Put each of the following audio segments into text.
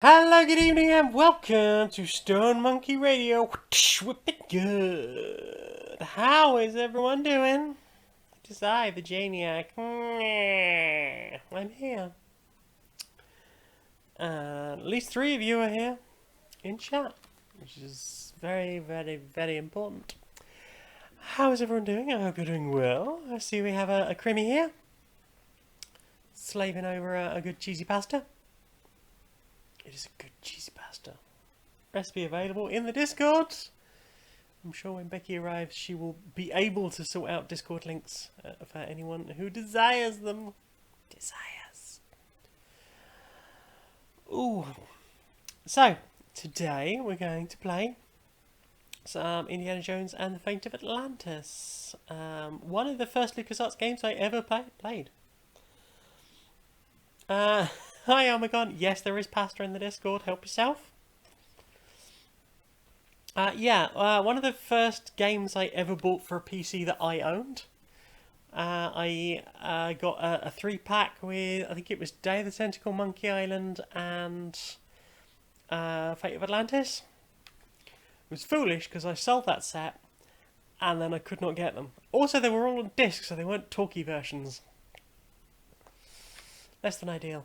Hello, good evening, and welcome to Stone Monkey Radio. Whip it good. How is everyone doing? It is I, the Janiac. I'm here. At least 3 of you are here in chat, which is very, very, very important. How is everyone doing? I hope you're doing well. I see we have a Crimmy here, slaving over a good cheesy pasta. It is a good cheesy pasta. Recipe available in the Discord. I'm sure when Becky arrives, she will be able to sort out Discord links for anyone who desires them. Ooh. So, today we're going to play some Indiana Jones and the Fate of Atlantis. One of the first LucasArts games I ever played. Hi, Omegon. Yes, there is pasta in the Discord. Help yourself. One of the first games I ever bought for a PC that I owned. I got a 3-pack with, I think it was Day of the Tentacle, Monkey Island, and Fate of Atlantis. It was foolish because I sold that set, and then I could not get them. Also, they were all on disc, so they weren't talkie versions. Less than ideal.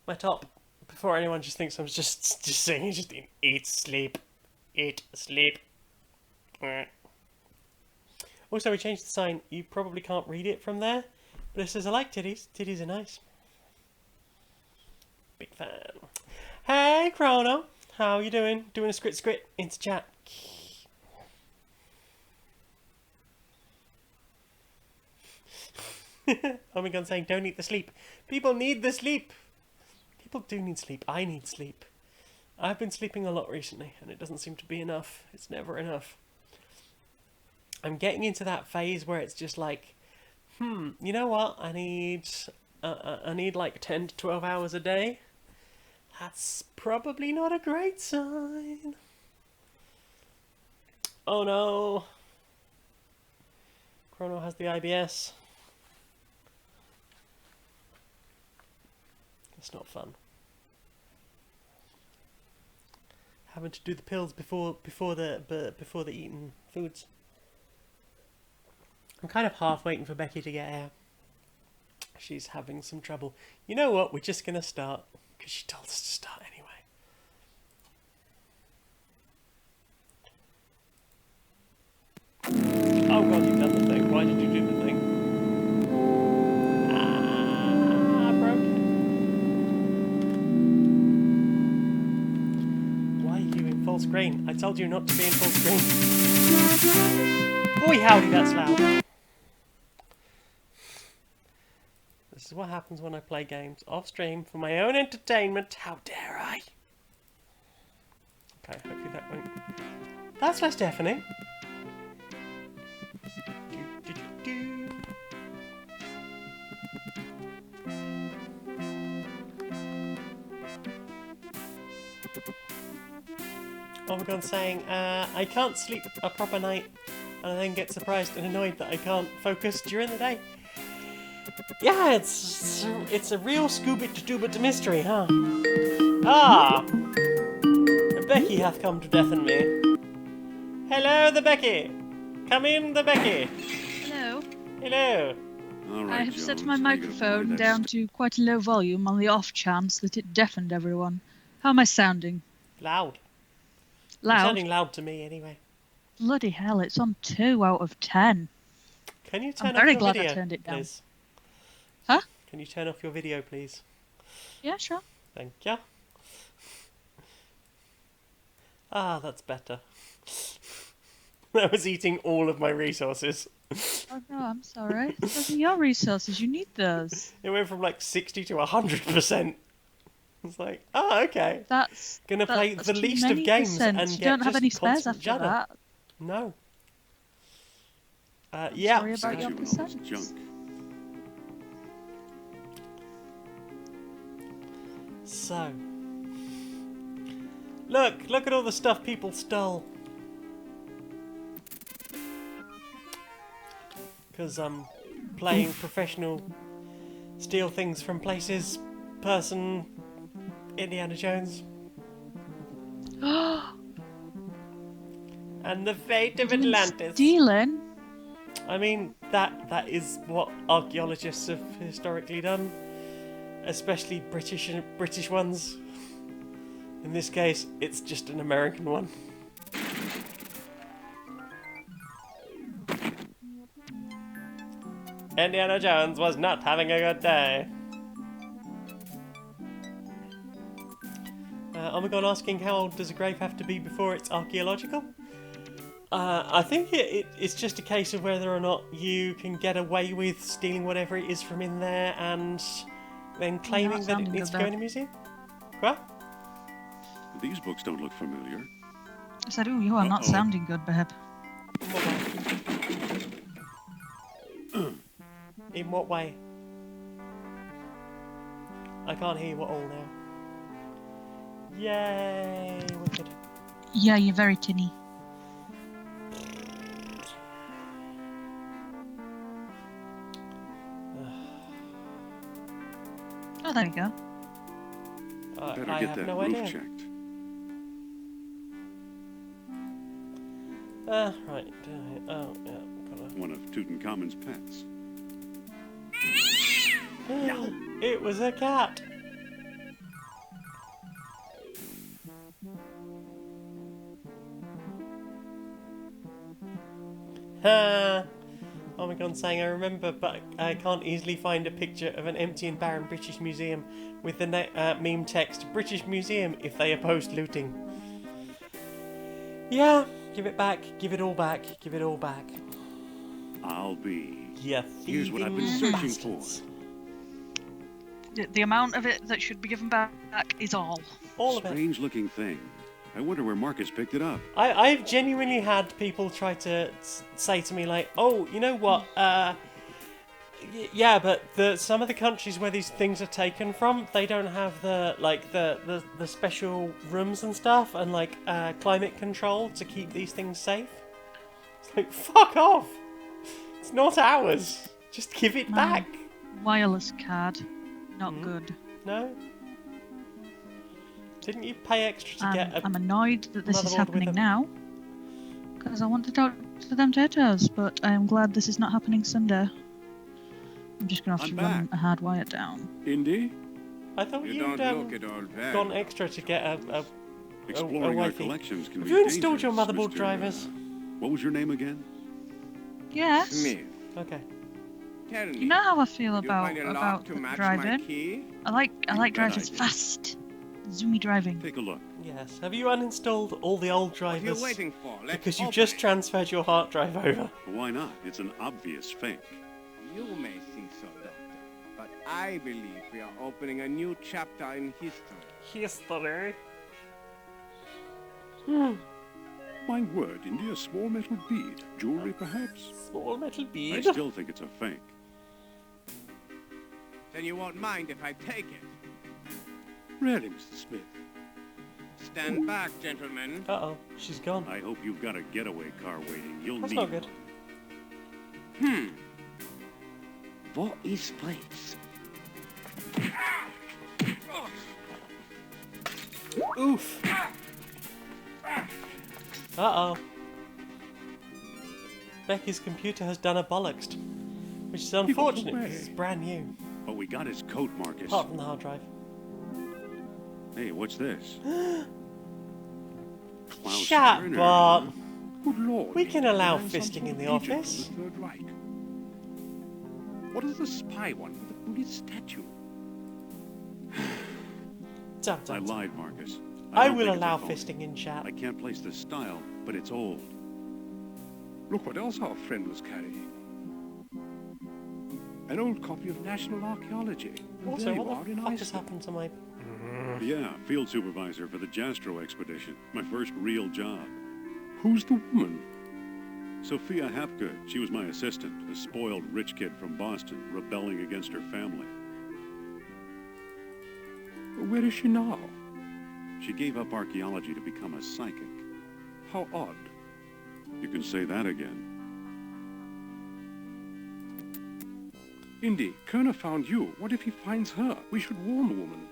My top, before anyone just thinks I'm just saying, just eat, sleep. Eat, sleep. Also, we changed the sign. You probably can't read it from there, but it says, I like titties. Titties are nice. Big fan. Hey, Chrono. How you doing? Doing a script into chat. Omegon saying, don't eat the sleep. People need the sleep. People do need sleep. I need sleep. I've been sleeping a lot recently, and it doesn't seem to be enough. It's never enough. I'm getting into that phase where it's just like, you know what? I need like 10 to 12 hours a day. That's probably not a great sign. Oh no. Chrono has the IBS. It's not fun. Having to do the pills before the eating foods. I'm kind of half waiting for Becky to get here. She's having some trouble. You know what? We're just gonna start because she told us to start anyway. Oh god, you've done the thing. Why did you do the thing? I broke it. Why are you in full screen? I told you not to be in full screen. Boy howdy, that's loud. This is what happens when I play games off stream for my own entertainment. How dare I? Okay, hopefully that won't. That's less deafening. Omegon saying, I can't sleep a proper night, and I then get surprised and annoyed that I can't focus during the day. Yeah, it's a real Scoobit-to-Doobit mystery, huh? Ah! The Becky hath come to deafen me. Hello, the Becky! Come in, the Becky! Hello. Hello! I have set my microphone down to quite a low volume on the off chance that it deafened everyone. How am I sounding? Loud. Loud? You're sounding loud to me, anyway. Bloody hell, it's on 2 out of 10. Can you turn I'm off very your glad video, I turned it down. please? Huh? Can you turn off your video, please? Yeah, sure. Thank you. Ah, that's better. That was eating all of my resources. Oh no, I'm sorry. Those are your resources, you need those. It went from like 60 to 100%. It's like, oh, okay. That's Gonna play that's the too least many of games and percents. get You don't have just any spares constant after judder. that. No. I'm Yeah. sorry about your percents. So, look at all the stuff people stole. Because I'm playing professional steal things from places person Indiana Jones. And the fate of Atlantis. Stealing? I mean, that is what archaeologists have historically done, especially British ones. In this case, it's just an American one. Indiana Jones was not having a good day. Omegon asking how old does a grave have to be before it's archaeological? I think it's just a case of whether or not you can get away with stealing whatever it is from in there and then claiming that it needs to go in a museum. What? These books don't look familiar. I said, "Ooh, you are not sounding good, babe." In what way? I can't hear you at all now. Yay, wicked. Yeah, you're very tinny. Oh, there you go. Better I get have that no roof idea. checked. Right. Oh, yeah. One of Tutankhamun's pets. It was a cat. Omicron saying, I remember, but I can't easily find a picture of an empty and barren British museum with the meme text, British Museum if they opposed looting. Yeah, give it back, give it all back, give it all back. I'll be. Yeah, Here's what I've been searching for. The amount of it that should be given back is all. All of it. Strange looking thing. I wonder where Marcus picked it up. I've genuinely had people try to say to me like, oh, you know what, yeah, but some of the countries where these things are taken from, they don't have the special rooms and stuff and like climate control to keep these things safe. It's like, fuck off! It's not ours. Just give it back. Wireless card, not good. No. Didn't you pay extra to get a... I'm annoyed that this is motherboard happening with now, because I want to talk to them taters, but I am glad this is not happening Sunday. I'm just going to have to run a hard wire down. Indy? I thought you'd gone extra to get a Exploring our wifey. collections can Have be you installed your dangerous, motherboard Mr. drivers? What was your name again? Yes. Smith. Okay. Tell me, You know how I feel you about find a lock to match my driving. key? I like driving idea. fast, zoomy driving. Take a look. Yes. Have you uninstalled all the old What are you drivers? waiting for? Let's Because you open just it. transferred your hard drive over. Why not? It's an obvious fake. You may think so, Doctor, but I believe we are opening a new chapter in history. History. My word, Indy, a small metal bead. Jewelry, perhaps? Small metal I bead. still think it's a fake. Then you won't mind if I take it. Really, Mr. Smith? Stand back, gentlemen. Uh-oh, she's gone. I hope you've got a getaway car waiting. You'll That's need not good. What is place? Oof. Uh-oh. Becky's computer has done a bollocks, which is unfortunate away. because it's brand new, But we got his coat, Marcus. apart from the hard drive. Hey, what's this? Klaus Shut Werner. up. Good Lord. We can allow man, some fisting sort in of the agent office. of the Third Reich. What is the spy one with the Buddhist statue? Dum, I dum, dum. lied, Marcus. I don't will think it's a allow phony. fisting in chat. I can't place the style, but it's old. Look what else our friend was carrying. An old copy of National Archaeology. And Also, there you what are the in fuck has Iceland. happened to my... Yeah, field supervisor for the Jastro expedition. My first real job. Who's the woman? Sophia Hapke. She was my assistant, a spoiled rich kid from Boston, rebelling against her family. Where is she now? She gave up archaeology to become a psychic. How odd. You can say that again. Indy, Kerner found you. What if he finds her? We should warn the woman.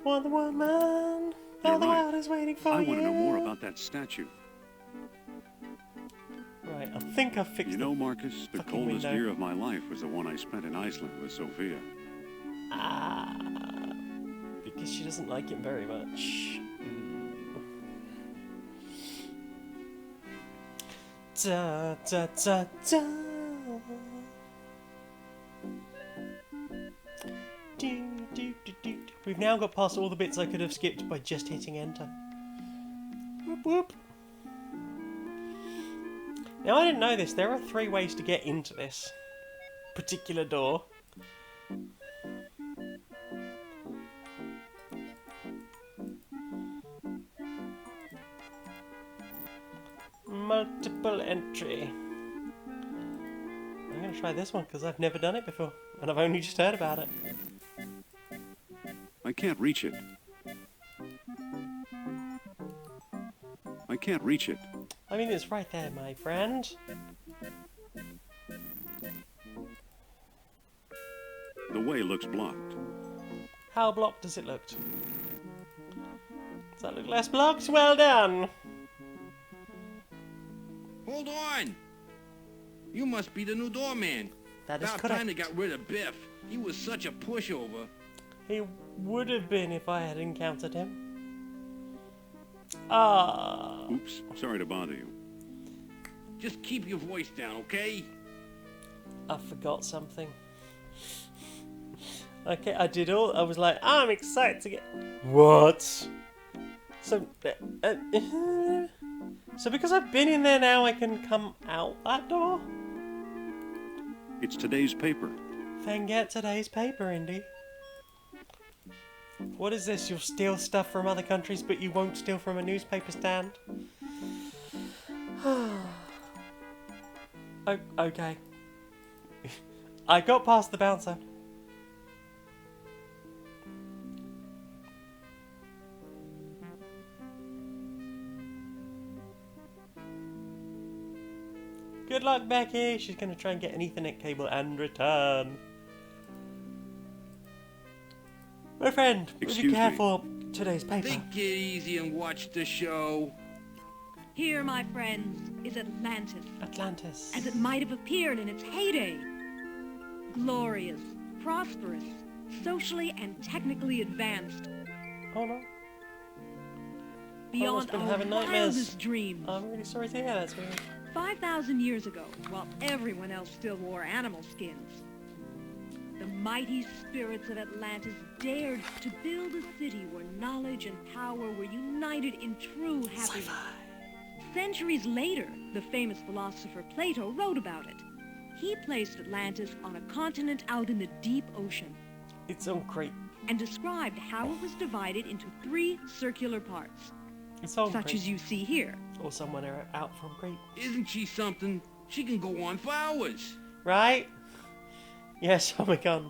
Wonder Woman. You're All the right. world is waiting for I you. want to know more about that statue. Right, I think I've fixed You know, Marcus, the fucking coldest window. year of my life was the one I spent in Iceland with Sophia. Because she doesn't like him very much. Da da da da. Do, do, do, do. We've now got past all the bits I could have skipped by just hitting enter. Whoop whoop. Now I didn't know this. There are 3 ways to get into this particular door. Multiple entry. I'm going to try this one because I've never done it before and I've only just heard about it. I can't reach it. I can't reach it. I mean, it's right there, my friend. The way looks blocked. How blocked does it look? Does that look less blocked? Well done. Hold on! You must be the new doorman. That is About correct. time they got rid of Biff. He was such a pushover. He would have been if I had encountered him. Ah. Oops, sorry to bother you. Just keep your voice down, okay? I forgot something. Okay, I did all. I was like, I'm excited to get. What? So, so because I've been in there now, I can come out that door. It's today's paper. Then get today's paper, Indy. What is this? You'll steal stuff from other countries, but you won't steal from a newspaper stand? Okay. I got past the bouncer. Good luck, Becky. She's going to try and get an Ethernet cable and return. My friend, would you Excuse care me. for today's paper? Take it easy and watch the show. Here, my friends, is Atlantis, Atlantis. as it might have appeared in its heyday. Glorious, prosperous, socially and technically advanced, Oh no. beyond been our having nightmares. wildest dreams. I'm really sorry to hear that, sweetie. 5,000 years ago, while everyone else still wore animal skins, the mighty spirits of Atlantis dared to build a city where knowledge and power were united in true happiness. Centuries later, the famous philosopher Plato wrote about it. He placed Atlantis on a continent out in the deep ocean It's on Crete. and described how it was divided into 3 circular parts, It's on such Crete. as you see here. Or someone out from Crete. Isn't she something? She can go on for hours. Right? Yes, oh my god.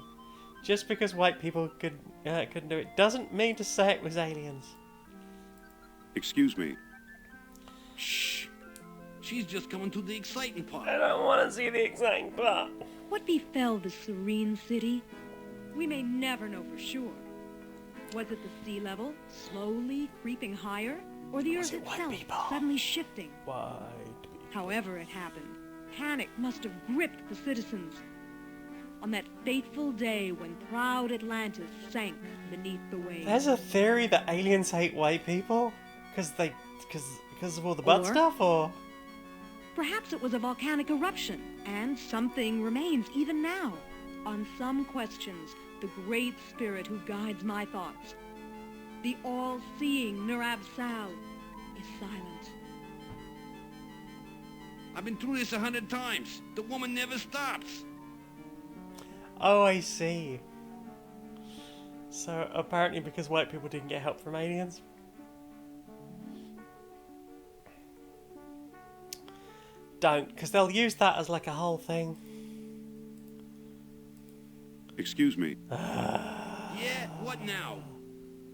Just because white people couldn't do it doesn't mean to say it was aliens. Excuse me. Shh. She's just coming to the exciting part. I don't want to see the exciting part. What befell the serene city? We may never know for sure. Was it the sea level slowly creeping higher, or the Was earth it white itself people? suddenly shifting? White. However it happened, panic must have gripped the citizens on that fateful day when proud Atlantis sank beneath the waves. There's a theory that aliens hate white people because of all the butt Or- stuff, or Perhaps it was a volcanic eruption, and something remains even now. On some questions, the great spirit who guides my thoughts, the all-seeing Nurab Sal, is silent. I've been through this 100 times. The woman never stops. oh, I see. So apparently, because white people didn't get help from aliens. Don't, because they'll use that as like a whole thing. Excuse me. Yeah, what now?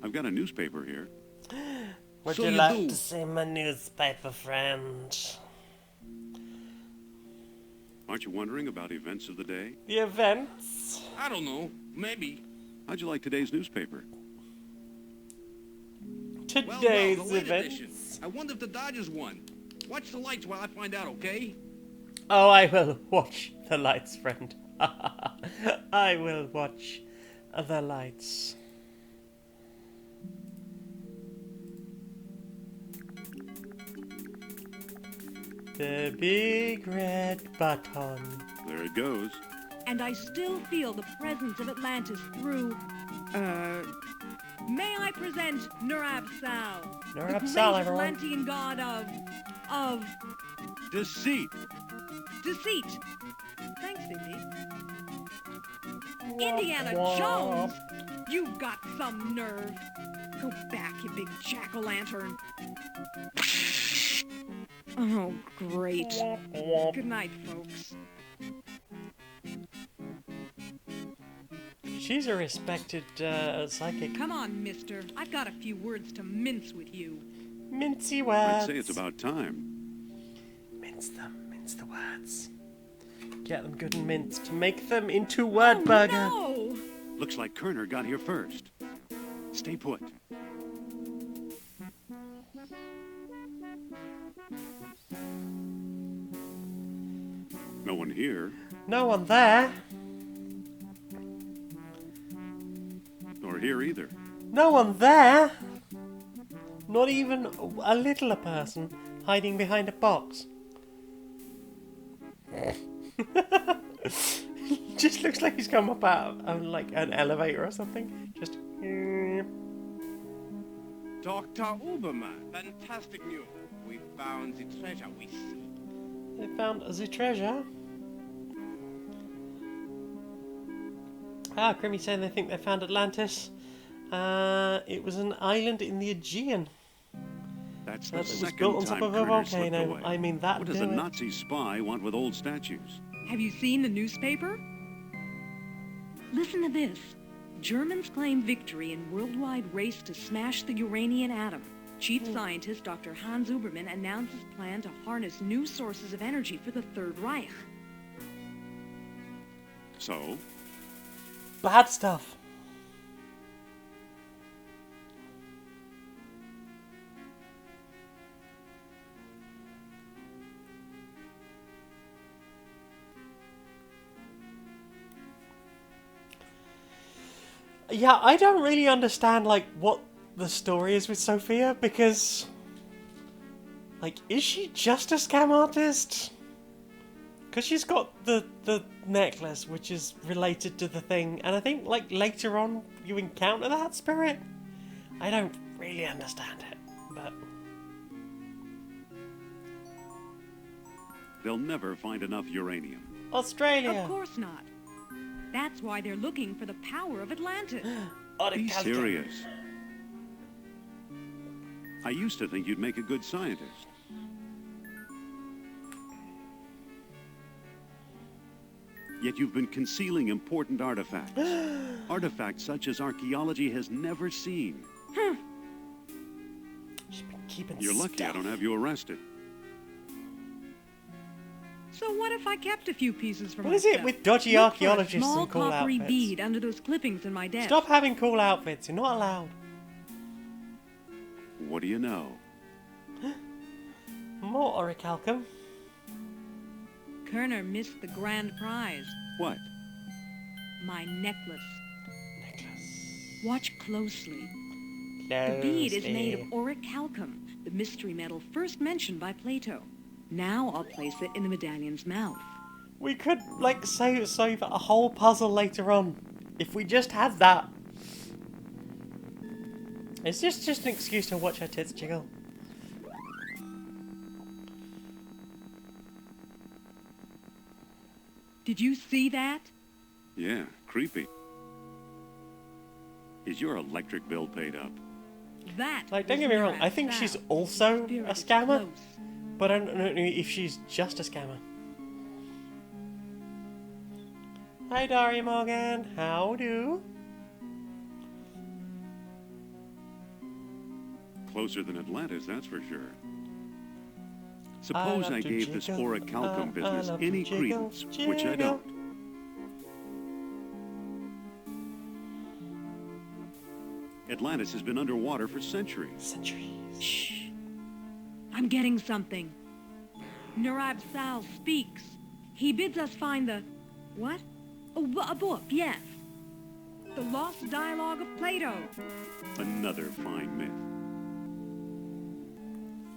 I've got a newspaper here. Would So you you like do. to see my newspaper, friend? Aren't you wondering about events of the day? The events? I don't know. Maybe. How'd you like today's newspaper? today's well, the late events. edition. I wonder if the Dodgers won. Watch the lights while I find out, okay? Oh, I will watch the lights, friend. I will watch the lights. The big red button. There it goes. And I still feel the presence of Atlantis through, may I present Nur-Ab-Sal, the great Nur-Ab-Sal, everyone. Atlantean god of Deceit. deceit. Thanks, Vicky. Indiana Jones! You've got some nerve. Go back, you big jack-o'-lantern. Oh, great. Good night, folks. She's a respected psychic. Come on, mister. I've got a few words to mince with you. Mincy I'd words. say it's about time. Mince them, mince the words. Get them good and minced. Make them into word burger. No! Looks like Kerner got here first. Stay put. No one here, No one there. nor here either. No one there. Not even a littler person hiding behind a box. Just looks like he's come up out of like an elevator or something. Just. Dr. Uberman, fantastic news. We found the treasure we seek. They found the treasure. Ah, Grimmy saying they think they found Atlantis. It was an island in the Aegean. That's That the was second built on time top of a Kerner slipped volcano. away. I mean, that What does do a it. Nazi spy want with old statues? Have you seen the newspaper? Listen to this. Germans claim victory in worldwide race to smash the uranium atom. Chief scientist Dr. Hans Uberman announces plan to harness new sources of energy for the Third Reich. So, Bad stuff. Yeah, I don't really understand, like, what the story is with Sophia, because, like, is she just a scam artist? Because she's got the necklace, which is related to the thing, and I think, like, later on you encounter that spirit? I don't really understand it, but... they'll never find enough uranium. Australia! Of course not. That's why they're looking for the power of Atlantis. Be serious. I used to think you'd make a good scientist. Yet you've been concealing important artifacts. Artifacts such as archaeology has never seen. She's been keeping You're lucky I stuff. don't have you arrested. So what if I kept a few pieces for What is myself? it with dodgy Look for a archaeologists small and cool coppery outfits? bead under those clippings in my desk. Stop having cool outfits, you're not allowed. What do you know? More orichalcum. Kerner missed the grand prize. What? My necklace. Necklace. Watch closely. The bead is made of orichalcum, the mystery metal first mentioned by Plato. Now I'll place it in the medallion's mouth. We could, like, save a whole puzzle later on. If we just had that. It's just an excuse to watch her tits jiggle. Did you see that? Yeah, creepy. Is your electric bill paid up? That Like, don't was get me wrong, I Nur-Ab-Sal. think she's also Spirit a is scammer. close. But I don't know if she's just a scammer. Hi, Daria Morgan. How do? Closer than Atlantis, that's for sure. Suppose I gave this orichalcum business any credence, which I don't. Atlantis has been underwater for centuries. Centuries. Shh. I'm getting something. Narab Sal speaks. He bids us find the... What? Oh, a book, yes. The Lost Dialogue of Plato. Another fine myth.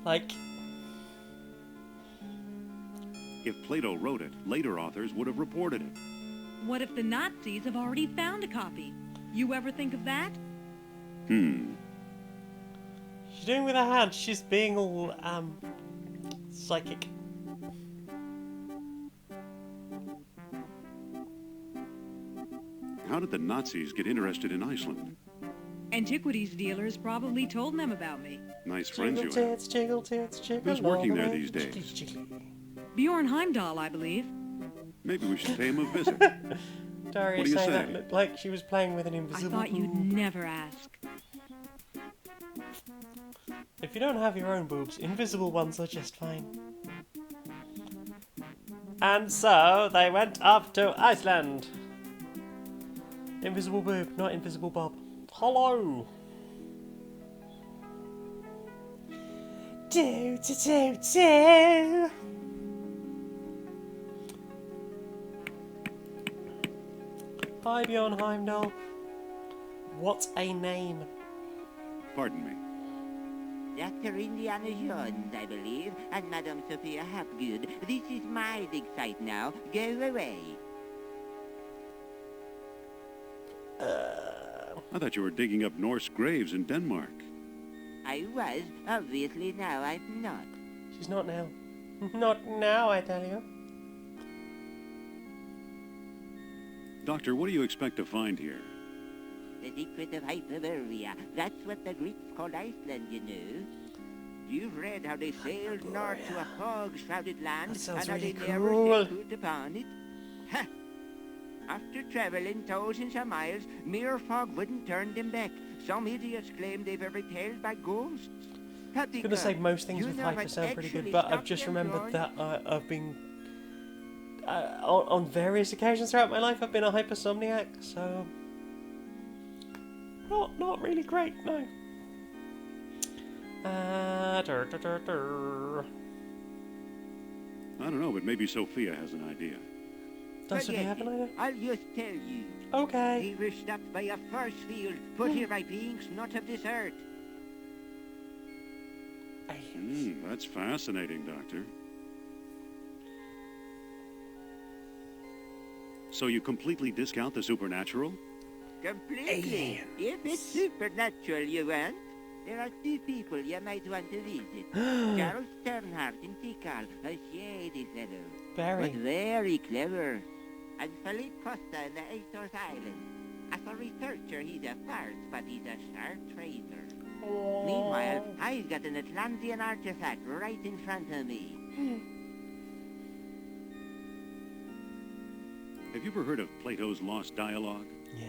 Like, If Plato wrote it, later authors would have reported it. What if the Nazis have already found a copy? You ever think of that? she's doing with her hand. She's being all, psychic. How did the Nazis get interested in Iceland? Antiquities dealers probably told them about me. Nice friends you Jiggle have. tits, jiggle tits, jiggle. Who's working all the there way. these days? Jiggly, jiggly. Bjorn Heimdall, I believe. Maybe we should pay him a visit. Daria What do you saying that say? looked like she was playing with an I invisible thought you'd boob. never ask. If you don't have your own boobs, invisible ones are just fine. And so they went up to Iceland. Invisible boob, not invisible Bob. Hello. Do. Hi, Bjorn Heimdall. What a name. Pardon me. Dr. Indiana Jones, I believe, and Madame Sophia Hapgood. This is my dig site now. Go away. I thought you were digging up Norse graves in Denmark. I was. Obviously now I'm not. She's not now. Not now, I tell you. Doctor, what do you expect to find here? The secret of Hyperborea. That's what the Greeks called Iceland, you know. You've read how they sailed north to a fog-shrouded land, That sounds and how really they never cool. set foot upon it. Ha! After traveling thousands of miles, mere fog wouldn't turn them back. Some idiots claim they were repelled by ghosts. I was going to say most things with hyper hyper sound pretty good, but I've just remembered that I've been... on various occasions throughout my life, I've been a hypersomniac, so... Not really great, no. I don't know, but maybe Sophia has an idea. Does Sophia have an idea? I'll just tell you. Okay. We were stopped by a force field, put here by beings not of this earth. That's fascinating, Doctor. So you completely discount the supernatural? Completely. If it's supernatural you want, there are two people you might want to visit. Charles Sternhardt in Tikal, a shady fellow. Very. But very clever. And Philippe Costa in the Azores Islands. As a researcher, he's a farce, but he's a sharp traitor. Meanwhile, I've got an Atlantean artifact right in front of me. Have you ever heard of Plato's Lost Dialogue? Yeah.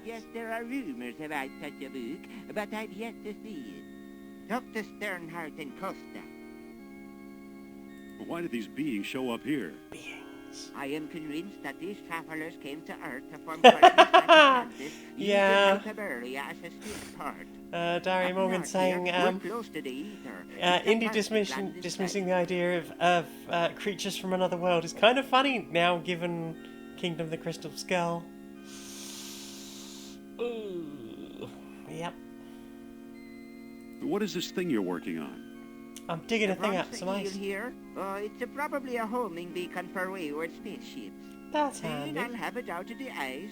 Yes, there are rumors about such a book, but I've yet to see it. Talk to Sternhardt and Costa. Why did these beings show up here? Beings. I am convinced that these travelers came to Earth to form colonies like Atlantis, Yeah. using Hyperborea as a skilled part. Daria Up Morgan north saying, here, we're close to the ether. indie dismissing the idea of creatures from another world is kind of funny now, given Kingdom of the Crystal Skull. Ooh. Yep. What is this thing you're working on? I'm digging a The thing out, bronze some eel ice. here, it's probably a homing beacon for wayward spaceships. That's Soon handy. I'll have it out of the ice.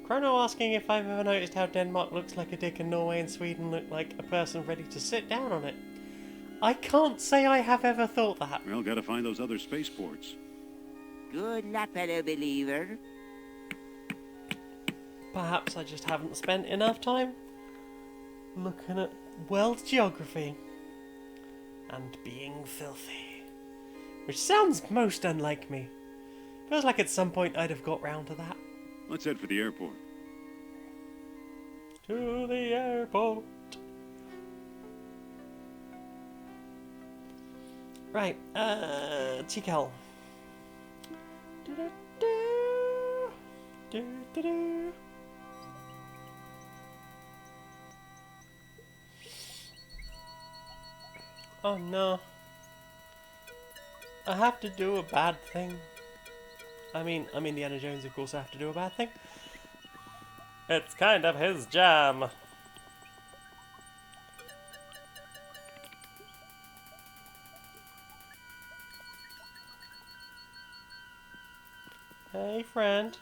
Chrono asking if I've ever noticed how Denmark looks like a dick and Norway and Sweden look like a person ready to sit down on it. I can't say I have ever thought that. Well, gotta find those other spaceports. Good luck, fellow believer. Perhaps I just haven't spent enough time looking at world geography and being filthy. Which sounds most unlike me. Feels like at some point I'd have got round to that. Let's head for the airport. To the airport. Right, Tikal. Oh no. I have to do a bad thing. I mean, I'm Indiana Jones, of course I have to do a bad thing. It's kind of his jam. Hey, friend.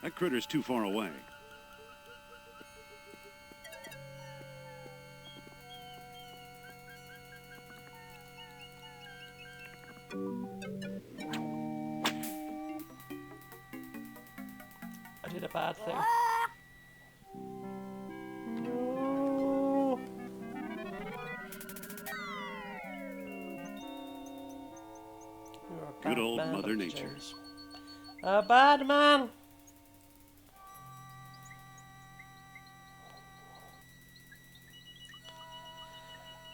That critter's too far away. I did a bad thing. No. You're a Good bad old man, Mother Dr. Nature. Jones. A bad man.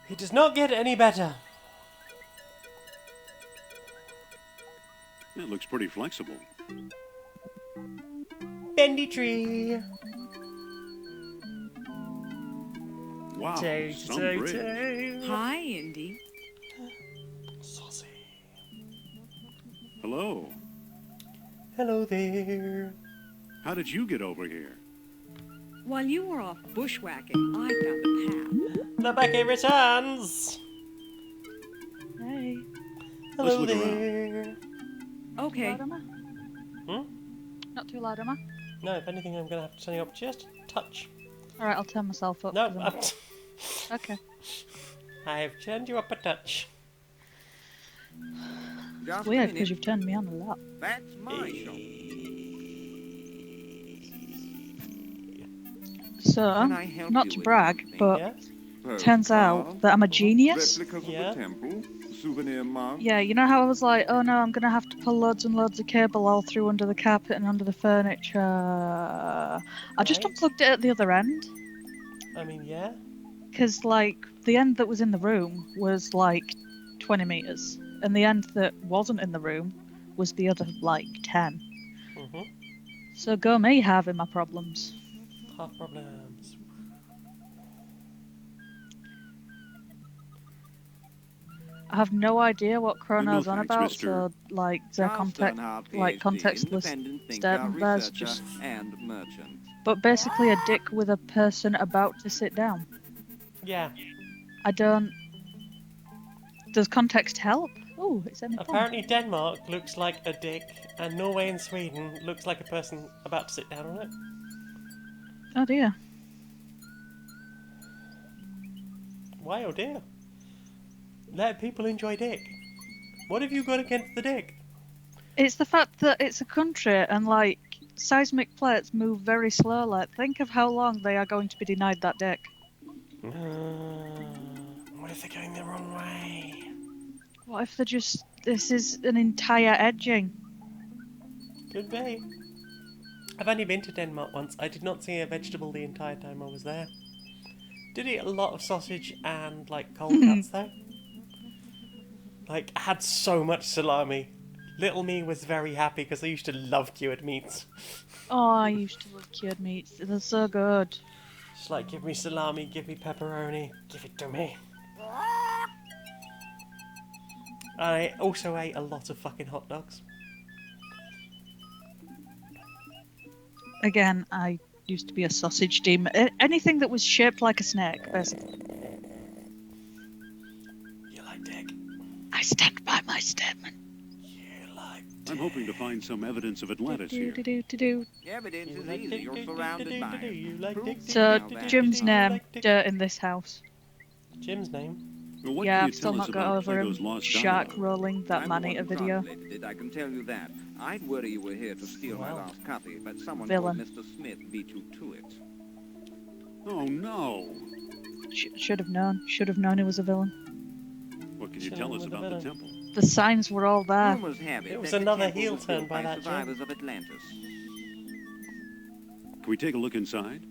It does not get any better. It looks pretty flexible. Bendy tree. Wow, Tay, some tay, bridge. tay. Hi, Indy. Saucy. Hello. Hello there. How did you get over here? While you were off bushwhacking, I found a path. The Becky returns. Hey. Hello look around. there. Okay. Loud, am I? Hmm? Not too loud, am I? No, if anything, I'm going to have to turn you up just a touch. Alright, I'll turn myself up. No, 'cause okay. I've turned you up a touch. Just Weird, a because minute. you've turned me on a lot. That's my shop. So, Can I help not you to with brag, something? but Yeah? turns out that I'm a genius. Replicas Yeah. of the temple, souvenir mug. Yeah, you know how I was like, oh no, I'm gonna have to pull loads and loads of cable all through under the carpet and under the furniture. I just Right. unplugged it at the other end, I mean, yeah. because like the end that was in the room was like 20 meters, and the end that wasn't in the room was the other like 10. Mm-hmm. So go me having my problems. Half problems. I have no idea what Chrono's on thanks, about, Mr. so like the Charles context, Sternhardt, like PhD, contextless independent thinker, statement there's researcher, just, and merchant. but basically a dick with a person about to sit down. Yeah. I don't. Does context help? Oh, it's having fun. Apparently Denmark looks like a dick, and Norway and Sweden looks like a person about to sit down on it. Oh dear. Why, oh dear? Let people enjoy dick. What have you got against the dick? It's the fact that it's a country and like seismic plates move very slowly. Think of how long they are going to be denied that dick. What if they're going the wrong way? What if they're just. This is an entire edging. Could be. I've only been to Denmark once. I did not see a vegetable the entire time I was there. Did eat a lot of sausage and like cold cuts though. Like, I had so much salami. Little me was very happy because I used to love cured meats. Oh, I used to love cured meats. They're so good. Just like, give me salami, give me pepperoni, give it to me. I also ate a lot of fucking hot dogs. Again, I used to be a sausage demon. Anything that was shaped like a snake, basically. You like dick? I stand by my statement. You like I'm hoping to find some evidence of Atlantis here. Do-do-do-do-do. Evidence You is like easy. dick, You're dick, surrounded dick, by dick, dick, it. you like Proof dick, So, now that- Jim's You name, like dick? dirt in this house. Jim's name? Well, what Yeah, can I've you still tell us not got about over Plato's him lost shark dialogue? rolling that I'm the man one ate a who video. translated it, I can tell you that. I'd worry you were here to steal my Wow. last copy, but someone Villain. told Mr. Smith beat you to it. Oh no! Should have known. Should have known he was a villain. What can you Should've tell us with the about the villain. temple? The signs were all there. Rumors have it, It was that the another temple heel was turn built by that, Jim. survivors of Atlantis. Can we take a look inside?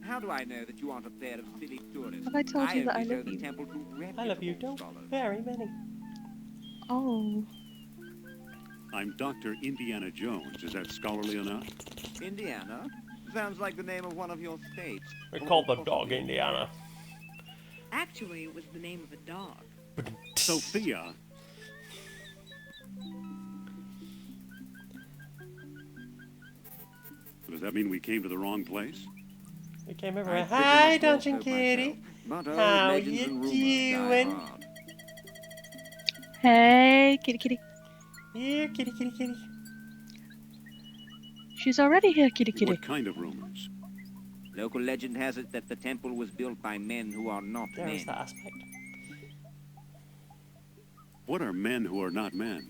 How do I know that you aren't a pair of silly tourists? Have I told you that I only love show you? the temple to I love you, reputable don't scholars. very many. Oh. I'm Dr. Indiana Jones. Is that scholarly enough? Indiana? Sounds like the name of one of your states. We Or call the dog possibly- Indiana. Actually, it was the name of a dog. Sophia. Does that mean we came to the wrong place? We came I everywhere. pretty Hi, much Dungeon thought so Kitty. myself, but How legends you and rumors die doing? hard. Hey, kitty kitty. Here, kitty, kitty, kitty. She's already here, kitty kitty. What kind of rumors? Local legend has it that the temple was built by men who are not There men. is that aspect. What are men who are not men?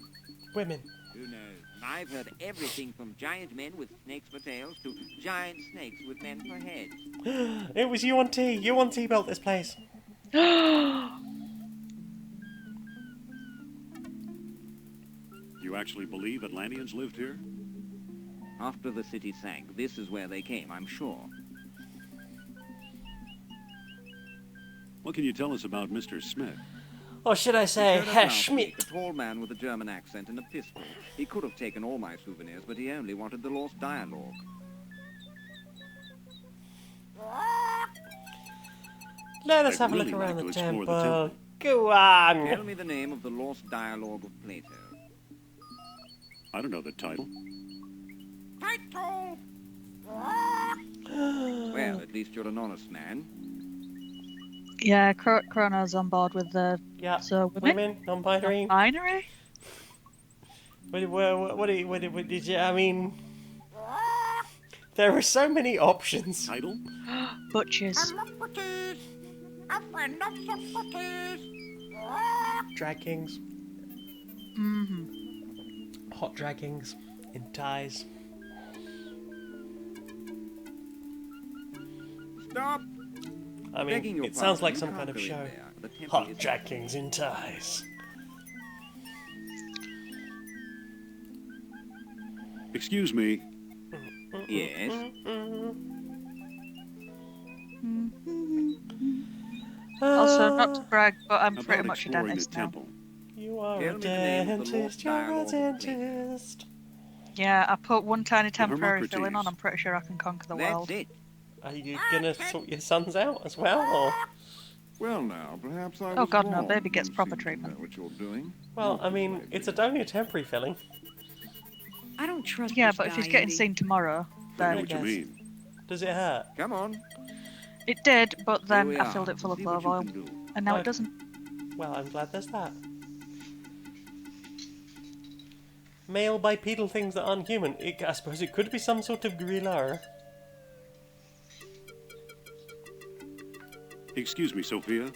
Women. Who knows? I've heard everything from giant men with snakes for tails to giant snakes with men for heads. It was you on T. You on T built this place. You actually believe Atlanteans lived here? After the city sank, this is where they came, I'm sure. What can you tell us about Mr. Smith? Or should I say, He showed up Herr last week, Schmidt? a tall man with a German accent and a pistol. He could have taken all my souvenirs, but he only wanted the lost dialogue. Let us I'd have a really look around like the to explore temple. the temple. Go Tell on. me the name of the lost dialogue of Plato. I don't know the title. Title! Well, at least you're an honest man. Yeah, Chrono's on board with the Yeah. so women. Women, non-binary. Binary? What did you? I mean, there are so many options. Title? Butchers. Drag kings, Mm-hmm. hot drag kings, in ties. Stop! I Begging mean, your it sounds pardon, like you some can't kind of go in show. there. The temple Hot is- drag kings in ties. Excuse me. Yes? Also, not to brag, but I'm pretty About much a exploring the dentist now. temple. You are Tell a me the name of the dentist. lost You're a dialogue of Plato. dentist. Yeah, I put one tiny temporary Hermocrates. filling on. I'm pretty sure I can conquer the world. That's it. Are you gonna sort your sons out as well, or? Well, now, perhaps I Oh, was God, no, wrong. baby gets You proper seem to treatment. know what you're doing. Well, I mean, Maybe. it's only a temporary filling. I don't trust Yeah, this but if he's guy, getting Indy. seen tomorrow, I know then what you guess. mean. Does it hurt? Come on. it did. But Here then we I are. filled it full of See what clove you oil, can do. and now Okay. it doesn't. Well, I'm glad there's that. Male bipedal things that aren't human. I suppose it could be some sort of gorilla. Excuse me, Sophia.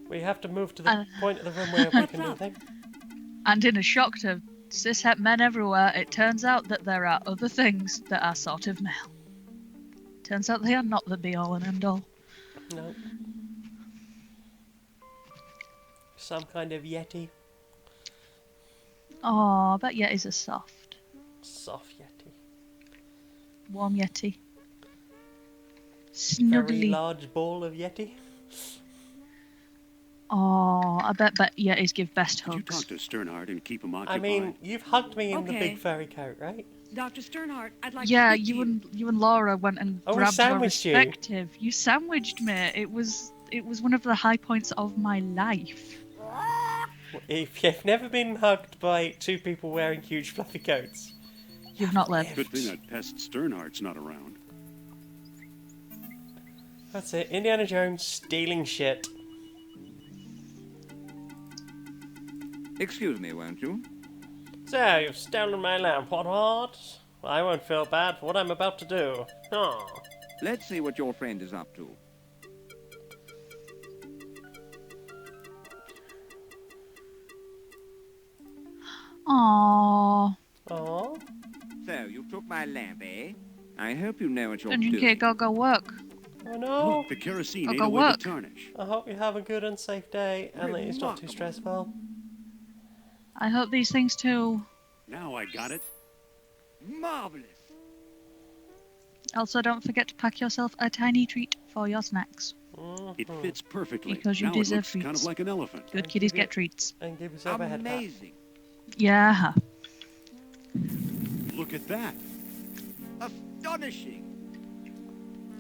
We have to move to the Uh. point of the room where we can do up? things. And in a shock to cishet men everywhere, it turns out that there are other things that are sort of male. Turns out they are not the be-all and end-all. No. Some kind of yeti. Oh, that Yetis are soft. Soft yeti. Warm Yeti. Very Snuggly. large ball of yeti. Oh, I bet Yetis give best Could you hugs. talk to Sternhardt and keep him I occupied? mean, you've hugged me in the Okay. big furry coat, right? Dr. Sternhardt, I'd like Yeah, to speak to you and Laura went and Oh, we grabbed your sandwiched you. respective. You sandwiched me. It was one of the high points of my life. If you've never been hugged by two people wearing huge fluffy coats, You've not lived. Good thing that pest Sternhardt's not around. that's it. Indiana Jones stealing shit. Excuse me, won't you? So, you've stolen my lamp, what? I won't feel bad for what I'm about to do. Oh. Let's see what your friend is up to. Aww. Oh. So, you took my lamp, eh? I hope you know what you're Dungeon doing. Kid, go work. Oh no. Look, the kerosene I'll ate go away work. the tarnish. I hope you have a good and safe day and that it's not too Remarkable. stressful. I hope these things too. Now I got it. Marvelous. Also, don't forget to pack yourself a tiny treat for your snacks. It fits perfectly. Because you now deserve it looks kind treats. of like an elephant. Good kiddies get treats. And give yourself a head pat. Amazing. Yeah. Look at that. Astonishing.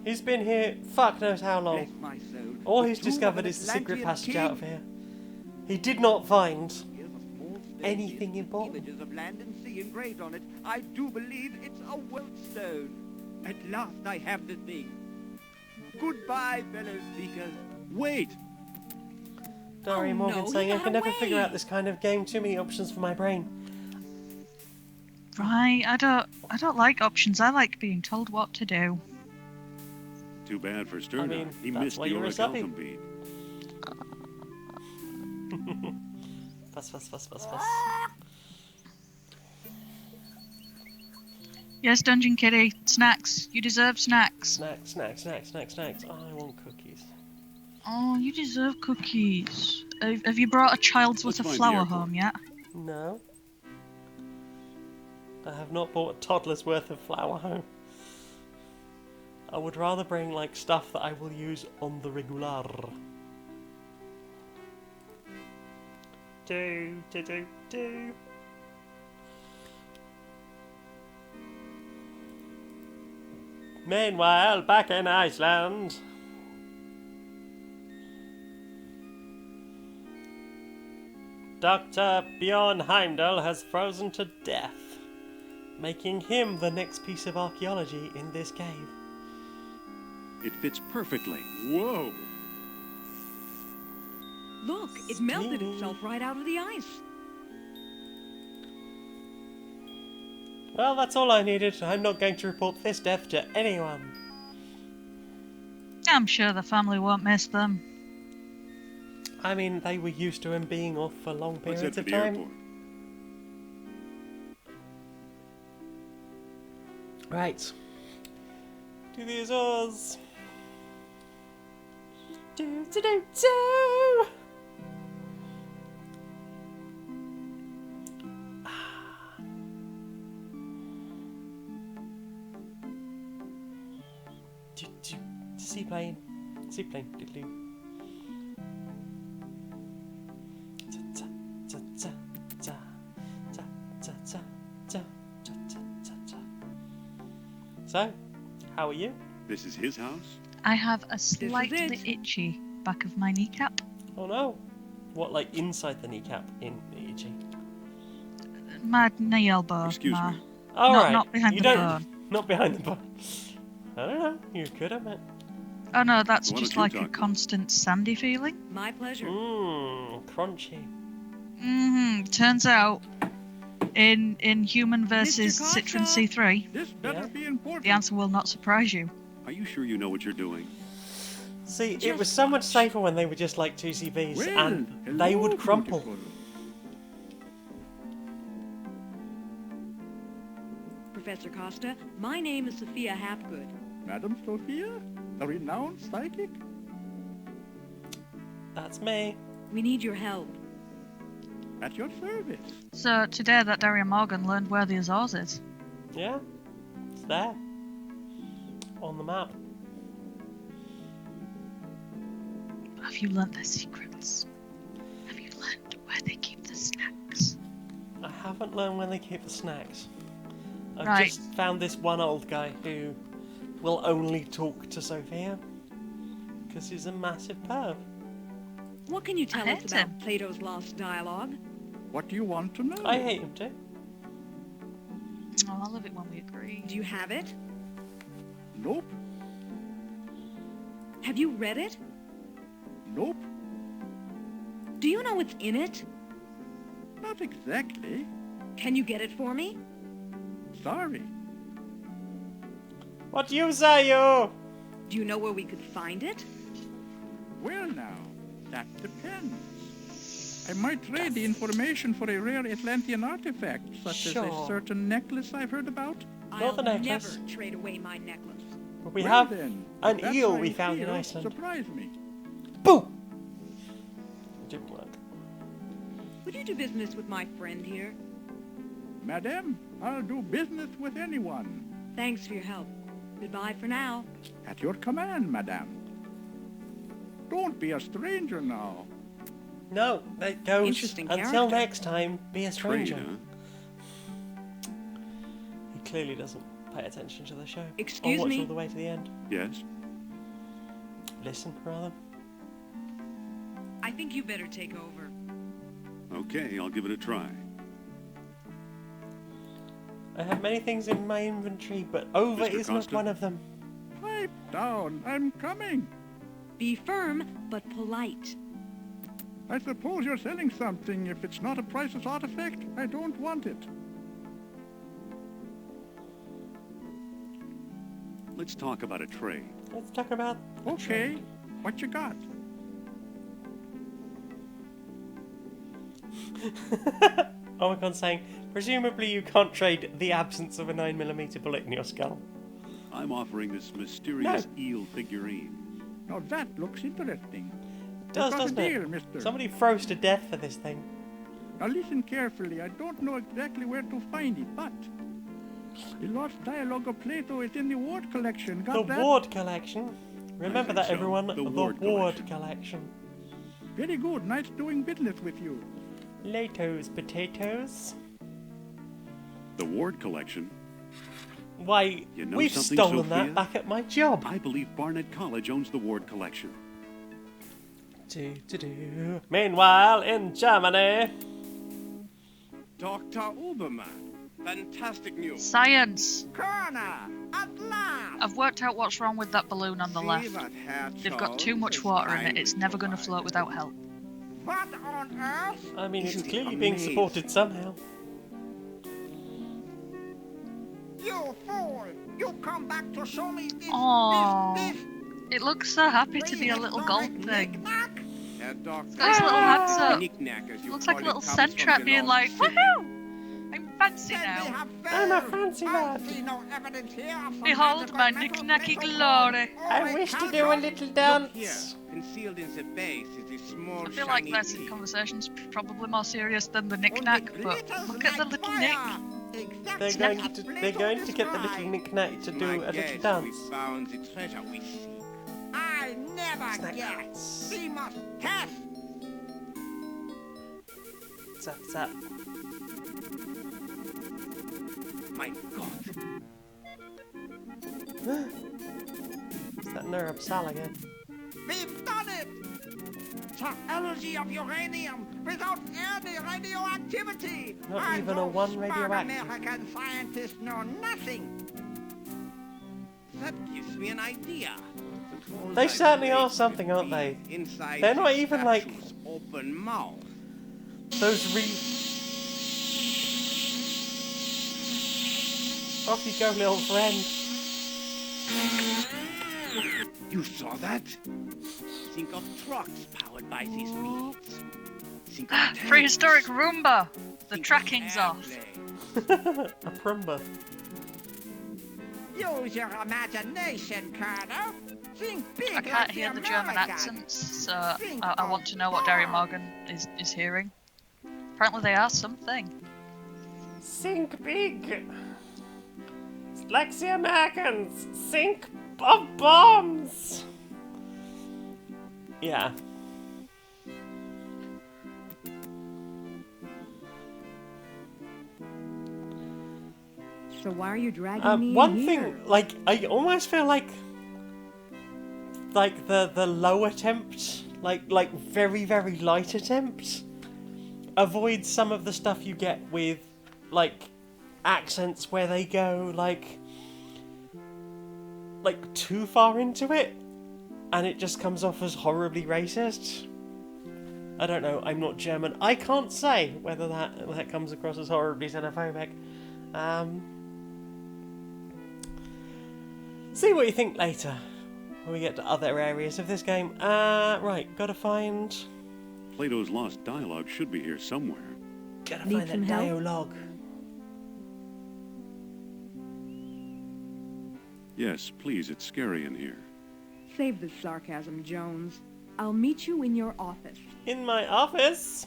He's been here fuck knows how Bless long. my soul. All The he's tomb of discovered an is the secret Atlantean passage king. out of here. He did not find Here's a small stone anything piece with important. Images of land and sea engraved on it. I do believe it's a Weltstone. At last I have the thing. Goodbye, fellow seekers. Wait. Diary Oh, Morgan no, saying, he I got can never figure away." out this kind of game. Too many options for my brain. Right. I don't like options. I like being told what to do. Too bad for Sterner. mean, he that's missed why the you're a orichalcum subby. bead. Fuss, fuss, fuss, fuss, fuss. Yes, Dungeon Kitty. Snacks. You deserve snacks. Snacks, snacks, snacks, snacks, snacks. Oh, I want cookies. Oh, you deserve cookies. Have you brought a child's worth Let's of find the flour airport. home yet? No. I have not bought a toddler's worth of flour home. I would rather bring, like, stuff that I will use on the regular. Do. Meanwhile, back in Iceland. Dr. Bjorn Heimdall has frozen to death, making him the next piece of archaeology in this cave. It fits perfectly. Whoa. Look, it melted itself right out of the ice. Well, that's all I needed. I'm not going to report this death to anyone. I'm sure the family won't miss them. I mean, they were used to him being off for long Let's head periods to of the time. airport. Right. To the Azores. Do. Seaplane. Diddly. So, how are you? This is his house? I have a is slightly it. itchy back of my kneecap. Oh no. What, like inside the kneecap? In the itchy? My knee elbow. Excuse my... me. Alright. not behind you the don't, bone. Not behind the bone. I don't know. You could have it. Oh no, that's Why just don't you like a talk? constant sandy feeling. My pleasure. Crunchy. Turns out, in Human versus Costa? Citron C3, This better Yeah. be important. the answer will not surprise you. Are you sure you know what you're doing? See, it was so much safer when they were just like 2CBs Well, and they hello, would crumple. beautiful. Professor Costa, my name is Sophia Hapgood. Madam Sophia, a renowned psychic? That's me. We need your help. At your service. So today that Daria Morgan learned where the Azores is. Yeah, it's there. On the map. Have you learnt their secrets? Have you learnt where they keep the snacks? I haven't learned when they keep the snacks. I've Right. just found this one old guy who will only talk to Sophia because he's a massive perv. What can you tell I us hate about him. Plato's Lost Dialogue? What do you want to know? I hate him too. Oh, I love it when we agree. Do you have it? Nope. Have you read it? Nope. Do you know what's in it? Not exactly. Can you get it for me? Sorry. What you say, you? Do you know where we could find it? Well now, that depends. I might trade the information for a rare Atlantean artifact, such as Sure. a certain necklace I've heard about. I'll the necklace. never trade away my necklace. We Well have then, an that's eel how we you found in feel. Iceland. Surprise me. Boo! It didn't work. Would you do business with my friend here? Madam, I'll do business with anyone. Thanks for your help. Goodbye for now. At your command, madame. Don't be a stranger now. No, that goes. Interesting Until character. next time, be a stranger. Trade, huh? He clearly doesn't pay attention to the show. Excuse or watch me? all the way to the end. Yes? Listen, rather. I think you better take over. Okay, I'll give it a try. I have many things in my inventory, but over Mr. is not Costa? one of them. Pipe down, I'm coming. Be firm, but polite. I suppose you're selling something. If it's not a priceless artifact, I don't want it. Let's talk about a trade. Let's talk about. the Okay, trade. what you got? Omegon's saying, presumably you can't trade the absence of a 9mm bullet in your skull. I'm offering this mysterious eel figurine. Now that looks interesting. It does, We've got a doesn't it? deal, mister. Somebody froze to death for this thing. Now listen carefully. I don't know exactly where to find it, but the lost dialogue of Plato is in the Ward collection. Got The that? Ward collection. Remember think that, so. everyone. The The Ward Ward collection. Very good. Nice doing business with you. Lato's potatoes. The Ward collection? Why, You know we've something, stolen Sophia? that back at my job. I believe Barnett College owns the Ward collection. Do. Meanwhile, in Germany. Dr. Uberman. Fantastic news. Science! Corner! At last! I've worked out what's wrong with that balloon on the left. They've got too much water in it. It's never going to float without help. What on earth? I mean, it's Isn't it clearly being amazing? supported somehow. You fool! You come back to show me this, Aww. this It looks so happy to be a little gold prehistoric thing. knick-knack? Doctor. It's got his little hands up. Knick-knack, as you Looks like a call little it, comes scent from trap the being Lost like, City. woohoo! I'm fancy Then we now. have I'm a failed. fancy I lad. see no evidence here of some Behold magical my metal knick-knacky metal glory. or I wish to do a calcul. little Look dance. here, concealed in the base is a small I feel like shiny this eel. conversation's probably more serious than the Only knick-knack, but glitters look at the like little fire. nick. Exactly They're going as to Plato get the little described. knick-knack to do My a little guess, dance. we found the treasure we seek. I never Snack guess. dance. We must test. Zap. My God, It's that Nurab Sal again. We've done it. The energy of uranium without any radioactivity. Not And even a those one smart radioactive. American scientists know nothing. that gives me an idea. They certainly are something, aren't they? Inside They're not the even like statue's open mouth. those Off you go, little friend. You saw that? Think of trucks powered by these means. Think of tanks. Prehistoric Roomba! The Think of tracking's off. airplanes. A prumba. Use your imagination, Colonel. Think big I can't like hear the the German Americans. accents, so I want to know what Derry Morgan is hearing. Apparently they are something. Sink big. It's like the Americans. Sink bombs. Yeah. So why are you dragging me One in here? thing, like, I almost feel like the low attempt, like very, very light attempt, avoids some of the stuff you get with, like, accents where they go, like too far into it, and it just comes off as horribly racist. I don't know, I'm not German. I can't say whether that comes across as horribly xenophobic. See what you think later when we get to other areas of this game. Right, gotta find Plato's lost dialogue should be here somewhere. Need that some help? dialogue. Yes, please, it's scary in here. Save the sarcasm, Jones. I'll meet you in your office. In my office.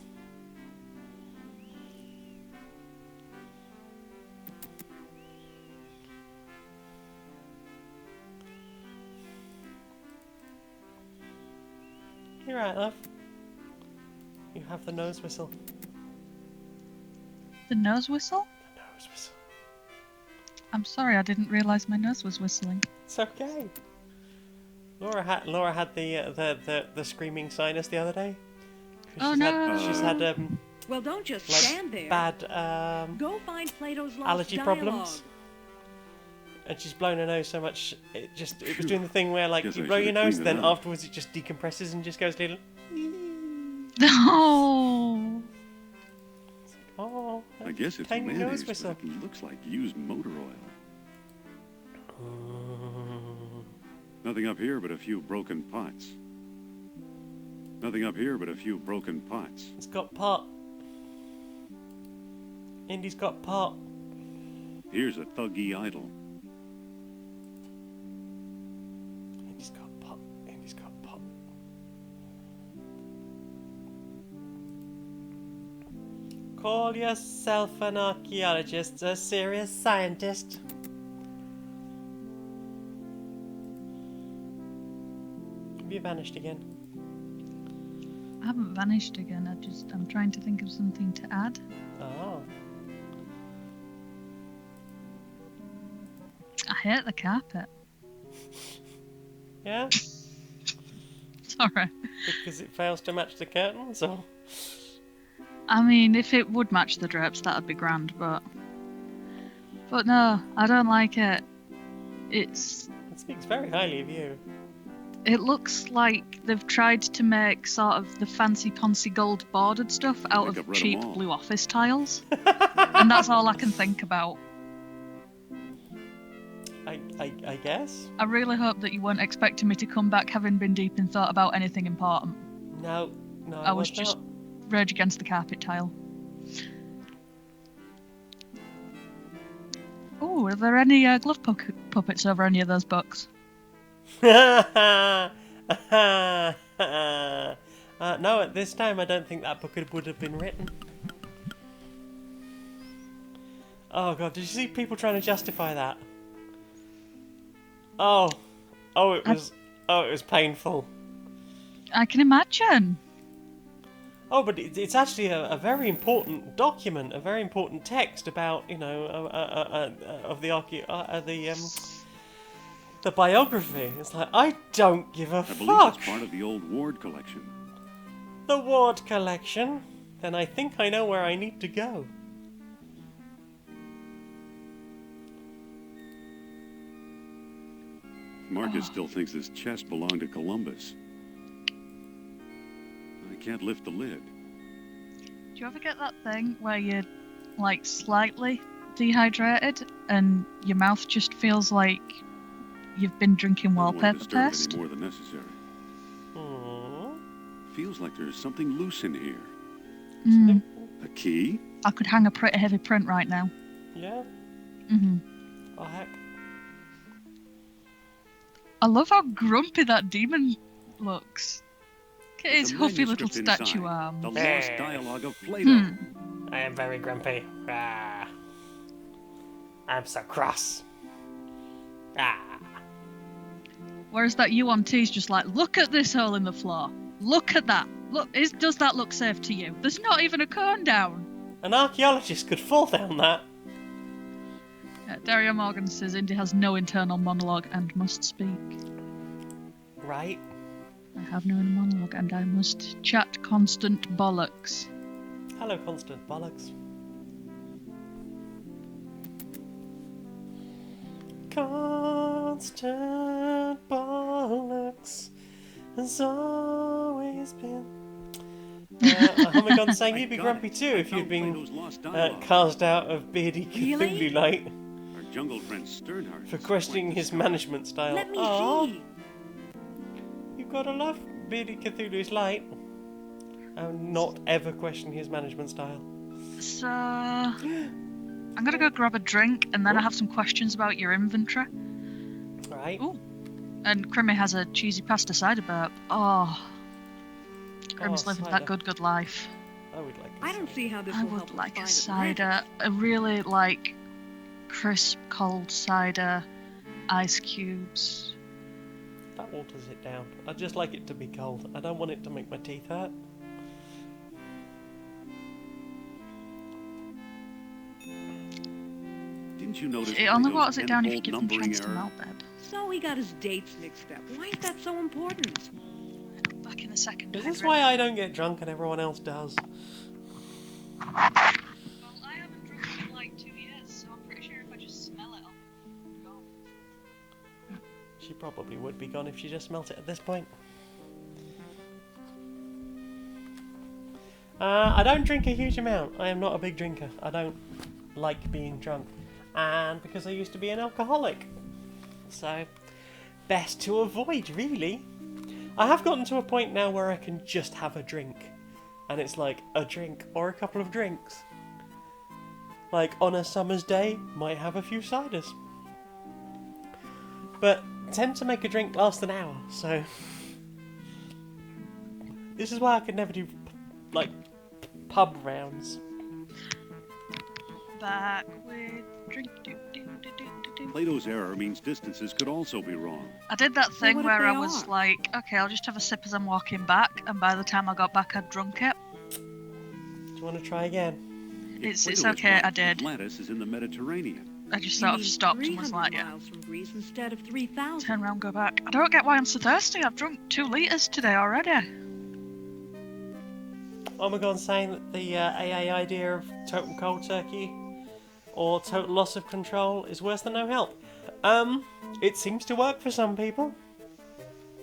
You're right, love. You have the nose whistle. The nose whistle? The nose whistle. I'm sorry, I didn't realise my nose was whistling. It's okay. Laura had the screaming sinus the other day. Oh no! She's had Well, don't just like stand there. bad Go find Plato's lost allergy dialogue. problems. And she's blown her nose so much, it was doing the thing where like Guess you I blow your should've cleaned nose, it then up. afterwards it just decompresses and just goes little. No! Oh, I guess it's tiny mayonnaise, nose whistle. but it looks like used motor oil. Nothing up here but a few broken pots. Nothing up here but a few broken pots. It's got pot. Indy's got pot. Here's a thuggy idol. Indy's got pot. Indy's got pot. Call yourself an archaeologist, a serious scientist. Have you vanished again? I haven't vanished again, I'm trying to think of something to add. Oh. I hate the carpet. Yeah? Sorry. Because it fails to match the curtains, or? I mean, if it would match the drapes, that'd be grand, but no, I don't like it. It speaks very highly of you. It looks like they've tried to make sort of the fancy poncy gold bordered stuff out I've of read 'em cheap all. blue office tiles. And that's all I can think about. I guess? I really hope that you weren't expecting me to come back having been deep in thought about anything important. No, I was not. just rage against the carpet tile. Oh, are there any glove puppets over any of those books? No, at this time I don't think that book would have been written. Oh god, did you see people trying to justify that? It was painful. I can imagine. Oh, but it's actually a very important document, a very important text about, you know, of the biography. It's like, I don't give a I believe fuck. it's part of the old Ward collection. The Ward collection? Then I think I know where I need to go. Marcus still thinks this chest belonged to Columbus. I can't lift the lid. Do you ever get that thing where you're like slightly dehydrated and your mouth just feels like you've been drinking I don't want to wallpaper disturb it paste? any more than necessary. Aww. Feels like there's something loose in here. Mm, A key? I could hang a pretty heavy print right now. Yeah? Hmm. Oh heck. I love how grumpy that demon looks. Look at his There's a huffy little manuscript statue inside. arms. The There. lost dialogue of Plato. I am very grumpy. Ah. I'm so cross. Ah. Whereas that UONT's just like, look at this hole in the floor. Look at that. Look, does that look safe to you? There's not even a cone down. An archaeologist could fall down that. Dario Morgan says Indy has no internal monologue and must speak. Right? I have no inner monologue and I must chat constant bollocks. Hello, Constant Bollocks. Constant Bollocks has always been. Homigon saying you'd be grumpy too if you'd been Plato's lost dialogue. cast out of Beardy Really? Cthulhu Light Our jungle friend Sternhardt. for is questioning quite his disturbed. management style. Let me Aw, see. you've got to love Beardy Cthulhu's Light. And not ever question his management style. So, I'm gonna go grab a drink and then I have some questions about your inventory. Right? Ooh. And Crimmy has a cheesy pasta cider burp. Oh. Crimmy's living that cider. good life. I would like a I don't cider. see how this I will help would us like a find cider. A really, like, crisp, cold cider, ice cubes. That waters it down. I just like it to be cold. I don't want it to make my teeth hurt. Didn't you notice It only Plato's waters it down if you 10-fold give them a numbering chance to error? melt, babe. So he got his dates mixed up. Why is that so important? Back in a second. Is this why I don't get drunk and everyone else does? Well, I haven't drunk in like 2 years, so I'm pretty sure if I just smell it, I'll go. She probably would be gone if she just smelt it at this point. I don't drink a huge amount. I am not a big drinker. I don't like being drunk. And because I used to be an alcoholic. So, best to avoid, really. I have gotten to a point now where I can just have a drink. And it's like a drink or a couple of drinks. Like on a summer's day, might have a few ciders. But tend to make a drink last an hour, so... This is why I could never do, like, pub rounds. Back with drink. Plato's error means distances could also be wrong. I did that thing what if where they I was are? like, okay, I'll just have a sip as I'm walking back, and by the time I got back, I'd drunk it. Do you want to try again? It's Plato is okay, right. I did. Atlantis is in the Mediterranean. I just You sort of mean stopped and was 300 like, yeah, miles from Greece instead of 3,000. turn around, go back. I don't get why I'm so thirsty. I've drunk 2 litres today already. Omegon saying that the AA idea of total cold turkey or total loss of control is worse than no help. It seems to work for some people.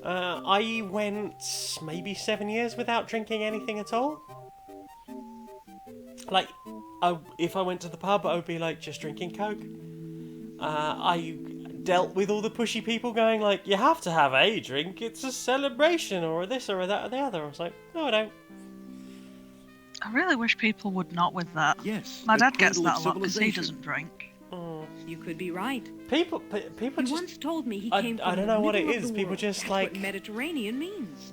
I went maybe 7 years without drinking anything at all. Like, if I went to the pub, I would be like just drinking Coke. I dealt with all the pushy people going like, you have to have a drink, it's a celebration, or this or that or the other. I was like, no, I don't. I really wish people would not with that. Yes. My the dad gets cradle of that a lot because he civilization. doesn't drink. You could be right. People He just... once told me he I came from don't the know what it middle of is. the People world. just, That's like- what Mediterranean means.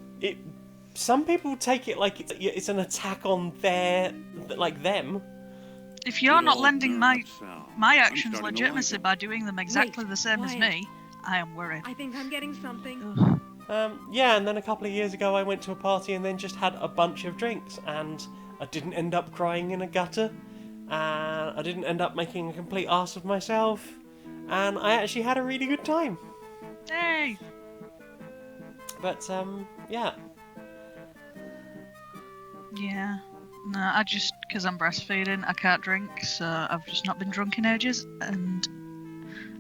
Some people take it like it's an attack on them. If you're Good not old lending my nerds, Sal. my I'm actions starting to like legitimacy it. by doing them exactly Wait, the same as quiet. me, I am worried. I think I'm getting something. Ugh. Yeah, and then a couple of years ago I went to a party and then just had a bunch of drinks, and I didn't end up crying in a gutter, and I didn't end up making a complete arse of myself, and I actually had a really good time. Hey! But yeah. Yeah. No, I just, because I'm breastfeeding, I can't drink, so I've just not been drunk in ages, and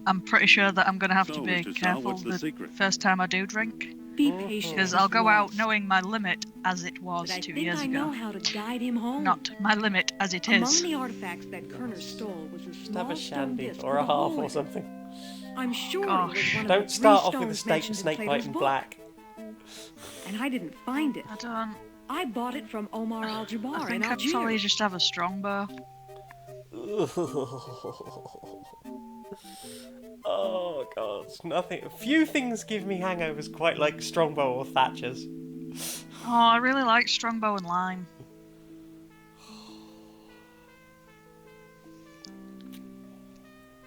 I'm pretty sure that I'm going to have to So, be Mr. Sal, careful what's the secret? first time I do drink, Be patient. because I'll go out knowing my limit as it was But I 2 think years I know ago. how to guide him home. Not my limit as it Among is. the artifacts that Kerner stole was a Just small have a stone shandy disc or with a half hole in or it. something. I'm sure Gosh. it was one of Don't the start three off with a stones mentioned in snake bite Plato's in book. black. And I didn't find it. I don't. I bought it from Omar I Al-Jabbar in think I'd Algiers. probably just have a strongbow. Oh god, nothing. Few things give me hangovers quite like Strongbow or Thatcher's. Oh, I really like strongbow and lime.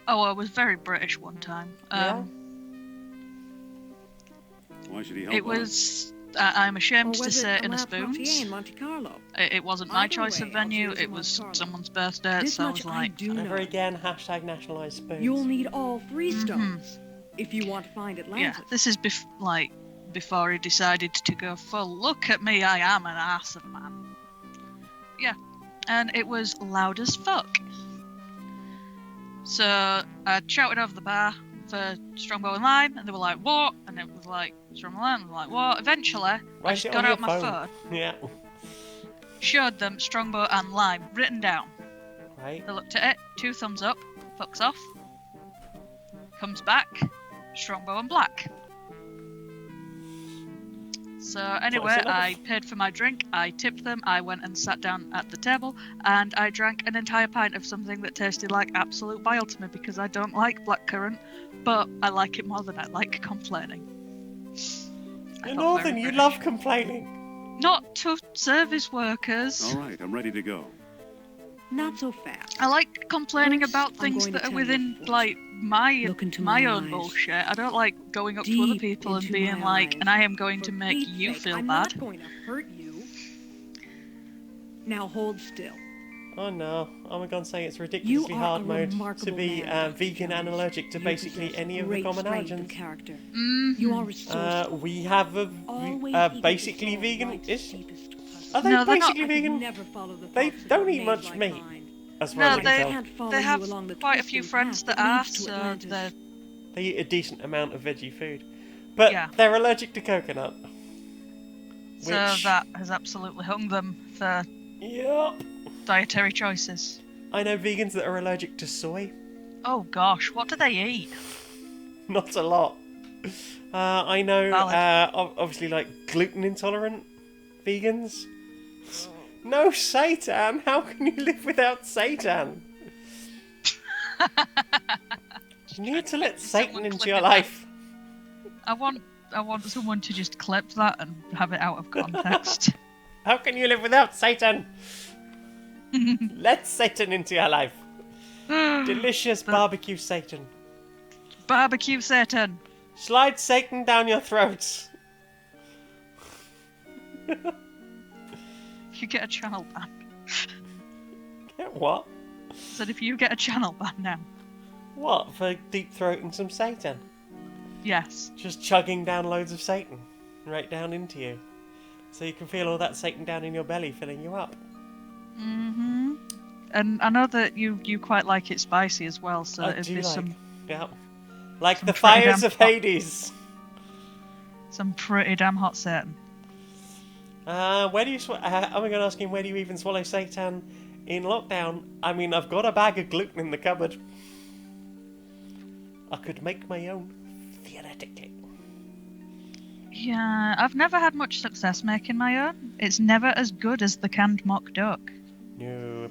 Oh, I was very British one time. Yeah? Why should he help It us? was. I'm Or ashamed to was it say a in a La Frontier spoons. in Monte Carlo? It wasn't my Either choice way, of venue. Algiers It and was Monte Carlo. someone's birthday, This so I much was I like, do know. Never again, hashtag nationalise spoons. You'll need all three Mhm. stones if you want to find yeah, Atlantis. this is before he decided to go full. Look at me, I am an ass of a man. Yeah, and it was loud as fuck. So I shouted over the bar for Strongbow and Lime, and they were like, "What?" And it was like Strongbow and Lime. And like, "What?" Eventually, I Write just it got on out your my phone. phone, Yeah. showed them Strongbow and Lime written down. Right. They looked at it, 2 thumbs up, fucks off. Comes back, Strongbow and Black. So anyway, enough. I paid for my drink, I tipped them, I went and sat down at the table, and I drank an entire pint of something that tasted like absolute bile to me because I don't like blackcurrant, but I like it more than I like complaining. I You're felt Northern, very you British. love complaining. Not to service workers. All right, I'm ready to go. Not so fast. I like complaining First, about I'm things going that to are tell you within, a like, Look into my my own eyes. bullshit. I don't like going up to other Deep people and into being my like, eyes. and I am going to For make Pete's you sake, feel I'm bad. not going to hurt you. Now hold still. Oh no, I'm gonna say it's You ridiculously are hard a mode to remarkable be man, Dr. vegan and Jones. allergic to You basically possess any of the great common strength of allergens. character. Mm-hmm. You are resourceful. We have Always a eager to basically solve vegan. life's Is deepest puzzles. are they No, they're not. basically I could vegan? never follow the They thoughts of don't a eat maid much like meat, mine. as far as I No, can tell. Can't follow they you have along the quite a few twisting friends path that are, leads to so Atlantis. they're... They eat a decent amount of veggie food, but Yeah. they're allergic to coconut. So Which, that has absolutely hung them for yep. dietary choices. I know vegans that are allergic to soy. Oh gosh, what do they eat? Not a lot. I know, Valid. obviously, like gluten intolerant vegans. No seitan. How can you live without seitan? You need to let Satan into your life. I want someone to just clip that and have it out of context. How can you live without Satan? Let Satan into your life. Delicious barbecue Satan. Barbecue Satan. Slide Satan down your throats. If you get a channel ban. Get what? Said if you get a channel ban now. What, for deep throating some Satan? Yes. Just chugging down loads of Satan. Right down into you. So you can feel all that Satan down in your belly filling you up. Mm-hmm. And I know that you quite like it spicy as well, so I it'd do be like, some yeah. Like some the pretty fires damn of hot. Hades. Some pretty damn hot Satan. Where do you am I going to ask him, where do you even swallow Satan in lockdown? I mean, I've got a bag of gluten in the cupboard. I could make my own, theoretically. Yeah, I've never had much success making my own. It's never as good as the canned mock duck. No.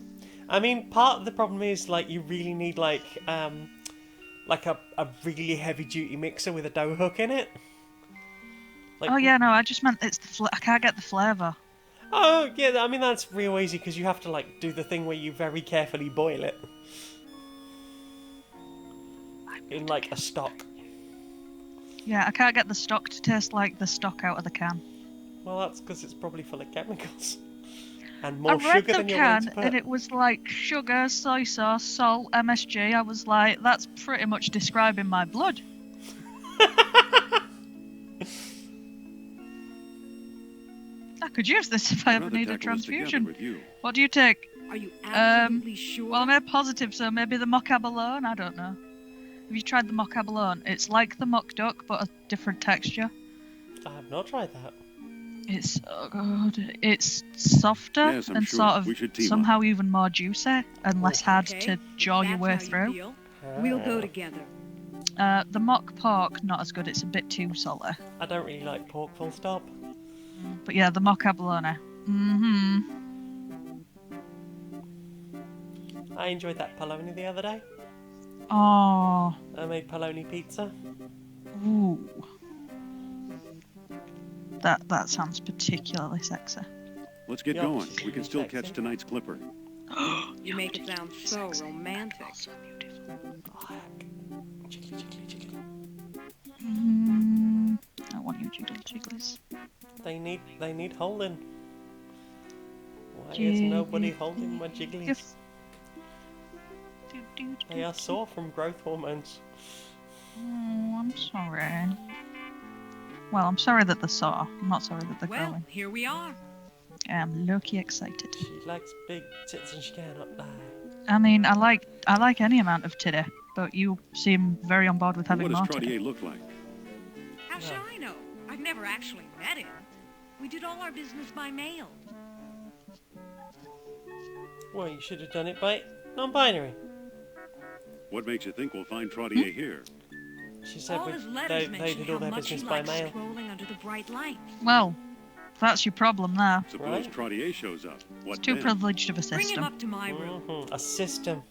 I mean, part of the problem is, like, you really need, like a really heavy-duty mixer with a dough hook in it. Like, Oh yeah, no, I just meant it's the I can't get the flavour. Oh, yeah, I mean, that's real easy, because you have to, like, do the thing where you very carefully boil it. In, like, a stock. Yeah, I can't get the stock to taste like the stock out of the can. Well, that's because it's probably full of chemicals. And I more read sugar the than you're willing can to put. and it was like sugar, soy sauce, salt, MSG. I was like, that's pretty much describing my blood. I could use this if I ever Rather need a tackle this together transfusion. with you. What do you take? Are you absolutely sure? Well, I'm a positive, so maybe the mock abalone. I don't know. Have you tried the mock abalone? It's like the mock duck, but a different texture. I have not tried that. It's so good. It's softer Yes, I'm and sure. sort of We should team somehow even more juicy and less hard Okay, to if jaw your that's way how through. feel, we'll go together. The mock pork, not as good. It's a bit too salty. I don't really like pork, full stop. But yeah, the mock abalone. Mm-hmm. I enjoyed that polony the other day. Oh. I made polony pizza. Ooh. That sounds particularly sexy. Let's get Yup, going. she's We can really still sexy. catch tonight's clipper. You make it sound so romantic. So beautiful. Jiggly, jiggly, jiggly. I want you jiggly jigglies. They need holding. Why is nobody holding my jigglies? Yes. They are sore from growth hormones. Oh, I'm sorry. Well, I'm sorry that they're sore. I'm not sorry that they're Well, growing. here we are. I'm low-key excited. She likes big tits and she cannot lie. I mean, I like any amount of titty, but you seem very on board with having What more does titty. Trottier look like? How should I know? I've never actually met him. We did all our business by mail. Well, you should have done it by non-binary. What makes you think we'll find Trottier here? She said All with, his letters they mention did all how their much he business by likes mail. scrolling under the bright lights. Well, that's your problem there. Suppose Right. Trottier shows up. What It's too then? privileged of a Bring him system. up to my room. A system.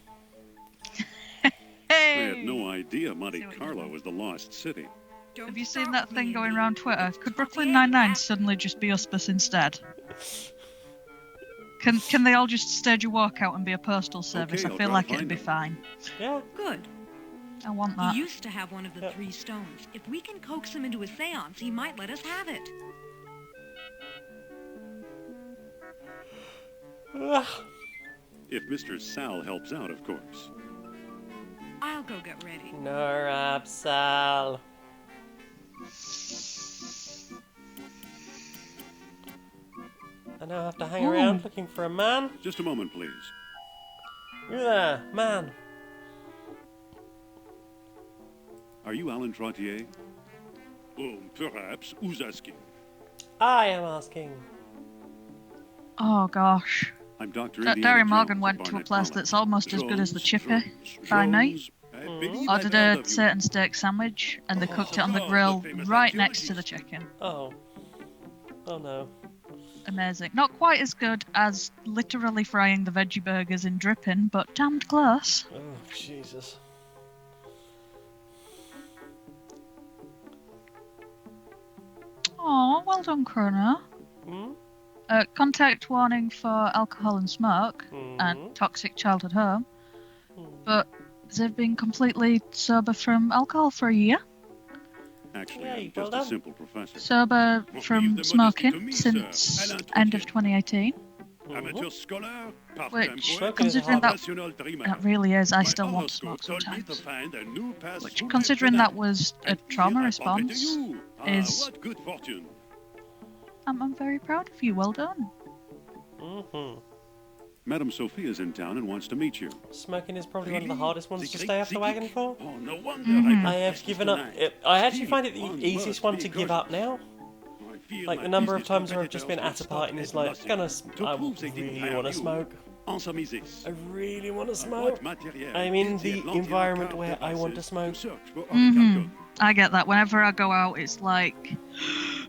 I Hey! had no idea Monte See what you Carlo did. was the lost city. Don't Have you seen start that with thing me, going Indy. around Twitter? It's Could Trottier Brooklyn Nine-Nine Lab. suddenly just be Uspus instead? Can they all just stage a walkout and be a postal service? Okay, I I'll feel try like to it'd find be them. fine. Yeah. Good. I want that. He used to have one of the 3 stones. If we can coax him into a seance, he might let us have it. Ugh. If Mr. Sal helps out, of course. I'll go get ready. No, Sal. I now have to hang around looking for a man. Just a moment, please. You there, man. Are you Alan Trottier? Oh, perhaps. Who's asking? I am asking. Oh gosh. I'm Dr. Indiana Darren Jones Morgan of went to a Barnett place College. that's almost as good as the Jones, Chippy Jones, by me. Jones, I believe Ordered I've heard a of you. certain steak sandwich and they cooked it on the grill right next to the chicken. Oh. Oh no. Amazing. Not quite as good as literally frying the veggie burgers in dripping, but damned close. Oh, Jesus. Oh, well done, Kroner. Hmm? Contact warning for alcohol and smoke and toxic childhood home, but they've been completely sober from alcohol for a year. Actually, Yay, I'm well just a done. simple professor. Sober Leave from the modesty to smoking me, since sir. Alan end of Trottier. 2018. Amateur scholar, part-time Which, poet, considering that professional dreamer. that really is, I My still want to horoscope smoke told me to sometimes. find a new path Which, through my considering penance. that was a And trauma here I bump into response, you. is what good fortune. I'm very proud of you. Well done. Mm-hmm. Madame Sophia's in town and wants to meet you. Smoking is probably one of the Really? hardest ones The to great stay off the Ziggy? wagon for. Oh, no wonder I have protested given up. tonight. I actually Still, find it the one easiest must one be to give up cautious. now. I feel Like my the number of business times where I've just been at a competitors party and will it's stop like, at gonna, nothing to I prove they didn't really hire want to you. smoke. Answer me this. I really want to At smoke. what materiel I'm in did the Atlantean environment car where I want to terraces smoke. search for Mm-hmm. orichalcum? I get that. Whenever I go out, it's like,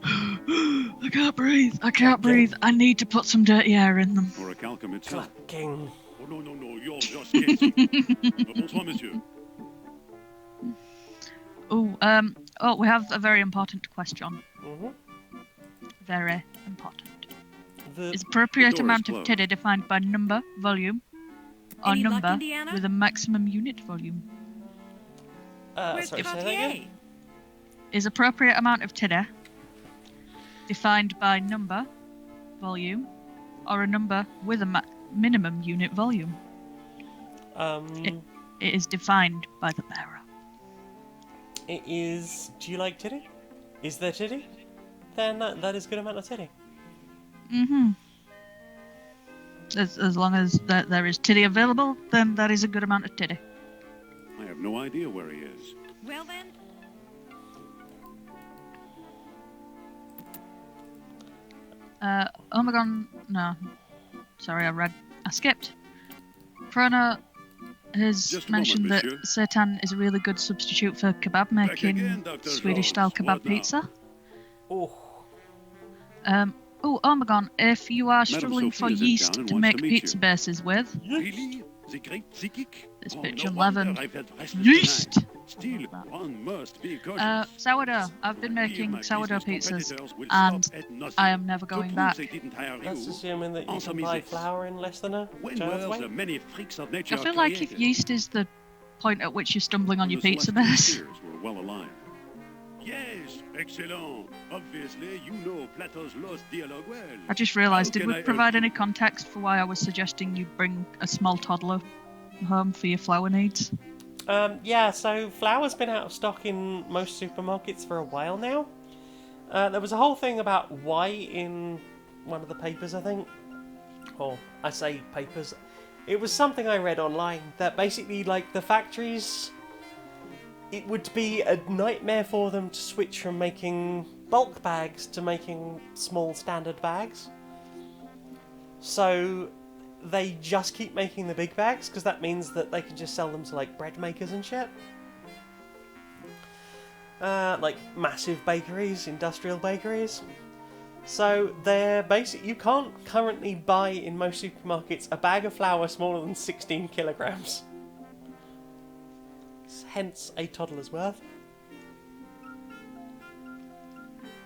I can't breathe. I can't breathe. I need to put some dirty air in them. Orichalcum itself. Clacking. Oh, no, you're just guessing. Bonsoir, monsieur. Oh, we have a very important question. Mm-hmm. Very important. The Is appropriate The door is amount of closed. titty defined by number, volume, or Any luck, number Indiana? with a maximum unit volume? Where's sorry, say that Trottier? again. Is appropriate amount of titty defined by number, volume, or a number with a minimum unit volume? It is defined by the bearer. It is. Do you like titty? Is there titty? Then that is a good amount of titty. Mm-hmm. As long as there is titty available, then that is a good amount of titty. I have no idea where he is. Well then, Omegon, no. Sorry, I skipped. Krona has Just a mentioned moment, that monsieur. seitan is a really good substitute for kebab making, again, Dr. Swedish-style Jones. kebab What now? pizza. Oh. Omegon, if you are struggling for Sophia's in yeast town and to wants make to meet pizza you. bases with, Really? The great psychic? This Oh, bitch no 11. wonder I've had restless yeast! tonight. Still, one must be cautious. Sourdough. I've been I fear making my sourdough business pizzas, competitors will and stop at nothing I am never to going prove back. they didn't hire That's you. assuming that you Answer can me buy this. flour in less than a When child's were the weight. many freaks of nature I feel like if created? yeast is the point at which you're stumbling on When your the pizza celestial base. spheres were well aligned. Yes, excellent. Obviously, you know Plato's Lost Dialogue well. I just realised, How did can we I help provide you? any context for why I was suggesting you bring a small toddler home for your flour needs? Yeah, so flour's been out of stock in most supermarkets for a while now. There was a whole thing about why in one of the papers, I think. Or, I say papers. It was something I read online that basically, like, the factories... It would be a nightmare for them to switch from making bulk bags to making small standard bags. So they just keep making the big bags because that means that they can just sell them to like bread makers and shit. Like massive bakeries, industrial bakeries. So they're basically, you can't currently buy in most supermarkets a bag of flour smaller than 16 kilograms. Hence a toddler's worth.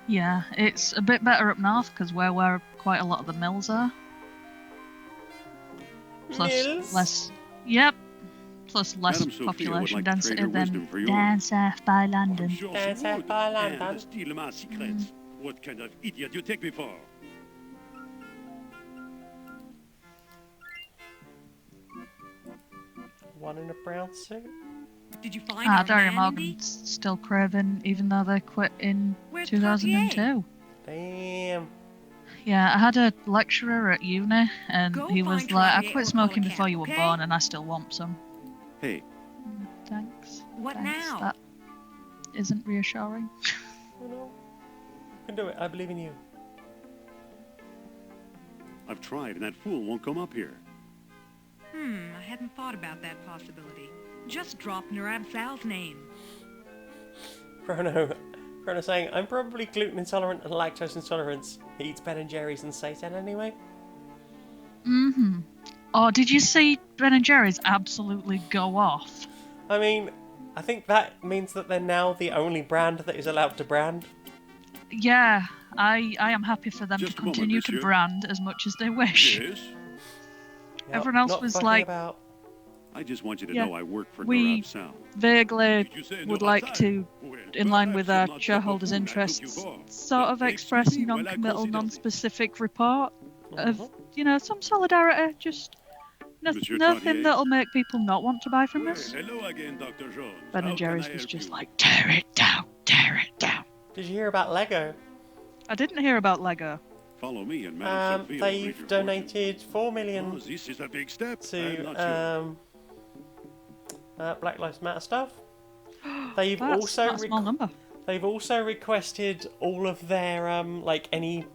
Yeah, it's a bit better up north because where quite a lot of the mills are. plus Mills? less. Yep. Plus less Madam Sophia would population like to density trade her wisdom than for yours. down south by I'm London. sure That's she half would. by And London. steal my secrets. What kind of idiot you take me for? One in a brown suit. Did you find our Daria man, Indy? Morgan's still Craven, even though they quit in Where's 2002. Damn. Yeah, I had a lecturer at uni, and Go he was find like, "I Trottier or quit smoking call a before cab, you were okay? born, and I still want some." Hey, Thanks. What Thanks. now? That isn't reassuring. Oh no. You can do it. I believe in you. I've tried, and that fool won't come up here. I hadn't thought about that possibility. Just drop Nurab Sal's name. Chrono saying, I'm probably gluten intolerant and lactose intolerant. He eats Ben and Jerry's and Satan anyway. Mm-hmm. Oh, did you see Ben and Jerry's absolutely go off? I mean, I think that means that they're now the only brand that is allowed to brand. Yeah, I am happy for them Just to a moment, continue to monsieur. brand as much as they wish. Yes? Yep, Everyone else not was fucking like- about. I just want you to Yeah, know I work for we- Nurab Sal. Vaguely Did you say would Nurab like Sal? to, Well, in line with perhaps our I'm not shareholders' the fool I took you interests, for. sort of But express excuse me while I non-committal, consider this. non-specific report of, Mhm. some solidarity, just Monsieur nothing Trottier? that'll make people not want to buy from Well, us. hello again, Dr. Jones. Ben How and can Jerry's I was help just you? like, tear it down, tear it down. Did you hear about Lego? I didn't hear about Lego. Follow me and Madame Sophia will read your They've donated 4 fortune. million Oh, this is a big step. I'm to not sure. Black Lives Matter stuff. They've That's also not a small number. they've also requested all of their any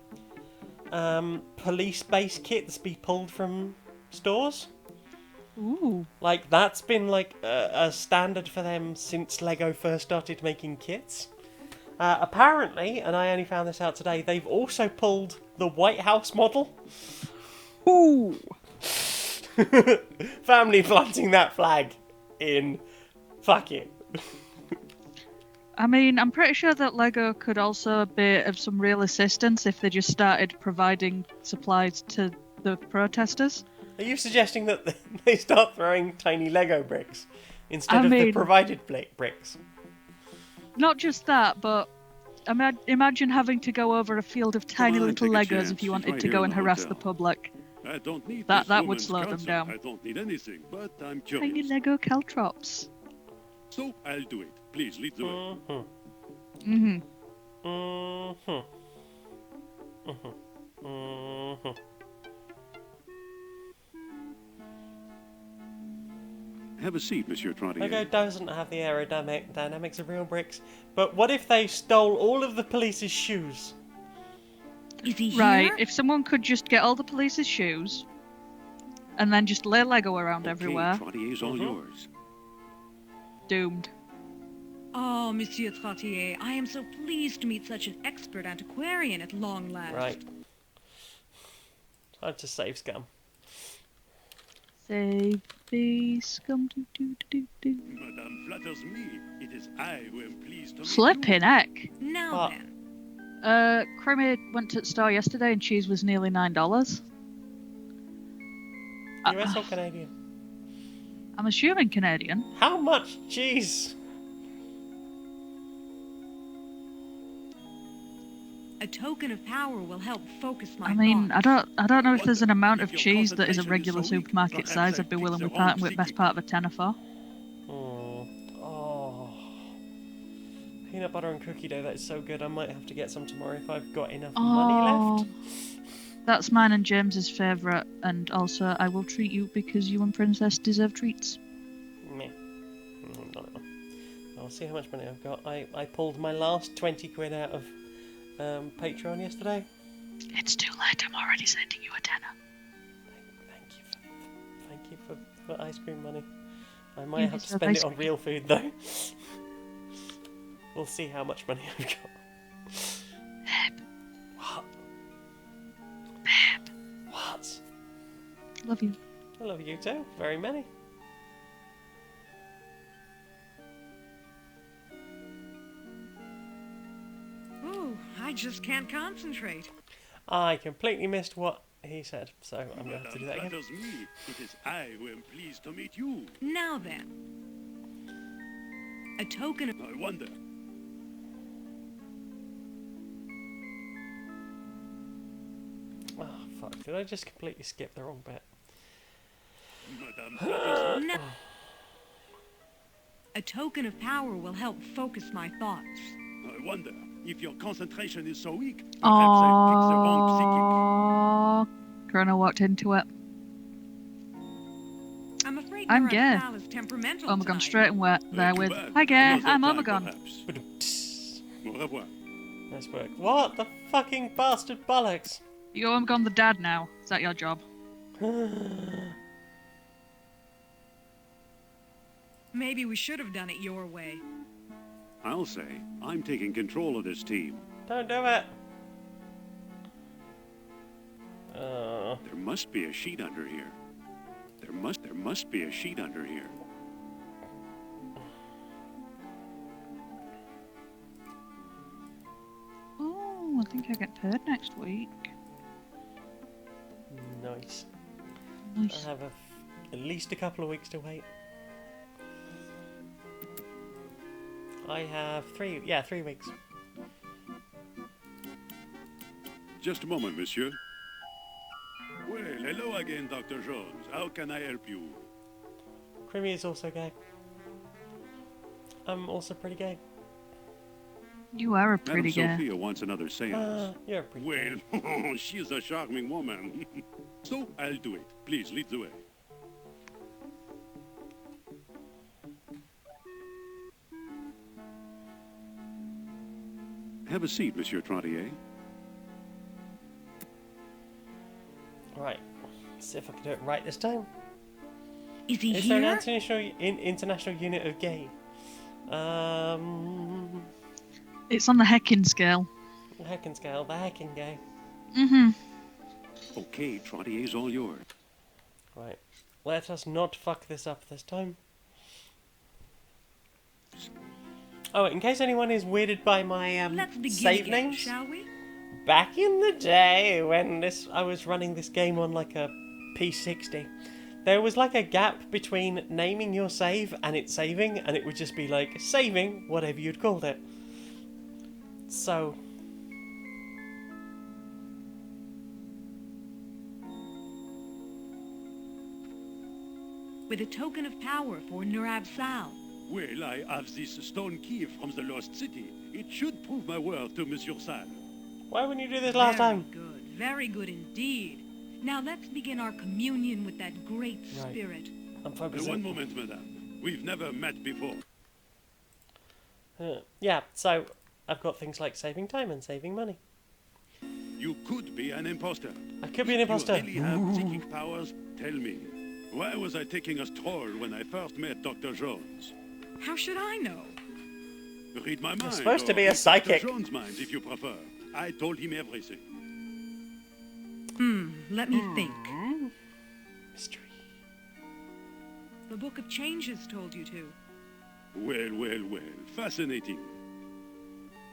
police-based kits be pulled from stores. Ooh. Like that's been like a standard for them since Lego first started making kits. Apparently, and I only found this out today, they've also pulled the White House model. Ooh. Family planting that flag in. Fuck it. I mean, I'm pretty sure that Lego could also be of some real assistance if they just started providing supplies to the protesters. Are you suggesting that they start throwing tiny Lego bricks instead I of the mean- provided bricks? Not just that, but imagine having to go over a field of tiny on, little take a Legos chance. if you She's wanted right to here go in and the harass hotel. the public. I don't need That this would woman's slow them counsel. down. I don't need anything, but I'm Tiny curious. Lego caltrops. So I'll do it. Please lead the way. Mm-hmm. Mm-hmm. Mm-hmm. Mm-hmm. Have a seat, Monsieur Trottier. Lego doesn't have the aerodynamics of real bricks, but what if they stole all of the police's shoes? Is he Right, here? if someone could just get all the police's shoes and then just lay Lego around Okay, everywhere, Trottier's all yours. doomed. Oh, Monsieur Trottier, I am so pleased to meet such an expert antiquarian at long last. Right. Time to save scum. Save the scum. Madame flatters me. It is I who am pleased to meet Flipping heck. Now What? then. Cremie went to the store yesterday and cheese was nearly $9. US or Canadian? I'm assuming Canadian. How much cheese? A token of power will help focus my I mean, thoughts. I don't know if there's an amount of If your cheese that is a concentration is regular so weak, supermarket perhaps size I I'd be picked willing the to part wrong with best secret. part of a tenner for. Oh. Peanut butter and cookie dough, that is so good. I might have to get some tomorrow if I've got enough money left. That's mine and James's favourite, and also I will treat you because you and Princess deserve treats. Meh. No. I'll see how much money I've got. I pulled my last 20 quid out of Patreon yesterday. It's too late, I'm already sending you a tenner. Thank you for ice cream money. I might You have to deserve spend ice it on real food though. We'll see how much money I've got. Babe, What? babe, What? love you. I love you too. Very many. Ooh, I just can't concentrate. I completely missed what he said. So I'm going to have to do that again. Flatters me. It is I who am pleased to meet you. Now then, a token of... I wonder. Oh, fuck. Did I just completely skip the wrong bit? Madame flatters me. No. A token of power will help focus my thoughts. I wonder if your concentration is so weak. Perhaps I picked the wrong Oh, Corona walked into it. I'm afraid I'm your gay. Sal is temperamental Omegon tonight. straight and wet there Too with, bad. hi gay, Another I'm time, Omegon. perhaps. Ba-dum-ts. Au revoir. Nice work. What the fucking bastard bollocks? You're Omegon the dad now. Is that your job? Maybe we should have done it your way. I'll say I'm taking control of this team. Don't do it. There must be a sheet under here. There must be a sheet under here. Oh, I think I get paid next week. Nice. Nice. I have at least a couple of weeks to wait. I have 3 weeks. Just a moment, monsieur. Well, hello again, Dr. Jones. How can I help you? Creamy is also gay. I'm also pretty gay. You are a Madame pretty guy. Sophia wants another seance. You're pretty gay. Well, she's a charming woman. So, I'll do it. Please, lead the way. Have a seat, Monsieur Trottier. Right. Let's see if I can do it right this time. Is he Is there an here? international unit of gay? It's on the heckin' scale. The heckin' scale, the heckin' gay. Mm-hmm. Okay, Trottier's all yours. Right. Let us not fuck this up this time. Oh, in case anyone is weirded by my Let's begin save again, names, shall we? back in the day when I was running this game on like a P60, there was like a gap between naming your save and it saving, and it would just be like saving whatever you'd called it. So With a token of power for Nurab Sal. Well, I have this stone key from the lost city. It should prove my worth to Monsieur Sal. why wouldn't you do this last time? Very good indeed. Now let's begin our communion with that great Right. spirit. I'm focusing. One moment, madame. We've never met before. Yeah, so I've got things like saving time and saving money. You could be an imposter. I could be an imposter. If you really have psychic powers, tell me. Why was I taking a stroll when I first met Dr. Jones? How should I know? Read my mind. supposed to or be a read psychic. Dr. Jones' mind, if you prefer. I told him everything. Let me think. Mystery. The Book of Changes told you to. Well, well, well. Fascinating.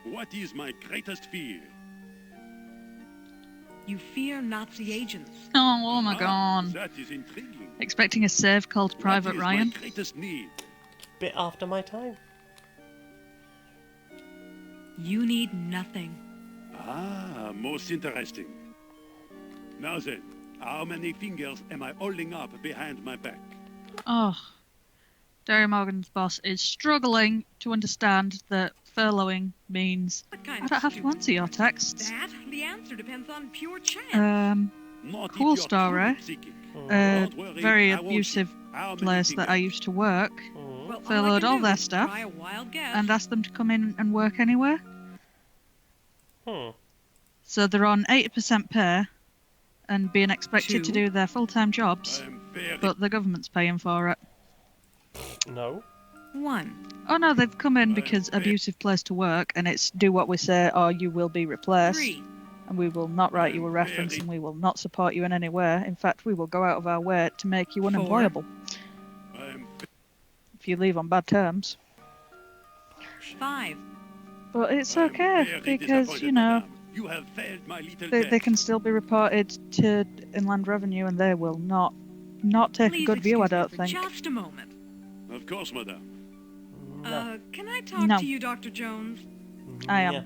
What is my greatest fear? You fear Nazi agents. Oh my god. That is intriguing. Expecting a save called Private What is Ryan. my greatest need? Bit after my time. You need nothing. Ah, most interesting. Now then, how many fingers am I holding up behind my back? Oh. Derry Morgan's boss is struggling to understand that furloughing means What kind I of don't have to stupid- answer your texts. That? The answer depends on pure chance. Not if Cool you're story. truly psychic. A Don't worry, very I won't abusive shoot. How many place that I fingers? used to work, Well, all I furloughed can all do their is staff try a wild guess. and asked them to come in and work anywhere. Hmm. So they're on 80% pay and being expected to Two. do their full-time jobs, I'm very but the government's paying for it. No. 1. Oh no, they've come in because abusive place to work, and it's do what we say or you will be replaced. 3. And we will not write you a reference, and we will not support you in any way. In fact, we will go out of our way to make you unemployable I'm if you leave on bad terms. 5. But it's I'm okay very because, disappointed, you know, madame. You have failed my little They can still be reported to Inland Revenue, and they will not take a Please good view, I excuse me don't for think. just a moment. Of course, madame. Can I talk No. to you, Dr. Jones? I am. Yeah.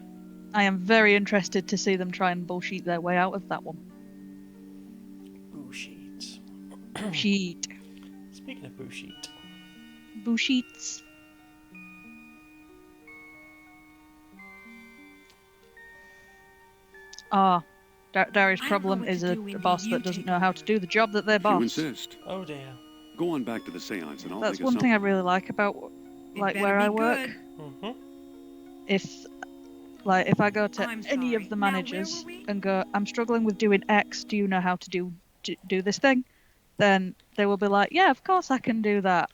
I am very interested to see them try and bullshit their way out of that one. Bullshit. Bullshit. Speaking of bullshit. Bullshits. Ah, Darius' I don't know problem what is to a do, Indy. boss You that doesn't take know how over. to do the job that their If you boss. insist. Oh dear. Go on back to the seance and I'll That's think of one thing I something. really like about It like better where be I work. good. Mm-hmm. If I go to I'm any sorry. of the Now, where managers were we? and go, I'm struggling with doing X, do you know how to do this thing? Then they will be like, yeah, of course I can do that.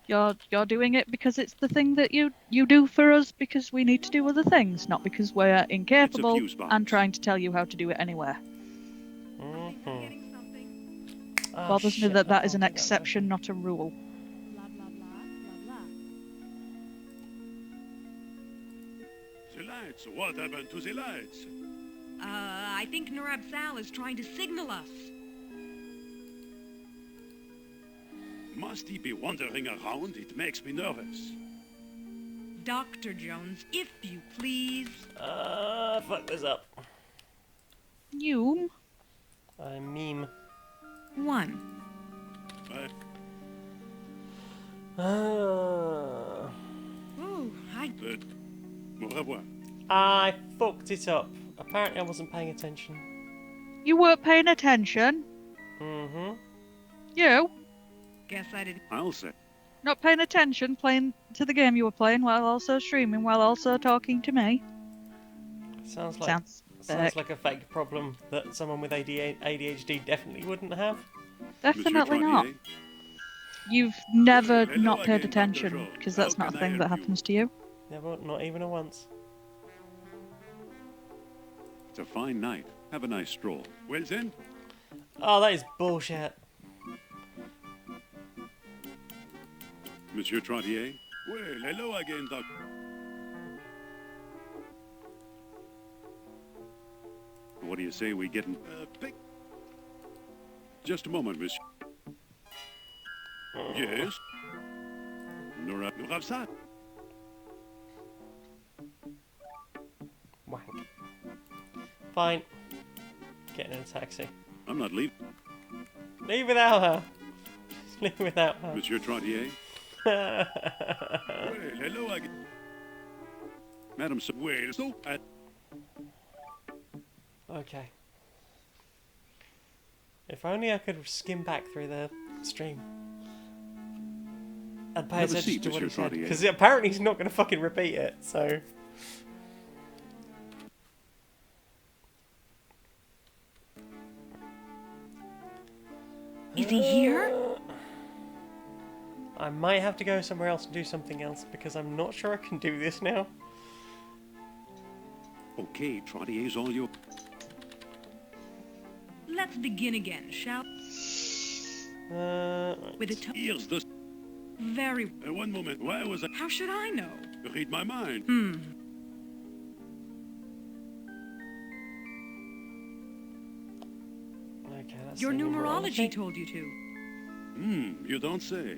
You're doing it because it's the thing that you do for us because we need to do other things, not because we're incapable fuse box. and trying to tell you how to do it anywhere. Think I'm getting something? Ah, Bothers me shit, that I that is can't an do that exception, not a rule. Blah, blah, blah, blah, blah. The lights. What happened to the lights? I think Narab Sal is trying to signal us. Must he be wandering around? It makes me nervous. Dr. Jones, if you please. Fuck this up. You? I meme. 1. Ah. Ooh, Au revoir. I fucked it up. Apparently I wasn't paying attention. You weren't paying attention? Mm-hmm. You? guess I didn't. I'll say. Not paying attention, playing to the game you were playing while also streaming, while also talking to me? Sounds like Sounds sounds sick. like a fake problem that someone with ADHD definitely wouldn't have. Definitely Monsieur not. Trottier? You've never Hello not paid again, Dr. attention, Jones. because that's How not a can I thing that help you? happens to you. Never, not even a once. It's a fine night. Have a nice stroll. Well then, Oh, that is bullshit. Monsieur Trottier? Well, hello again, Doc. What do you say we get in... pick... Just a moment, monsieur. Yes? Nurab Wank. Fine. Getting in a taxi. I'm not leaving. Leave without her. Just leave without her. Monsieur Trottier? Well, hello again. Madam, so... Well, so... Okay. If only I could skim back through the stream and pay Have a attention seat, to what he Monsieur said, Trottier. because apparently he's not going to fucking repeat it. So Is he here? I might have to go somewhere else and do something else because I'm not sure I can do this now. Okay, Trottier's all you... Let's begin again, shall with a tone. Here's the... Very. one moment. Why was I... How should I know? Read my mind. Okay, that's Your the numerology told you to. You don't say.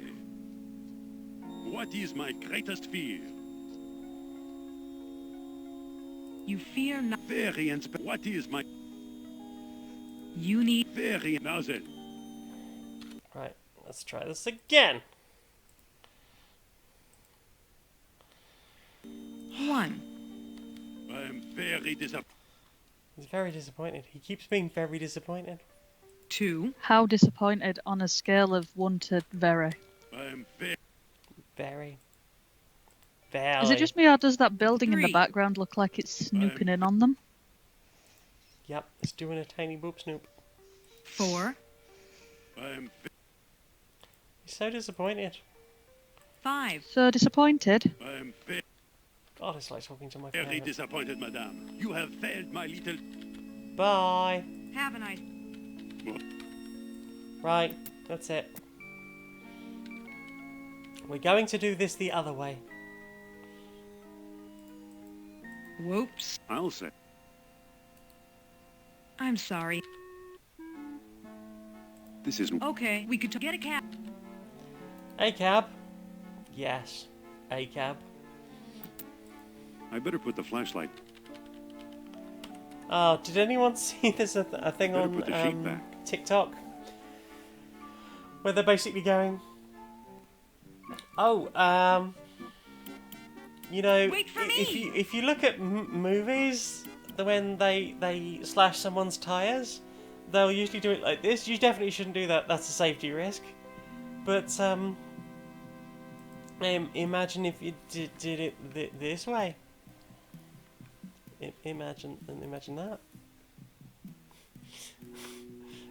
What is my greatest fear? You fear not. Very inspe... What is my... You need. Very... Now then. Right, let's try this again. 1. I'm very disappointed. He's very disappointed. He keeps being very disappointed. 2. How disappointed on a scale of 1 to very? I'm very... Very. Very. Is it just me, or does that building in the 3. background look like it's snooping in on them? Yep, it's doing a tiny boop snoop. 4. I'm... He's so disappointed. 5. So disappointed? I'm very... God, it's like talking to my Very parents. disappointed, madame. You have failed my little... Bye. Have a nice. Right, that's it. We're going to do this the other way. Whoops. I'll say. I'm sorry. This isn't. Okay, we could get a cab. A cab? Yes. A cab. I better put the flashlight. Oh, did anyone see there's a thing Better on put the sheet back. TikTok where they're basically going, oh, you know, Wait for if you look at movies, when they slash someone's tires, they'll usually do it like this. You definitely shouldn't do that. That's a safety risk. But imagine if you did it this way. Imagine that.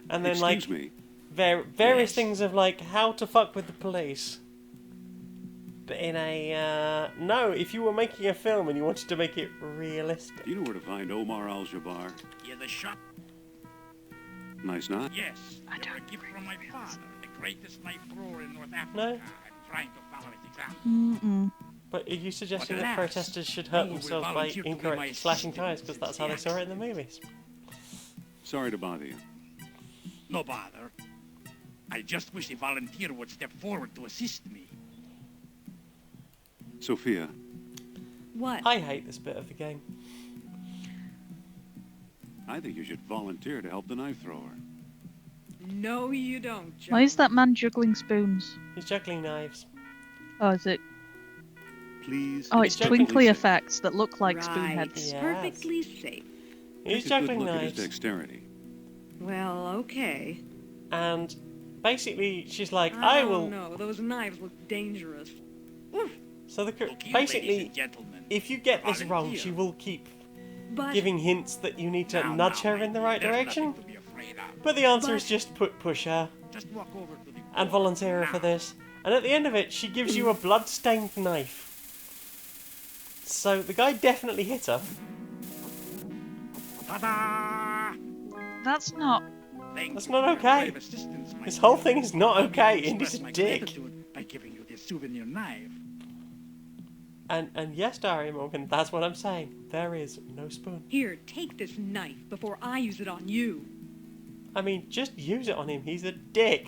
And then Excuse me. various things of like how to fuck with the police. But in a no, if you were making a film and you wanted to make it realistic. Do you know where to find Omar Al-Jabbar? Yeah, the shop. Nice knot. Yes. I It's don't a gift from my father, the greatest knife thrower in North Africa. No. I'm trying to follow his example. But are you suggesting But that alas, protesters should no hurt one will themselves by volunteer to be my incorrect slashing assistant tires because that's how they since saw the it in the movies? Sorry to bother you. No bother. I just wish a volunteer would step forward to assist me. Sophia, What? I hate this bit of the game. I think you should volunteer to help the knife thrower. No, you don't, John. Why is that man juggling spoons? He's juggling knives. Oh, is it? Please. Oh, it's juggling twinkly safe. effects that look like spoon Right. heads. Yes. Perfectly safe. He's Take a good juggling look at his knives. dexterity. Well, okay. And basically she's like, I will... No, those knives look dangerous. Oof. So the Look here, ladies basically, and gentlemen. if you get this wrong, Volunteer. she will keep But giving hints that you need to Now, nudge now, her in the right there's direction. nothing to be afraid of. But the answer But- is just push her Just walk over to the and volunteer her for this. And at the end of it, she gives you a blood-stained knife. So the guy definitely hit her. Ta-da! That's not. Thank That's you not for your okay. brave assistance, my This whole dear. thing is not I'll okay. express Indy's a my dick. gratitude by giving you this souvenir knife. And yes, Diary Morgan, that's what I'm saying. There is no spoon. here, take this knife before I use it on you. I mean, just use it on him. He's a dick.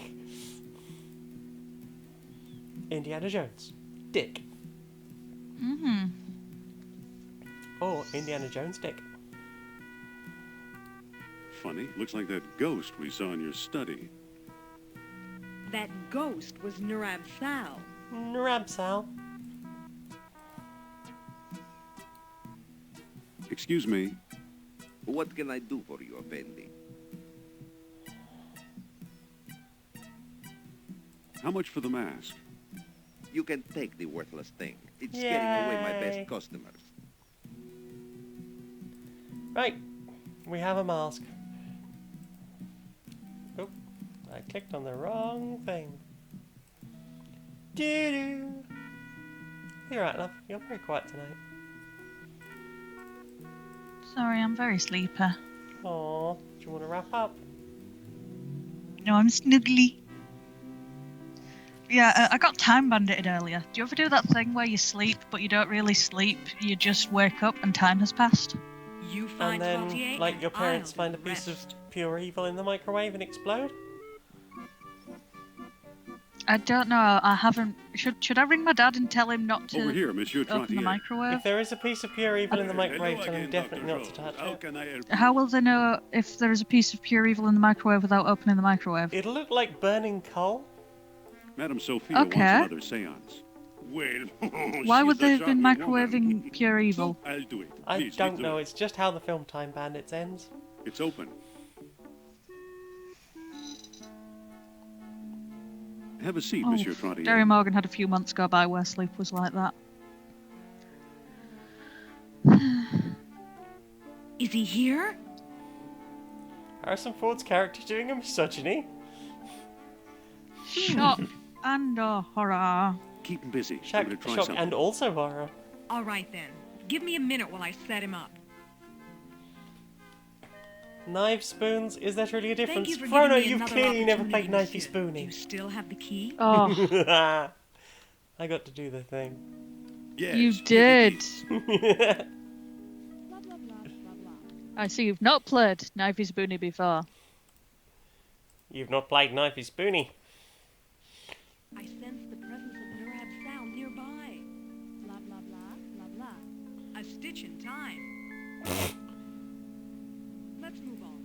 Indiana Jones. Dick. Mm-hmm. Or Indiana Jones dick. Funny. Looks like that ghost we saw in your study. That ghost was Nurab Sal. Rabsal. Excuse me. What can I do for you, Effendi? How much for the mask? You can take the worthless thing. It's Yay. scaring away my best customers. Right. We have a mask. Oh, I clicked on the wrong thing. Doo-doo. You're right, love. You're very quiet tonight. Sorry, I'm very sleepy. Aw, do you want to wrap up? No, I'm snuggly. Yeah, I got time banditted earlier. Do you ever do that thing where you sleep, but you don't really sleep? You just wake up and time has passed? You And find then, Gaultier, like, and your parents I'll find a do the piece of rest. pure evil in the microwave and explode? I don't know. I haven't. Should I ring my dad and tell him not Over to here, Monsieur open the Trottier. microwave? If there is a piece of pure evil in the Hello microwave, tell again, him definitely Dr. not to Jones. touch How it. can I help? How will they know if there is a piece of pure evil in the microwave without opening the microwave? It'll look like burning coal. Madame Sophia Okay. wants another seance. Well, Why she's would a they have been charming woman. microwaving pure evil? So I'll do it. I Please, don't lead the know, way. it's just how the film Time Bandits ends. It's open. Have a seat, Oh, Monsieur Trottier. Derry Morgan had a few months go by where sleep was like that. Is he here? Harrison Ford's character doing a misogyny? Shock and horror. Keep him busy. Shock, I'm going to try shock something. and also horror. All right then. Give me a minute while I set him up. Knife, spoons, is there truly a difference? Thank you for Frono, giving me you've another clearly never played opportunity, Knifey monsieur. Spoony. Do you still have the key? Oh, I got to do the thing. Yes, you here it did. is. I see you've not played Knifey Spoony before. You've not played Knifey Spoony. I sense the presence of Nurab Sal nearby. Blah, blah, blah, blah, blah. A stitch in time. Let's move on.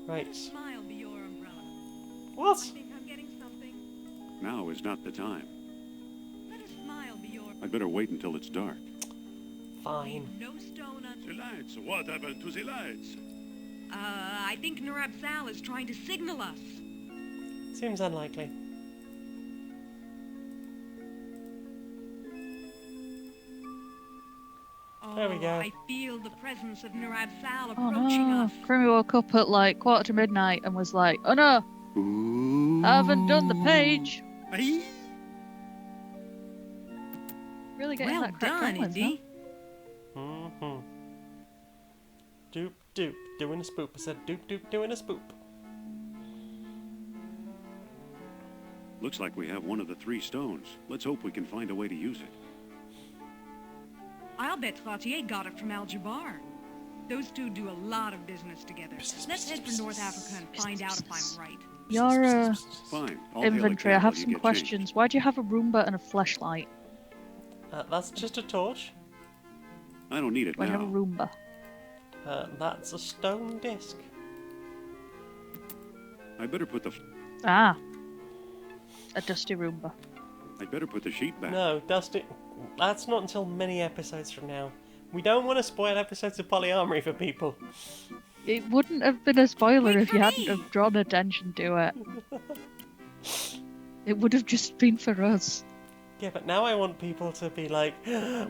Right. Let a smile be your umbrella. What? I think I'm getting something. Now is not the time. Let a smile be your... I'd better wait until it's dark. Fine. No stone The unturned. lights! What happened to the lights? I think Nurab Sal is trying to signal us. Seems unlikely. There we go. I feel the presence of Nurab Sal Oh approaching no. us. Crummy woke up at like midnight and was like, oh no, Ooh. I haven't done the page. Aye. Really getting Well that crack done, on with, Indy. Mm-hmm. Doop doop, doing a spoop. I said doop doop, doing a spoop. Looks like we have one of the 3 stones. Let's hope we can find a way to use it. I'll bet Cloutier got it from Al-Jabbar. Those two do a lot of business together. Let's head for North Africa and find out if I'm right. Your Fine. I'll hail a inventory, I cab have while you some get questions. changed. Why do you have a Roomba and a flashlight? That's just a torch. I don't need it Why do you have a now. Roomba? That's a stone disc. I better put the Ah. A dusty Roomba. I'd better put the sheet back. No, Dusty. That's not until many episodes from now. We don't want to spoil episodes of polyamory for people. It wouldn't have been a spoiler Wait if for you hadn't me. have drawn attention to it. It would have just been for us. Yeah, but now I want people to be like,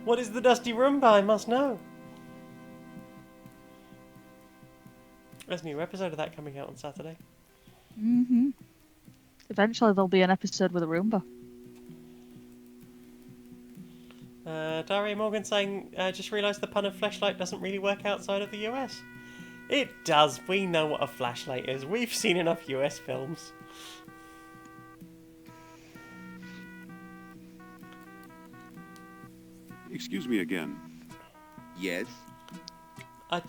what is the Dusty Roomba? I must know. There's a new episode of that coming out on Saturday. Mm-hmm. Eventually there'll be an episode with a Roomba. Daria Morgan saying, just realised the pun of flashlight doesn't really work outside of the US. It does. We know what a flashlight is. We've seen enough US films. Excuse me again. Yes? I've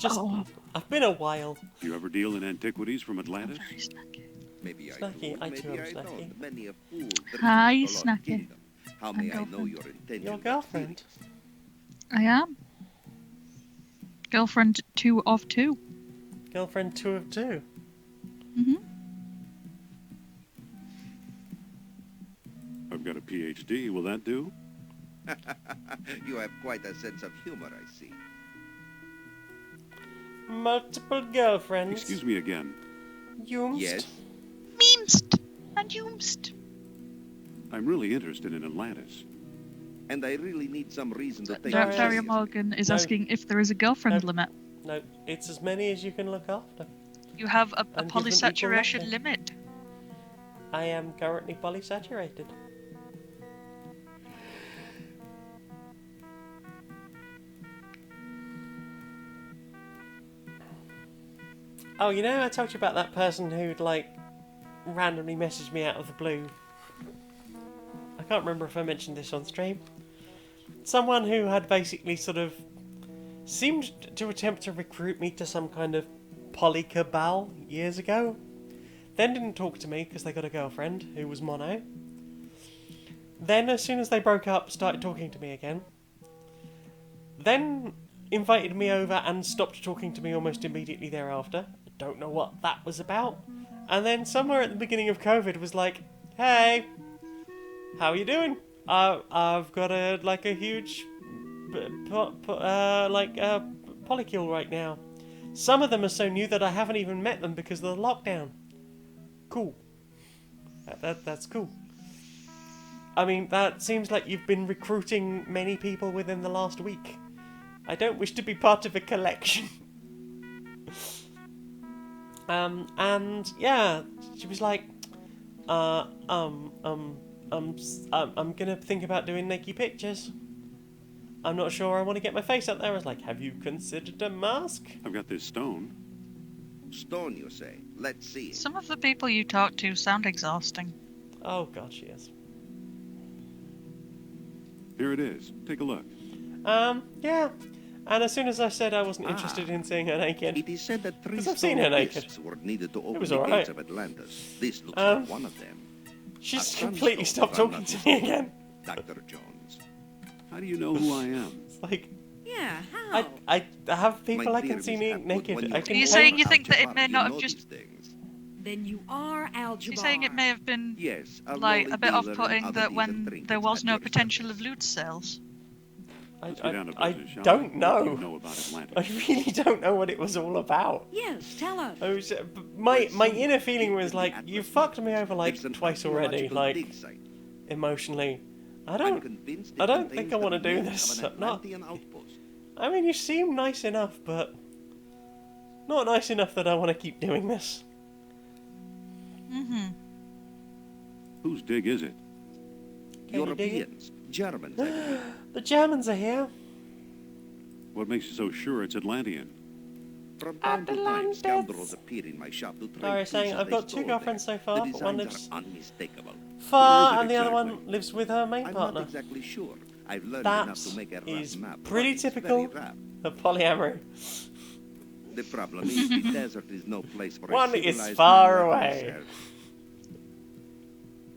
been a while. Do you ever deal in antiquities from Atlantis? Very snacky. Maybe I Snacky, do, I maybe too am I snacky. don't. Many a fool dreams Hi, of the lost Snacky. kingdom. How may I know girlfriend. your intentions? Your are girlfriend? I am. Girlfriend 2 of 2. Girlfriend 2 of 2. Mm-hmm. I've got a PhD. Will that do? serious? You have quite a sense of humor, I see. Multiple girlfriends. Excuse me again. Jumst. Yes? Memst and Jumst. I'm really interested in Atlantis. And I really need some reason to take Daria it Daria seriously. Morgan is No. asking if there is a girlfriend No. limit. No, it's as many as you can look after. You have a And give them equal polysaturation love. limit. I am currently polysaturated. Oh, you know, I told you about that person who'd, like, randomly messaged me out of the blue. I can't remember if I mentioned this on stream. Someone who had basically sort of seemed to attempt to recruit me to some kind of poly cabal years ago. Then didn't talk to me because they got a girlfriend who was mono. Then, as soon as they broke up, started talking to me again. Then invited me over and stopped talking to me almost immediately thereafter. Don't know what that was about. And then somewhere at the beginning of COVID was like, "Hey, how are you doing? I've got a huge polycule right now. Some of them are so new that I haven't even met them because of the lockdown." Cool. That's cool. I mean, that seems like you've been recruiting many people within the last week. I don't wish to be part of a collection. And yeah, she was like, I'm gonna think about doing naked pictures. I'm not sure I want to get my face out there. I was like, have you considered a mask? I've got this stone. Stone, you say? Let's see it. Some of the people you talk to sound exhausting. Oh god, she is. Here it is. Take a look. Yeah. And as soon as I said I wasn't interested in seeing her naked, It is said that 3 Because I've seen her stone naked. discs were needed to open was the alright. gates of Atlantis. This looks like one of them. she's A completely sunstone, stopped if I'm talking not to me mistaken. again. Dr. Jones. How do you know who I am? It's like, Yeah, how? I have people My I can see theories have put naked. when I you're can Are you born saying you out think that it Jabbar, may you not have know just- these things. Then you are Al-Jabbar. She's saying it may have been Yes, a like lolly a bit dealer and off-putting other that decent when trinkets there was at no your potential service. of loot sales. Let's get down to I business, shall don't we? What do know. you know about Atlantis? I really don't know what it was all about. Yes, tell us. I was, my inner feeling was like, you fucked me over like It's an twice already, archaeological like dig site. emotionally. I I'm don't. convinced I it don't contains think I the want to do remains this. of an Not. Atlantean outpost. I mean, you seem nice enough, but not nice enough that I want to keep doing this. Mm-hmm. Whose dig is it? Can you dig it? Europeans, Germans, I believe. The Germans are here. What makes you so sure it's Atlantean? From time to time, Atlantis. scoundrels appear in my shop to trade Sorry, saying pieces I've they got two stole girlfriends there. so far, The but one designs lives are unmistakable. far, Where is it and the other exactly? one lives with her main I'm partner. not exactly sure. I've learned That enough to make a rough is map. but pretty it's typical very rough. of polyamory. The problem is the desert is no place for One a is civilized far man like away. myself.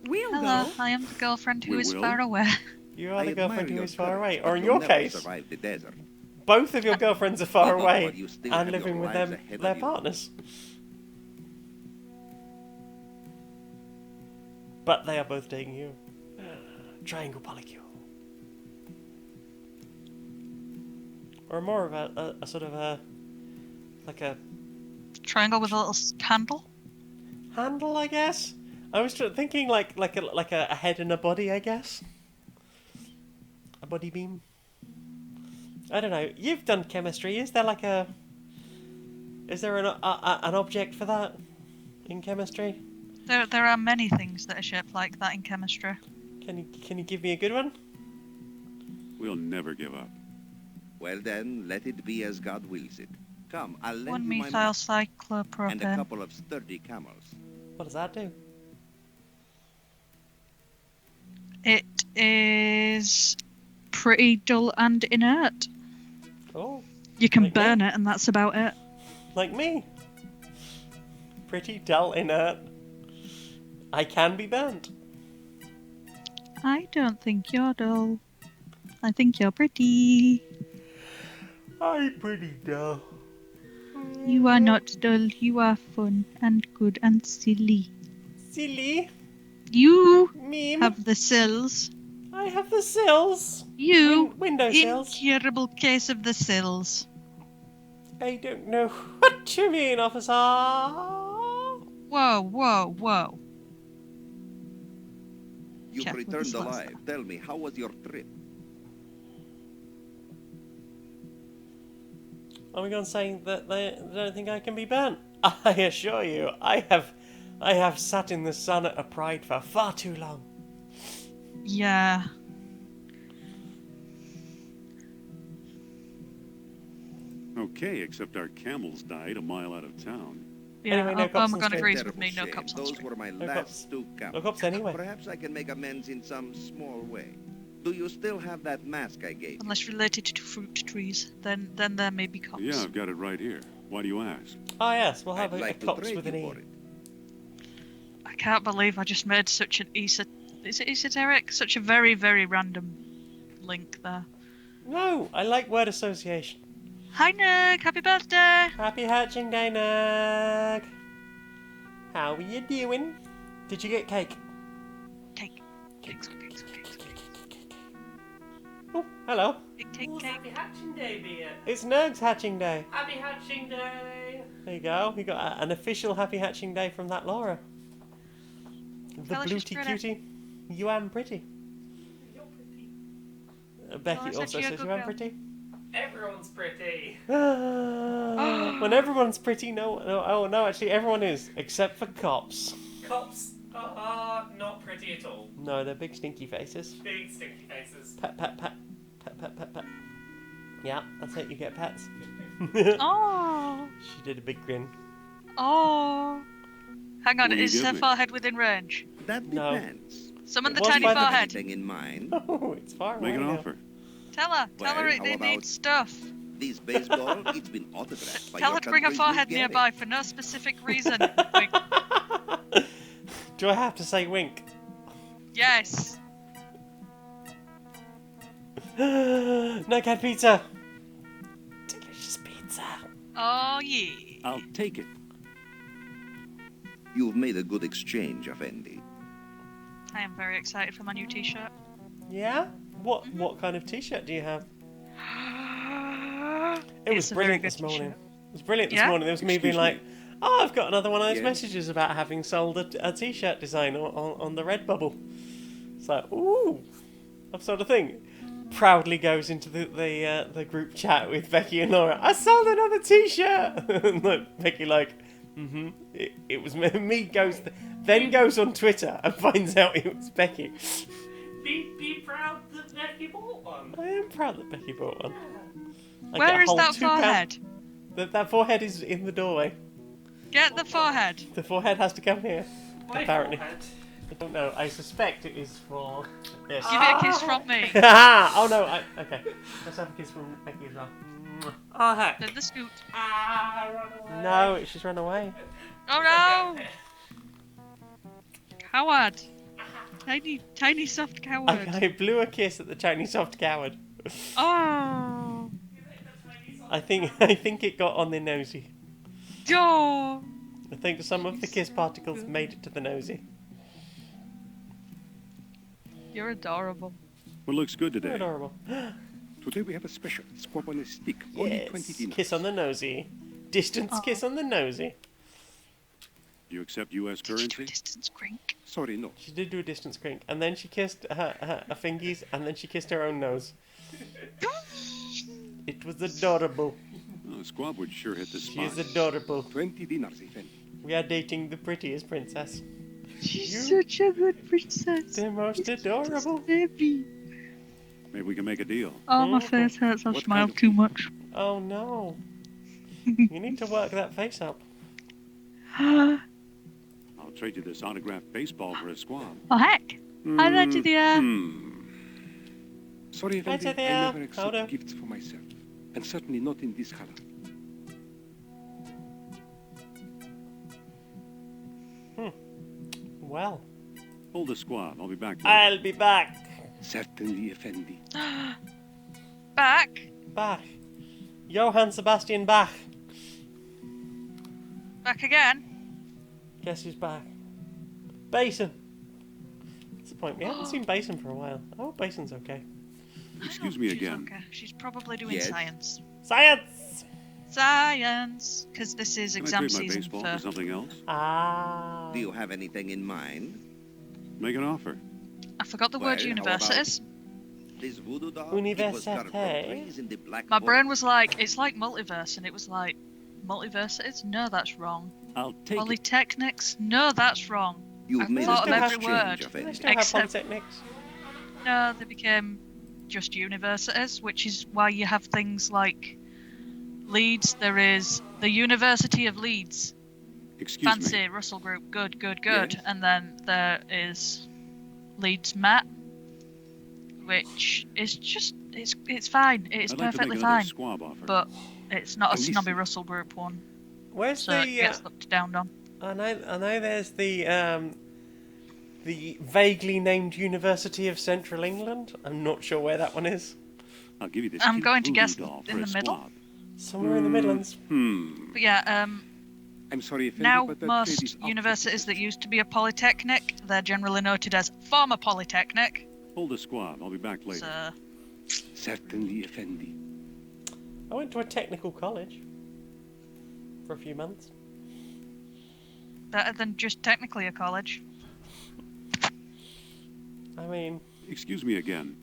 We'll Hello, go. I am the girlfriend who We is will? far away. You are I the admire girlfriend who your is far courage, away, but or in you'll your never case, survive the desert. both of your girlfriends are far But away you still and have living your with lives them, ahead of their you. partners. But they are both dating you. Triangle polycule. Or more of a sort of a like a Triangle with a little candle. handle, I guess. I was thinking like a head and a body, I guess. A body beam. I don't know. You've done chemistry. Is there like a? Is there an object for that in chemistry? There are many things that are shaped like that in chemistry. Can you give me a good one? We'll never give up. Well then, let it be as God wills it. Come, I'll lend 1 you my methyl map and a cyclopropane. couple of sturdy camels. What does that do? It is pretty dull and inert. Oh, You can Like me? burn it, and that's about it. like me. Pretty dull, inert. I can be burnt. I don't think you're dull. I think you're pretty. I'm pretty dull. You are not dull. You are fun and good and silly. Silly. You Meme. have the sills. I have the sills. You Window sills. incurable case of the sills. I don't know what you mean, officer. Whoa, whoa, whoa. You've Check with returned the slots, alive. Tell me, how was your trip? Are we going to say that they don't think I can be burnt? I assure you, I have sat in the sun at a pride for far too long. Yeah. Okay, except our camels died a mile out of town. Yeah, Anyway, no cops on Omegon street. agrees with Terrible me, no shame. cops on Those street. were my No last cops. two camels. No cops anyway. Perhaps I can make amends in some small way. Do you still have that mask I gave you? Unless related to fruit trees, then there may be cops. Yeah, I've got it right here. Why do you ask? Oh yes, we'll have I'd a like to cops trade with you an E. for it. I can't believe I just made such an is it esoteric? Such a very, very random link there. No, I like word association. Hi Nick, happy birthday! Happy hatching day, Nug. How are you doing? Did you get cake? Cake. Cakes. Oh, hello. Cake. hatching day, Bea? It's Nug's hatching day. Happy hatching day! There you go. We got an official happy hatching day from that Laura. The Tell her she's bluety pretty. cutie. You am pretty. You're pretty. Becky said also she a says good you am girl. pretty. Everyone's pretty. When everyone's pretty, no, actually everyone is, except for cops. Cops are not pretty at all. No, they're big stinky faces. Big stinky faces. Pat, pat, pat. Pat, pat, pat, pat. Yeah, that's it, you get pats. Oh, She did a big grin. oh. Hang on, What do you is give her me? forehead within range? That No. depends. Summon the It was tiny by the- forehead. Anything in mind? Oh, it's far away Make an now. offer. Tell her Well, it how needs about- stuff. This baseball, it's been autographed by Tell your her to bring her country's forehead new Gary. nearby for no specific reason. Wink. Do I have to say wink? Yes. Nugget pizza! Delicious pizza! Oh yeah. I'll take it. You've made a good exchange, Effendi. I am very excited for my new T-shirt. Yeah? What kind of t-shirt do you have? It was It's a very brilliant good this morning. t-shirt. It was brilliant this Yeah? morning. There was me being Excuse like, oh, I've got another one of those Yes? messages about having sold a t-shirt design on the Redbubble. It's like, ooh, that sort of thing. Proudly goes into the group chat with Becky and Laura. I sold another t-shirt. And like, Becky like, it was me. Then goes on Twitter and finds out it was Becky. Be proud that Becky bought one. I am proud that Becky bought one. I get Where a is whole that £2. forehead? That forehead is in the doorway. Get the forehead. The forehead has to come here. My Apparently. forehead. I don't know. I suspect it is for this. Give it a kiss from me. Oh no! Okay. Let's have a kiss from Becky as well. Oh heck. Then the scoot. Run away. No, she's run away. Oh no! Coward. Tiny soft coward. I blew a kiss at the Chinese soft coward. Oh. I think it got on the nosy. Oh. I think some of the kiss particles made it to the nosy. You're adorable. What looks good They're today? adorable. Today we have a special squab on a stick. Only 20 Yes. dinars. Kiss on the nosy. Distance kiss on the nosy. You accept U.S. Did you do currency? distance crink? Sorry, no. She did do a distance crink, and then she kissed her fingies, and then she kissed her own nose. It was adorable. Oh, a squab would sure hit the She spot. is adorable. 20 dinars, Effendi. We are dating the prettiest princess. She's such a good princess. The most adorable. Baby. Maybe we can make a deal. Oh, my face hurts. I've What smiled kind of- too much. Oh no. You need to work that face up. I'll trade you this autographed baseball for a squab. Oh, heck. Hi there, Julia. Sorry, Effendi. I there. never How accept do- gifts for myself. And certainly not in this color. Well, Hold the squab. I'll be back later. I'll be back. Certainly, Effendi. Back. Bach. Johann Sebastian Bach. Back again. Guess who's back? Basin. What's the point? We haven't seen Basin for a while. Oh, Basin's okay. Excuse me She's again. okay. She's probably doing Yes? science. Science! Science. Because this is Can I exam trade my season baseball for... for something else? Ah. Do you have anything in mind? Make an offer. I forgot the Well, word how universities. This voodoo doll, it was carved from Université. trees in the Black My brain Forest. was like, it's like multiverse, and it was like, multiversities? No, that's wrong. I'll take it. Polytechnics? No, that's wrong. You've I've made thought a of good every exchange, word. They Effendi. still have Except- Polytechnics. No, they became just universities, which is why you have things like Leeds. There is the University of Leeds. Excuse Fancy, me. Russell Group, good. Yes? And then there is Leeds which is just, it's fine. It's I'd like to make perfectly another fine. squab offer. But it's not a Listen. snobby Russell Group one, Where's so it the? gets looked down on. I know there's the vaguely named University of Central England. I'm not sure where that one is. I'll give you this I'm cute going to voodoo guess doll in for a the middle. squab. Somewhere in the Midlands. But yeah, I'm sorry, Effendi, now but that trade most is out. universities that used to be a polytechnic, they're generally noted as former polytechnic. Hold the squab. I'll be back later. So Certainly, Effendi. I went to a technical college for a few months. better than just technically a college. I mean, Excuse me again.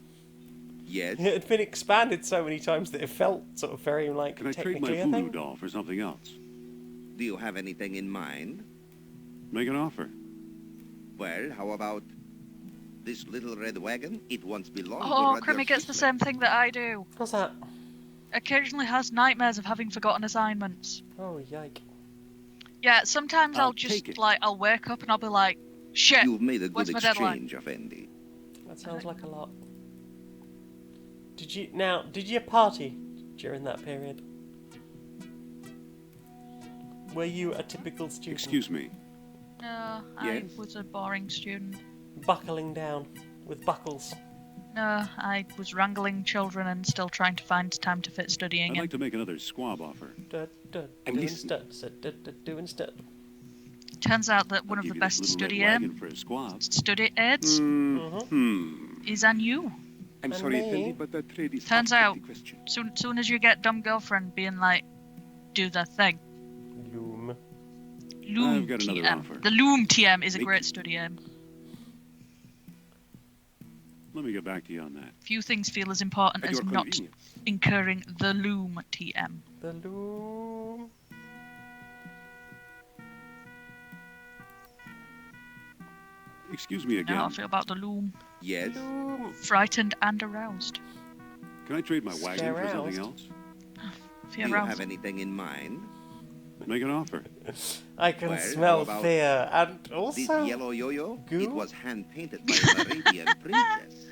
Yes. it had been expanded so many times that it felt sort of very like Can I trade technically my a voodoo thing. doll for something else? Do you have anything in mind? Make an offer. Well, how about this little red wagon? It once belonged to Oh, Rudyard Crimmy gets the Kipling. same thing that I do. What's that? Occasionally has nightmares of having forgotten assignments. Oh, yike. Yeah, sometimes I'll I'll just take it. I'll wake up and I'll be like, shit. You've made a What's good my deadline? exchange, Effendi. That sounds like a lot. Did you party during that period? Were you a typical student? Excuse me. No, Yes? I was a boring student. Buckling down with buckles. No, I was wrangling children and still trying to find time to fit studying I'd in. like to make another squab offer. Do instead. Do instead. Turns out that one I'll of the give you this best little study red wagon for a squab. study aids is on you. I'm And sorry, me? Effendi, but the trade is Turns out out- of the question. Soon as you get dumb girlfriend being like, do the thing. Loom. Loom I've got another TM. offer. The Loom TM is a Make- great study aim. Let me get back to you on that. Few things feel as important At as your not convenience. incurring the Loom TM. The loom. Excuse me Now again. how I feel about the Loom. Yes? Loom. Frightened and aroused. Can I trade my wagon for something Aroused. else? Fear Do you aroused. have anything in mind? Make an offer. I can Well, smell how about fear, and This also yellow yo-yo? Goo? It was hand-painted by an Arabian princess.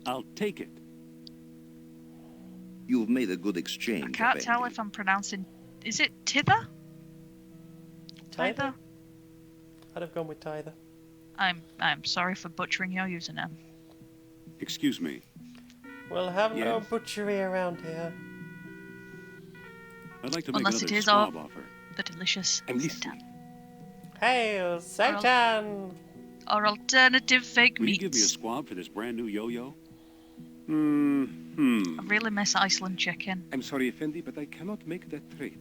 I'll take it. You've made a good I exchange. can't tell Effendi. if I'm pronouncing. Is it Tither? Tither. I'd have gone with Tither. I'm sorry for butchering your username. Excuse me. We'll have no Yes? butchery around here. I'd like to make Unless another it is squab offer. The delicious I'm Satan. listening. Hail Satan! Or alternative fake Will you give me a meats. squab for this brand new yo-yo? I really miss Iceland chicken. I'm sorry, Effendi, but I cannot make that trade.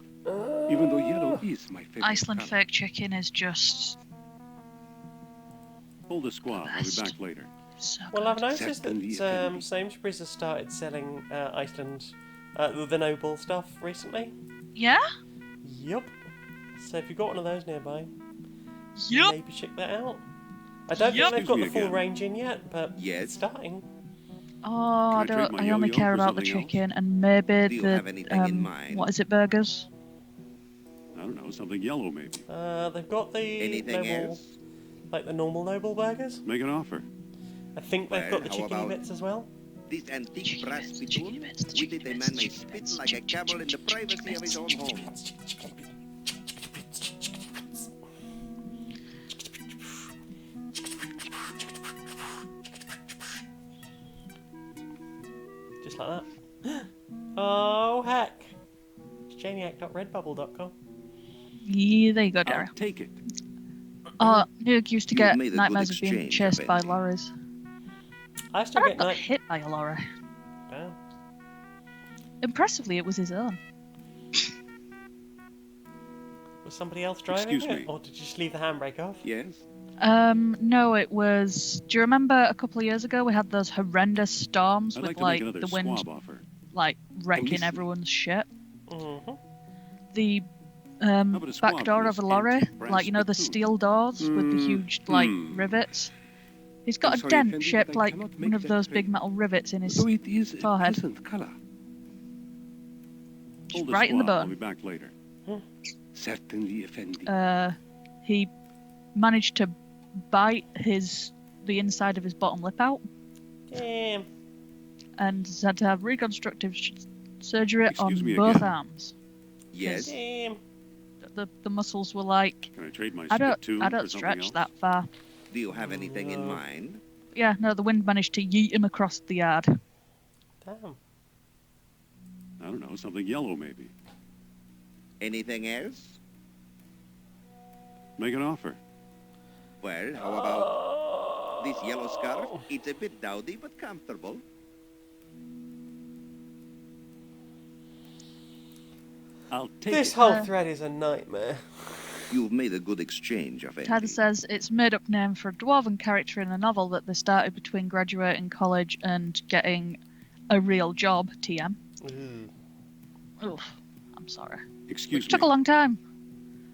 Even though yellow is my favorite Iceland color. fake chicken is just Hold the squab. I'll be Best. back later. so Well, I've good. noticed Certainly, that Effendi. Sainsbury's has started selling Iceland, the Noble stuff recently. Yeah? Yup. So if you've got one of those nearby, Yup. maybe check that out. I don't Yup. think they've got the Excuse me full again. range in yet, but Yes? it's starting. Oh, Can I I trade don't. my I only yo-yo care for about the something else? chicken and maybe Do you the have anything in mind? what is it? Burgers. I don't know, something yellow maybe. They've got the Anything Noble, else? like the normal Noble burgers. Make an offer. I think they've Well, got the how chickeny about- bits as well. This antique Chicken brass bits, spittoon, chicken bits, with chicken it a bits, man may chicken spit bits, like a chicken camel in the bits, chicken privacy of his own home. Just like that. Oh heck! It's Janiac.redbubble.com. Yeah, there you go, Dara. I'll take it. Nuke used to You've get made a good nightmares of being exchange, chased by Effendi. lorries. I still I get got night. hit by a lorry. Wow. Impressively, it was his own. Was somebody else driving Excuse it, me. or did you just leave the handbrake off? Yes? No, it was. Do you remember a couple of years ago we had those horrendous storms I'd with like to make like another the wind squab offer. like wrecking listening. everyone's shit? Mm-hmm. The about a squab back for door this of a lorry, antique brass like you know the spittoon? steel doors with the huge like rivets. He's got I'm a sorry, dent Effendi, shaped but I like cannot one make of that those big trade. metal rivets in his Though it is a forehead. pleasant color. Hold the right in the squab. I'll bone. be back later. Certainly, Effendi. He managed to bite the inside of his bottom lip out Damn. and has had to have reconstructive surgery Excuse on me both again. arms. Yes? Damn. The muscles were like, Can I trade my I spittoon don't for something stretch else? that far. Do you have anything in No. mind? Yeah, no, the wind managed to yeet him across the yard. Damn. I don't know, something yellow maybe. Anything else? Make an offer. Well, how about this yellow scarf? It's a bit dowdy, but comfortable. I'll take This it. whole thread is a nightmare. You've made a good exchange, Effendi. Tyler says it's made-up name for a dwarven character in a novel that they started between graduating college and getting a real job. TM. Oof, I'm sorry. Excuse Which took me. a long time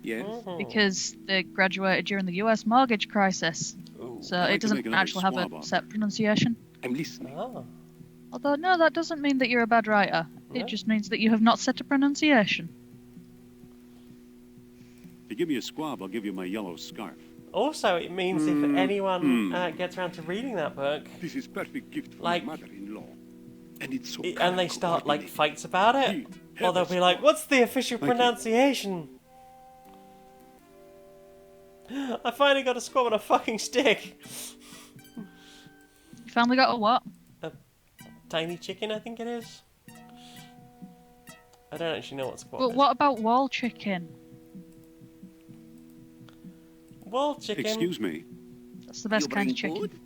Yes? because they graduated during the U.S. mortgage crisis, so I'd like it to doesn't make another actually have squab a offer. set pronunciation. I'm listening. Oh. Although no, that doesn't mean that you're a bad writer. No. It just means that you have not set a pronunciation. If you give me a squab, I'll give you my yellow scarf. Also, it means if anyone gets around to reading that book, This is perfect gift for like, my mother-in-law. And it's so and they start like coordinated. fights about it, or they'll be like, "What's the official pronunciation?" I finally got a squab on a fucking stick. You finally got a what? A tiny chicken, I think it is. I don't actually know what squab But is. what about wall chicken? Wall chicken. Excuse me. That's the best You kind of bring chicken. food?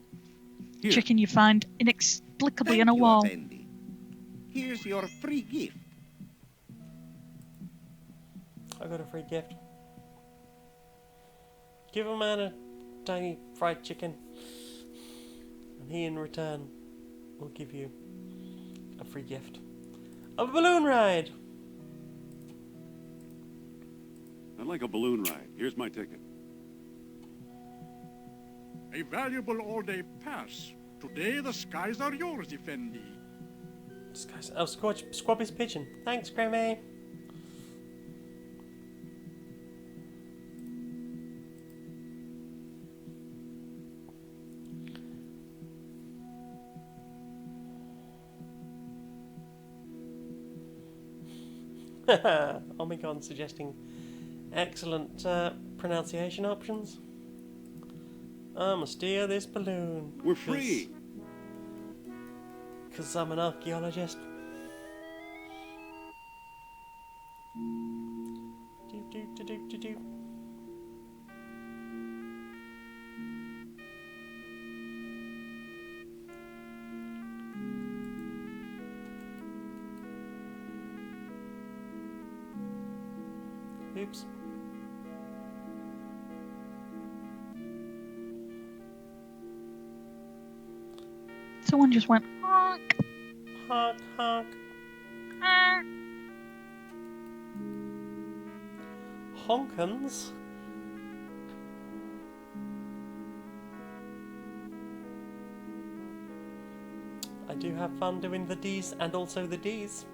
Here. Chicken you find inexplicably in a Thank you, wall. Effendi. Here's your free gift. I got a free gift. Give a man a tiny fried chicken, and he in return will give you a free gift. A balloon ride! I'd like a balloon ride. Here's my ticket. A valuable all-day pass. Today the skies are yours, Effendi. Oh, Squabby's pigeon. Thanks, Grammy. Omicron suggesting excellent pronunciation options. I'ma steer this balloon. We're free. Because I'm an archaeologist. Do do do do do do. Oops. Someone just went honk. Honk, honk. Honk. Honkins? I do have fun doing the D's and also the D's.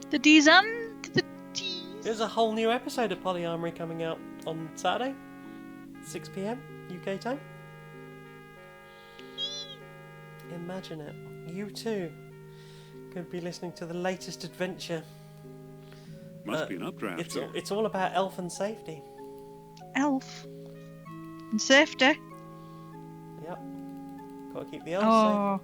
The D's and the D's. There's a whole new episode of Polyarmory coming out on Saturday, 6 PM UK time. Imagine it. You too could be listening to the latest adventure. Must be an updraft. It's all about elf and safety. Elf. And safety. Yep. Gotta keep the elves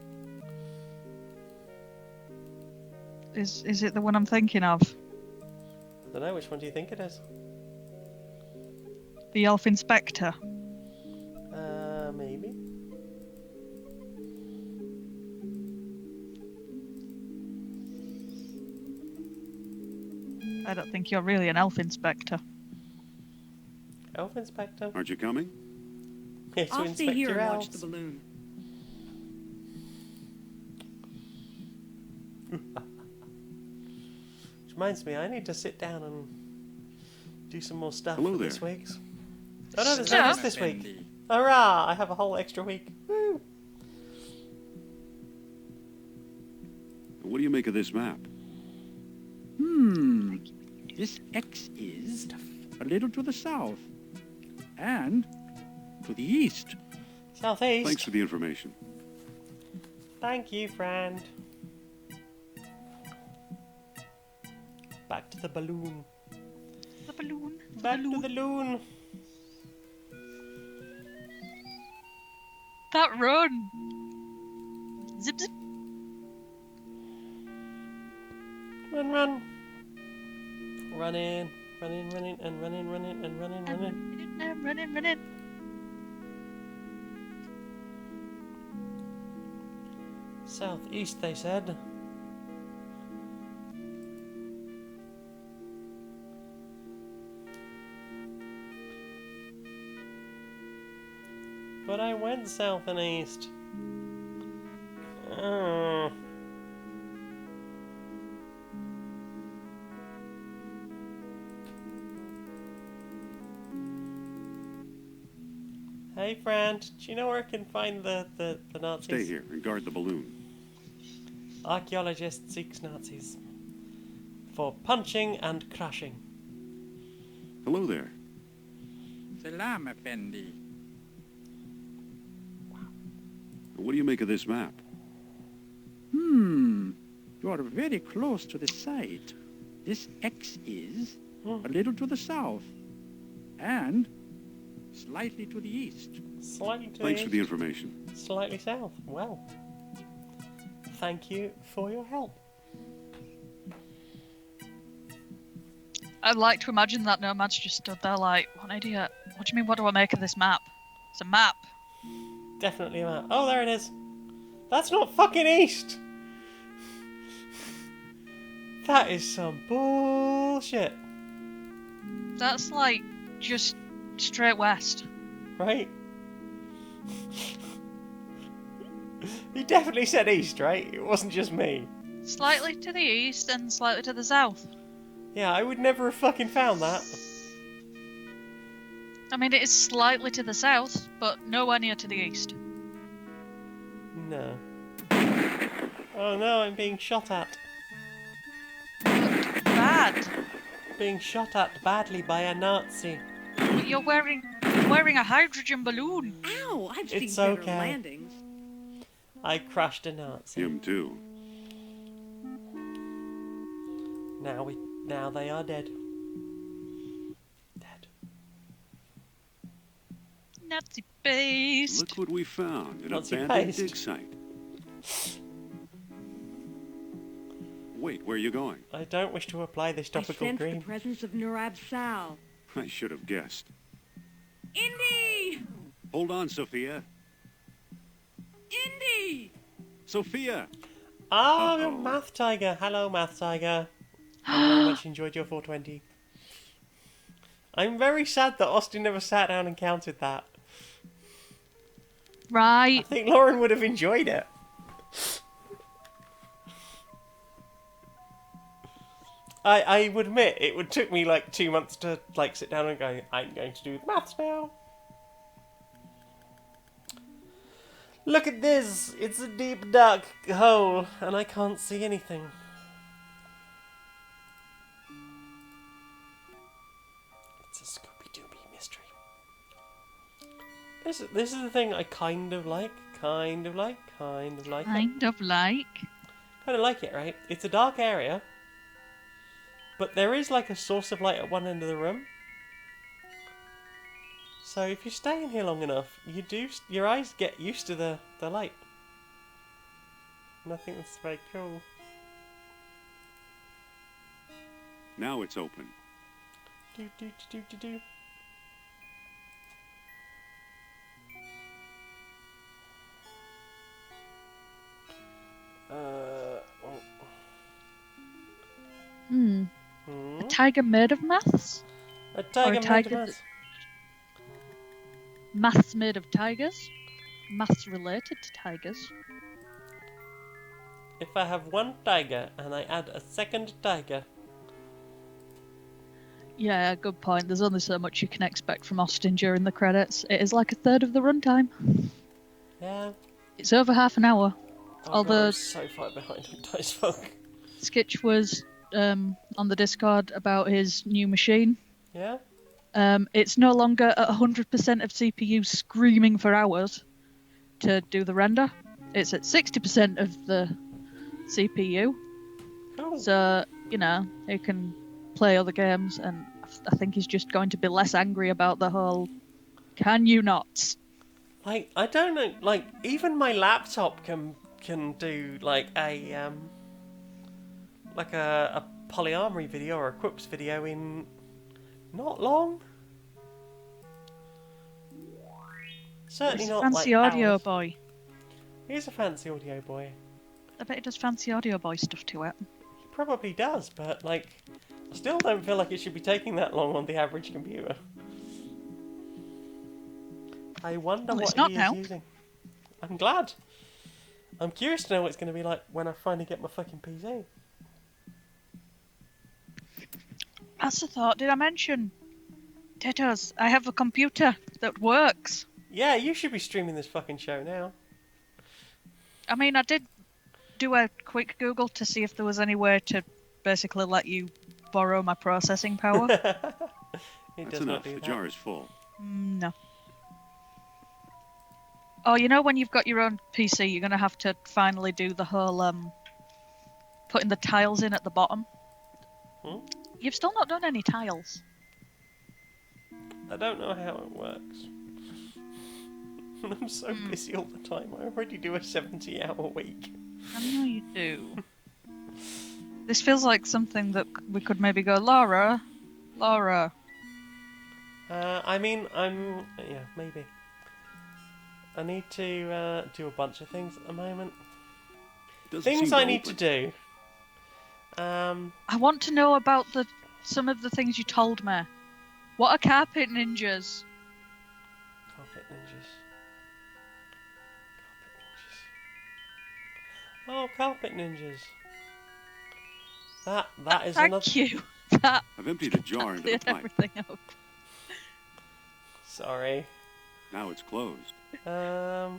safe. Is it the one I'm thinking of? I don't know, which one do you think it is? The Elf Inspector. Maybe. I don't think you're really an elf inspector. Elf inspector? Aren't you coming? Here to I'll inspect stay here your and watch elves. the balloon. Which reminds me, I need to sit down and do some more stuff Hello for this there. week's. Oh no, there's Stuff? no this week. Hurrah! I have a whole extra week. Woo! What do you make of this map? This X is a little to the south and to the east. Southeast. Thanks for the information. Thank you, friend. Back to the balloon. The balloon. Back to the loon. That run. Zip zip. Run, run. Run in, run in, run in, and run in, run in, and run in, run in. Run in, run in. Southeast, they said. But I went south and east. Oh. Hey friend, do you know where I can find the Nazis? Stay here and guard the balloon. Archaeologist seeks Nazis for punching and crushing. Hello there. Salam, Effendi. What do you make of this map? You are very close to the site. This X is a little to the south and slightly to the east. Slightly to the Thanks east. for the information. Slightly south. Well, thank you for your help. I'd like to imagine that Nomad's just stood there like, what an idiot. What do you mean, what do I make of this map? It's a map. Definitely a map. Oh, there it is. That's not fucking east. That is some bullshit. That's like just straight west. Right? You definitely said east, right? It wasn't just me. Slightly to the east and slightly to the south. Yeah, I would never have fucking found that. I mean, it is slightly to the south, but nowhere near to the east. No. Oh no, I'm being shot at. Bad. Being shot at badly by a Nazi. But you're wearing a hydrogen balloon. Ow! I've It's seen better okay. landings. I crashed a Nazi. Him too. Now they are dead. Dead. Nazi based. Look what we found. An Nazi abandoned paste. dig site. Wait, where are you going? I don't wish to apply this I topical sense cream. the presence of Nurab Sal. I should have guessed. Indy! Hold on, Sophia. Indy! Sophia! Ah, Uh-oh. Math Tiger. Hello, Math Tiger. I very much enjoyed your 420. I'm very sad that Austin never sat down and counted that. I Right. think Lauren would have enjoyed it. I would admit, it would took me like 2 months to like sit down and go, I'm going to do the maths now. Look at this! It's a deep dark hole, and I can't see anything. It's a Scooby-Dooby mystery. This is the thing I kind of like it. Kind of like. Kind of like it, right? It's a dark area, but there is like a source of light at one end of the room. So if you stay in here long enough, your eyes get used to the light. And I think that's very cool. Now it's open. Do do do do do. A tiger made of maths? A tiger made tiger of maths. Maths made of tigers? Maths related to tigers? If I have one tiger and I add a second tiger. Yeah, good point. There's only so much you can expect from Austin during the credits. It is like a third of the runtime. Yeah. It's over half an hour. Oh Although God, I'm so far behind on Dice Funk. Skitch was on the Discord about his new machine. Yeah? It's no longer at 100% of CPU screaming for hours to do the render. It's at 60% of the CPU. Cool. So, you know, he can play other games, and I think he's just going to be less angry about the whole can you not? Like, I don't know, like, even my laptop can do, like, a polyamory video or a quips video in not long. Certainly He's not, a fancy like, audio hours. boy. He's a fancy audio boy. I bet he does fancy audio boy stuff to it. He probably does, but, like, I still don't feel like it should be taking that long on the average computer. I wonder Well, what it's not he now. is using. I'm glad. I'm curious to know what it's going to be like when I finally get my fucking PC. That's the thought. Did I mention? Titos, I have a computer that works. Yeah, you should be streaming this fucking show now. I mean, I did do a quick Google to see if there was any way to basically let you borrow my processing power. It That's does enough. not do The that. jar is full. No. Oh, you know when you've got your own PC, you're gonna have to finally do the whole putting the tiles in at the bottom. Hmm? You've still not done any tiles. I don't know how it works. I'm so busy all the time. I already do a 70-hour week. I know you do. This feels like something that we could maybe go, Laura. I mean, yeah, maybe. I need to do a bunch of things at the moment. Things I need to do. I want to know about some of the things you told me. What are carpet ninjas? Carpet ninjas. Oh, carpet ninjas. That is another. Thank you. That I've emptied a jar into the cleared pipe. everything up. Sorry. Now it's closed. That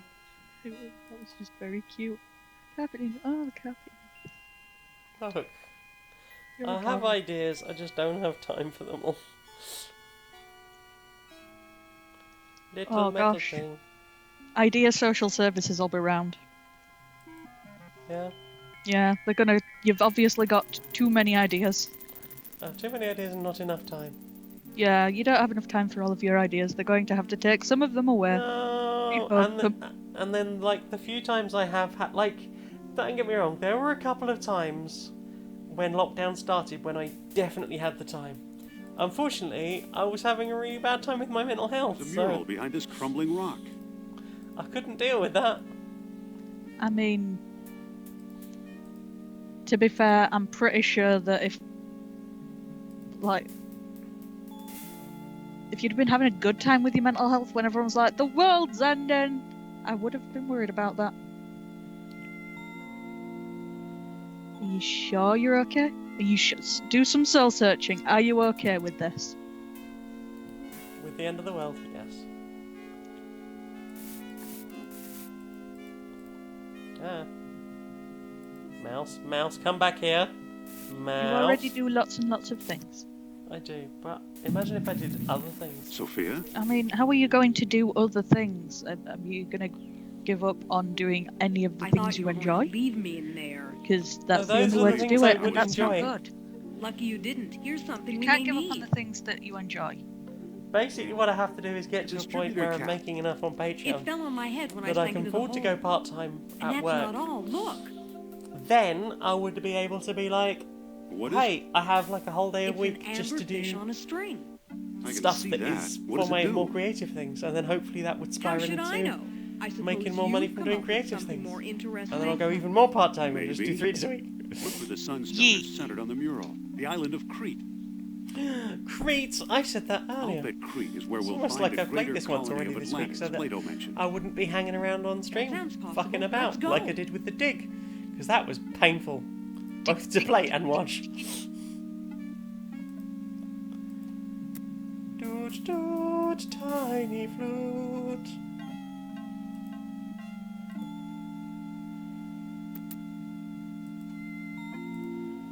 was just very cute. Carpet ninja. Oh, the carpet ninja. Look. You're I have ideas, I just don't have time for them all. Little metal gosh. thing. Idea social services will be round. Yeah. Yeah, they're gonna. You've obviously got too many ideas. Too many ideas and not enough time. Yeah, you don't have enough time for all of your ideas. They're going to have to take some of them away. No, and then like the few times I have had, like, don't get me wrong, there were a couple of times when lockdown started when I definitely had the time. Unfortunately, I was having a really bad time with my mental health. There's a mural behind this crumbling rock. I couldn't deal with that. I mean, to be fair, I'm pretty sure that if you'd been having a good time with your mental health when everyone's like, the world's ending, I would have been worried about that. Are you sure you're okay? Are you do some soul searching. Are you okay with this? With the end of the world, yes. Mouse, come back here. Mouse. You already do lots and lots of things. I do, but imagine if I did other things. Sophia? I mean, how are you going to do other things? Are you going to give up on doing any of the things you enjoy? Leave me in there. Because that's the those only are way the to things do I it, would and that's enjoy. not good. Lucky you didn't. Here's something You we can't may give need. up on the things that you enjoy. Basically, what I have to do is get to a point Distributor where I'm cap. making enough on It Patreon fell on my head when that I I sank can into the afford to hole. go part-time And at that's work. not all. Look. Then I would be able to be like, What is hey, I have like a whole day a It's week an just to amberfish do on a string. I can stuff see that that. is What for does it my do? more creative things, and then hopefully that would How spiral should I know? into I suppose making more money you've from come doing up with creative something things. more interesting. And then I'll go even more part-time and just do Maybe. 3 days a week. Look for the sunstone Yee. is centered on the mural. The island of Crete. Crete! I said that I'll earlier. bet Crete is where It's we'll almost find like a I've played greater this once colony already of this week, Atlantis, so that Plato mentioned. I wouldn't be hanging around on stream, sounds possible. fucking about, Let's go. like I did with the dig. Because that was painful. Both to play and watch. Doot doot, tiny flute.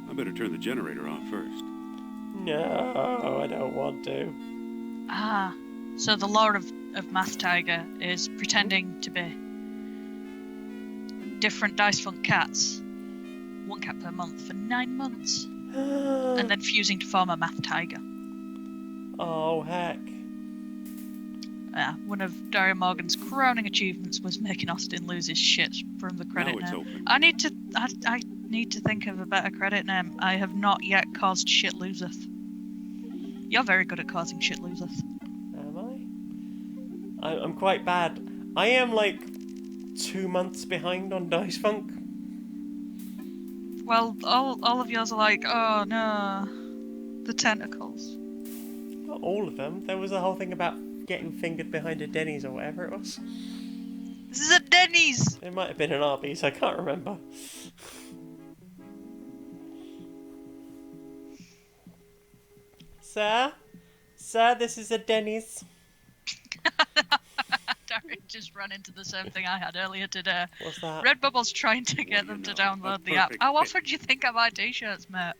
I better turn the generator off first. No, I don't want to. Ah, so the lore of Math Tiger is pretending to be different Dice Funk cats. 1 cat per month for 9 months. And then fusing to form a Math Tiger. Oh, heck. One of Dario Morgan's crowning achievements was making Austin lose his shit from the credit Now it's name. open. I need to think of a better credit name. I have not yet caused shit loseth. You're very good at causing shit loseth. Am I? I'm quite bad. I am like 2 months behind on Dice Funk. Well, all of yours are like, oh no, the tentacles. Not all of them. There was a whole thing about getting fingered behind a Denny's or whatever it was. This is a Denny's! It might have been an Arby's, I can't remember. Sir? Sir, this is a Denny's. Darren just ran into the same thing I had earlier today. What's that? Redbubble's trying to get them to download the app. How often do you think I buy t-shirts, mate?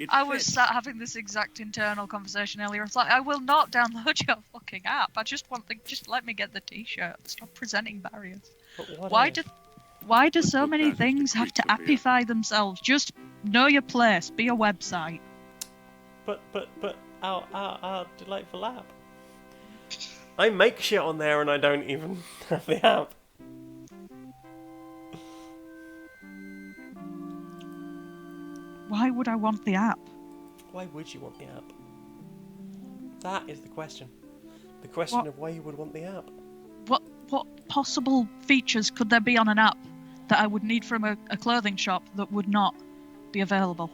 I was sat having this exact internal conversation earlier. It's like, I will not download your fucking app. I just want just let me get the T-shirt. Stop presenting barriers. Why do so many things have to appify themselves? Just know your place. Be a website. But our delightful app. I make shit on there and I don't even have the app. Why would I want the app? Why would you want the app? That is the question. The question of why you would want the app. What possible features could there be on an app that I would need from a clothing shop that would not be available?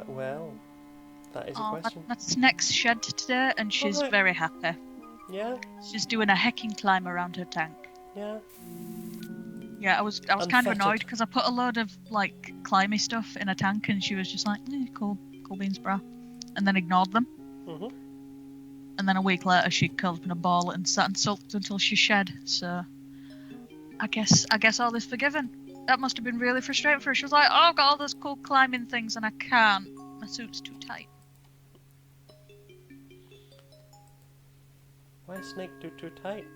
Well, that is a question. That's next shed today, and she's very happy. Yeah? She's doing a hecking climb around her tank. Yeah? Yeah, I was kind of annoyed because I put a load of like climby stuff in a tank, and she was just like, cool beans, brah, and then ignored them. Mm-hmm. And then a week later, she curled up in a ball and sat and sulked until she shed. So, I guess all is forgiven. That must have been really frustrating for her. She was like, "Oh, I've got all those cool climbing things, and I can't. My suit's too tight." Why is snake too tight?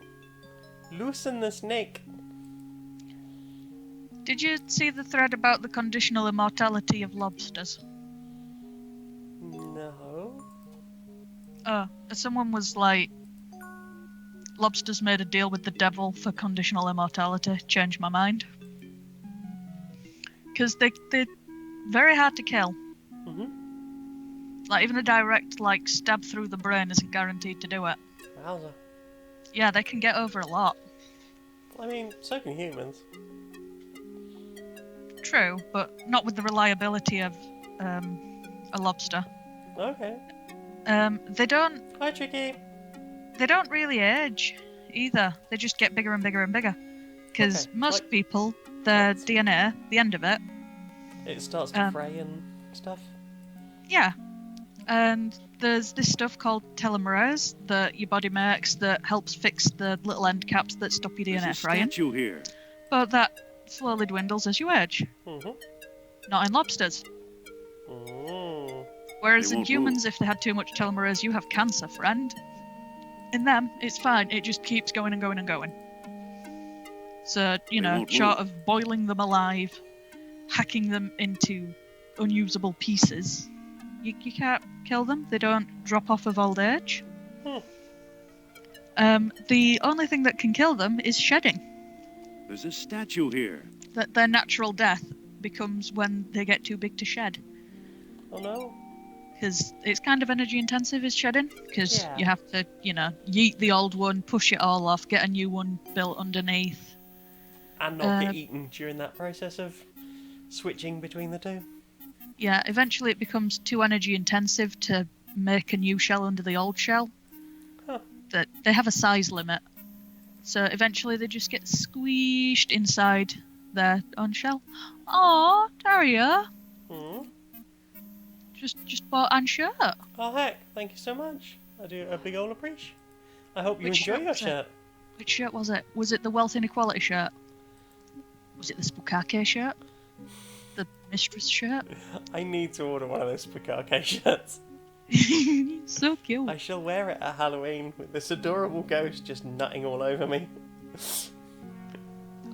Loosen the snake. Did you see the thread about the conditional immortality of lobsters? No. Someone was like, lobsters made a deal with the devil for conditional immortality. Changed my mind. Because they're very hard to kill. Mm-hmm. Like, even a direct, like, stab through the brain isn't guaranteed to do it. Wowza. Yeah, they can get over a lot. I mean, so can humans. True, but not with the reliability of a lobster. Okay. They don't... Hi, Tricky. They don't really age, either. They just get bigger and bigger and bigger. Because most people, their DNA, the end of it... It starts to fray and stuff? Yeah. And there's this stuff called telomerase that your body makes that helps fix the little end caps that stop your DNA fraying. Statue here. But that slowly dwindles as you age. Mm-hmm. Not in lobsters. Mm. Whereas in humans, if they had too much telomerase, you have cancer, friend. In them, it's fine. It just keeps going and going and going. So, short of boiling them alive, hacking them into unusable pieces, you can't kill them. They don't drop off of old age. The only thing that can kill them is shedding. There's a statue here. That their natural death becomes when they get too big to shed. Oh no. Because it's kind of energy intensive, is shedding. Because you have to, yeet the old one, push it all off, get a new one built underneath. And not get eaten during that process of switching between the two. Yeah, eventually it becomes too energy intensive to make a new shell under the old shell. Huh. That they have a size limit. So eventually they just get squeezed inside their own shell. Aw, Daria. Just bought Anne's shirt. Oh heck, thank you so much. I do a big old appreciate. I hope you enjoy your shirt. Which shirt was it? Was it the Wealth Inequality shirt? Was it the Spukake shirt? The Mistress shirt? I need to order one of those Spukake shirts. So cute. I shall wear it at Halloween with this adorable ghost just nutting all over me.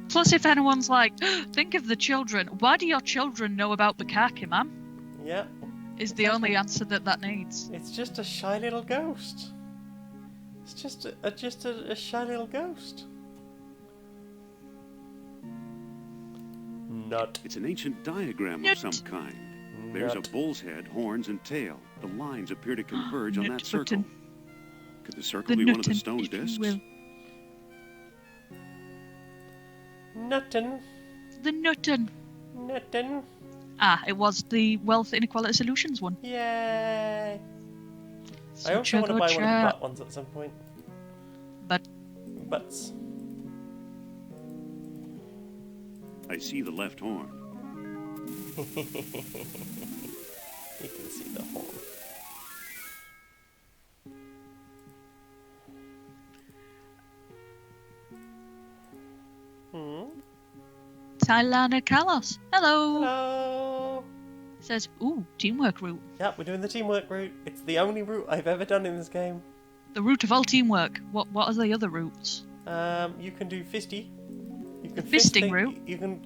Plus, if anyone's like, think of the children. Why do your children know about Bukake, ma'am? Yeah. Is the only answer that needs. It's just a shy little ghost. It's just a shy little ghost. Nut. It's an ancient diagram of some kind. There's a bull's head, horns, and tail. The lines appear to converge on that circle. Could the circle be one of the stone discs? Nuttin. The Nuttin. Nuttin. Ah, it was the Wealth Inequality Solutions one. Yay! I Such also a want to good buy shirt. one of the butt ones at some point. Butts. I see the left horn. You can see the horn. Tylana Kalos. Hello. Hello. Says, ooh, teamwork route. Yep, we're doing the teamwork route. It's the only route I've ever done in this game. The route of all teamwork. What are the other routes? You can do fisty. You can Fisting route? You can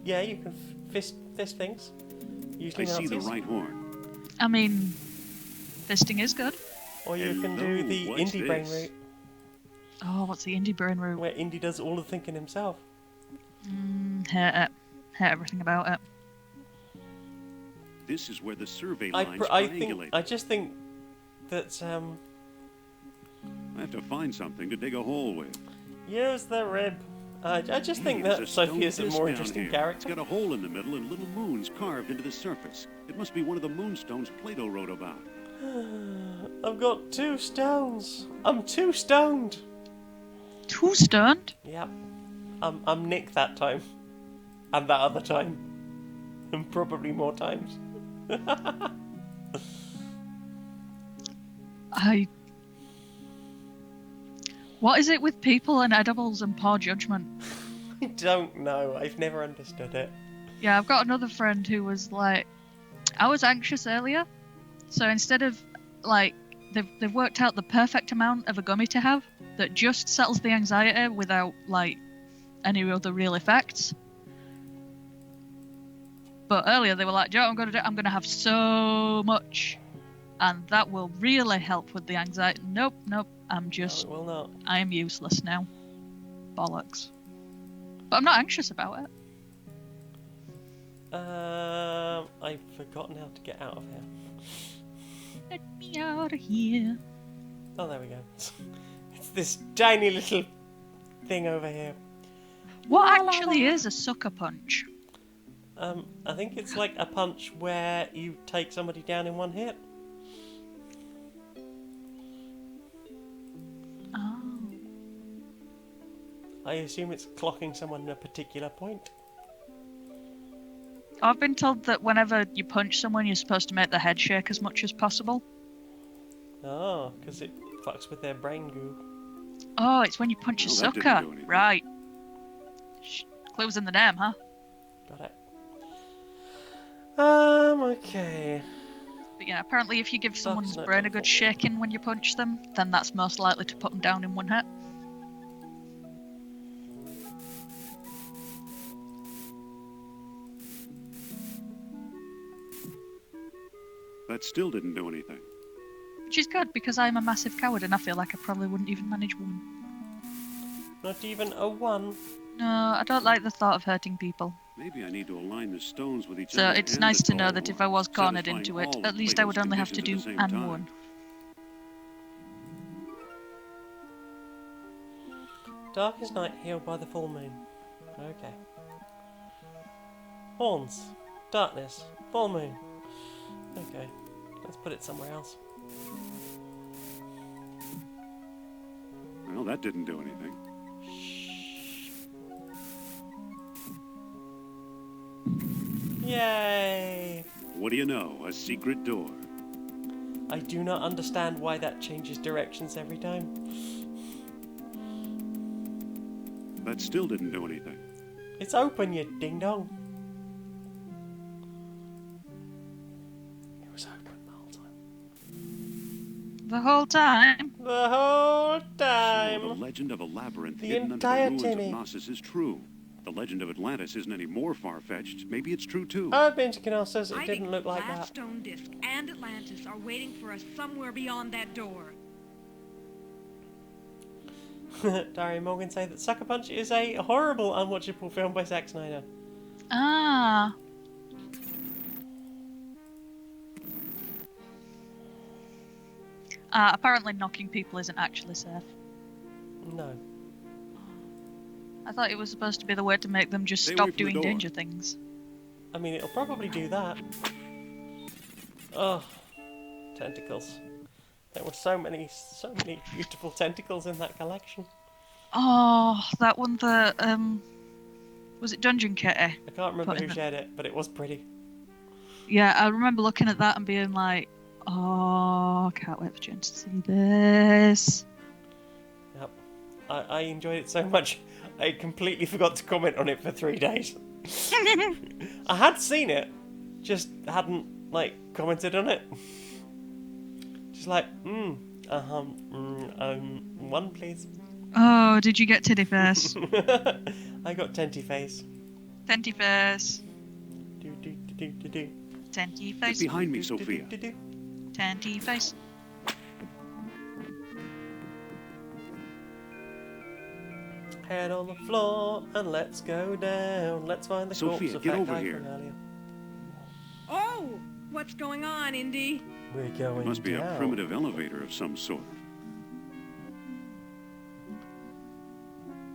fist things. Usually I see Nazis. the right horn. I mean, fisting is good. Or you can do the what's indie brain this? route, Oh, what's the indie brain route? where Indy does all the thinking himself. Hate it. Hate everything about it. This is where the survey I lines triangulate. just think that I have to find something to dig a hole with. use the rib. I just think There's that a stone Sophie is a disc more down interesting here. character. It's got a hole in the middle and little moons carved into the surface. It must be one of the moonstones Plato wrote about. I've got 2 stones. I'm 2 stoned. 2 stoned? Yep. I'm Nick that time. And that other time. And probably more times. What is it with people and edibles and poor judgment? I don't know. I've never understood it. Yeah, I've got another friend who was like, I was anxious earlier, so instead of, like, they've worked out the perfect amount of a gummy to have that just settles the anxiety without, like, any other real effects. But earlier they were like, Joe, I'm gonna have so much, and that will really help with the anxiety. Nope, I'm just, No, it will not. I am useless now. Bollocks. But I'm not anxious about it. I've forgotten how to get out of here. Let me out of here. Oh, there we go. It's this tiny little thing over here. What actually is a sucker punch? I think it's like a punch where you take somebody down in one hit. Oh. I assume it's clocking someone in a particular point. I've been told that whenever you punch someone, you're supposed to make their head shake as much as possible. Oh, because it fucks with their brain goo. Oh, it's when you punch a Oh, that didn't sucker. do anything. Right. Clues in the name, huh? Got it. Okay. But yeah, apparently if you give someone's not brain a good helpful. shaking when you punch them, then that's most likely to put them down in one hit. That still didn't do anything. Which is good, because I'm a massive coward and I feel like I probably wouldn't even manage one. Not even a 1. No, I don't like the thought of hurting people. Maybe I need to align the stones with each So other. it's and nice the to know tall that if one, I was cornered satisfying into it, all at of least I would Plato's only have to do conditions at the same and time. one. Darkest night healed by the full moon. Okay. Horns. Darkness. Full moon. Okay. Let's put it somewhere else. Well, that didn't do anything. Yay! What do you know? A secret door. I do not understand why that changes directions every time. That still didn't do anything. It's open, you ding dong. It was open the whole time. The whole time? The whole So time. the legend of a labyrinth The hidden under the entire ruins tinny. of Knossos is true. The legend of Atlantis isn't any more far-fetched. Maybe it's true too. I've been to Knossos, it I didn't think look like Glass that. Stone Disc and Atlantis are waiting for us somewhere beyond that door. Dari Morgan say that Sucker Punch is a horrible, unwatchable film by Zack Snyder. Ah. Apparently knocking people isn't actually safe. No. I thought it was supposed to be the way to make them just Stay away stop from the doing door. danger things. I mean, it'll probably do that. Oh, tentacles. There were so many beautiful tentacles in that collection. Oh, that one that, was it Dungeon Kitty? I can't remember Put in who the- shared it, but it was pretty. Yeah, I remember looking at that and being like, oh, can't wait for Jen to see this. Yep. I enjoyed it so much, I completely forgot to comment on it for 3 days. I had seen it, just hadn't like commented on it. Just like, one please. Oh, did you get titty face? I got tenty face. Tenty face. Do do do do do. Tenty Get face. behind me, Sophia. Tenty face. Head on the floor and let's go down. Let's find the corpse Sophia, of get that over guy here. from earlier. Oh, what's going on, Indy? We're going It must be down. a primitive elevator of some sort.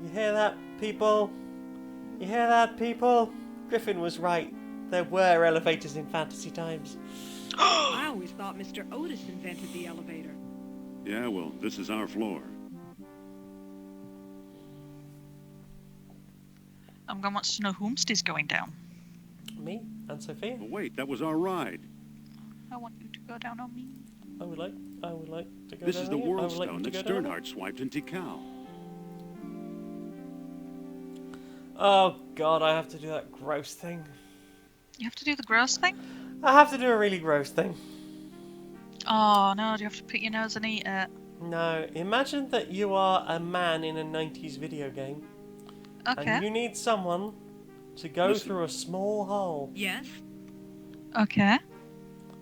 You hear that, people? You hear that, people? Griffin was right. There were elevators in fantasy times. I always thought Mr. Otis invented the elevator. Yeah, well, this is our floor. I'm going to want to know whom's going down. Me and Sophia. Oh, wait, that was our ride. I want you to go down on me. I would like to go This down is the on you. I world would like stone to that go down on Sternhardt swiped in Tikal. you. Oh god, I have to do that gross thing. You have to do the gross thing? I have to do a really gross thing. Oh no, do you have to put your nose and eat it? No, imagine that you are a man in a 90s video game. Okay. And you need someone to go Listen. through a small hole. Yes? Okay.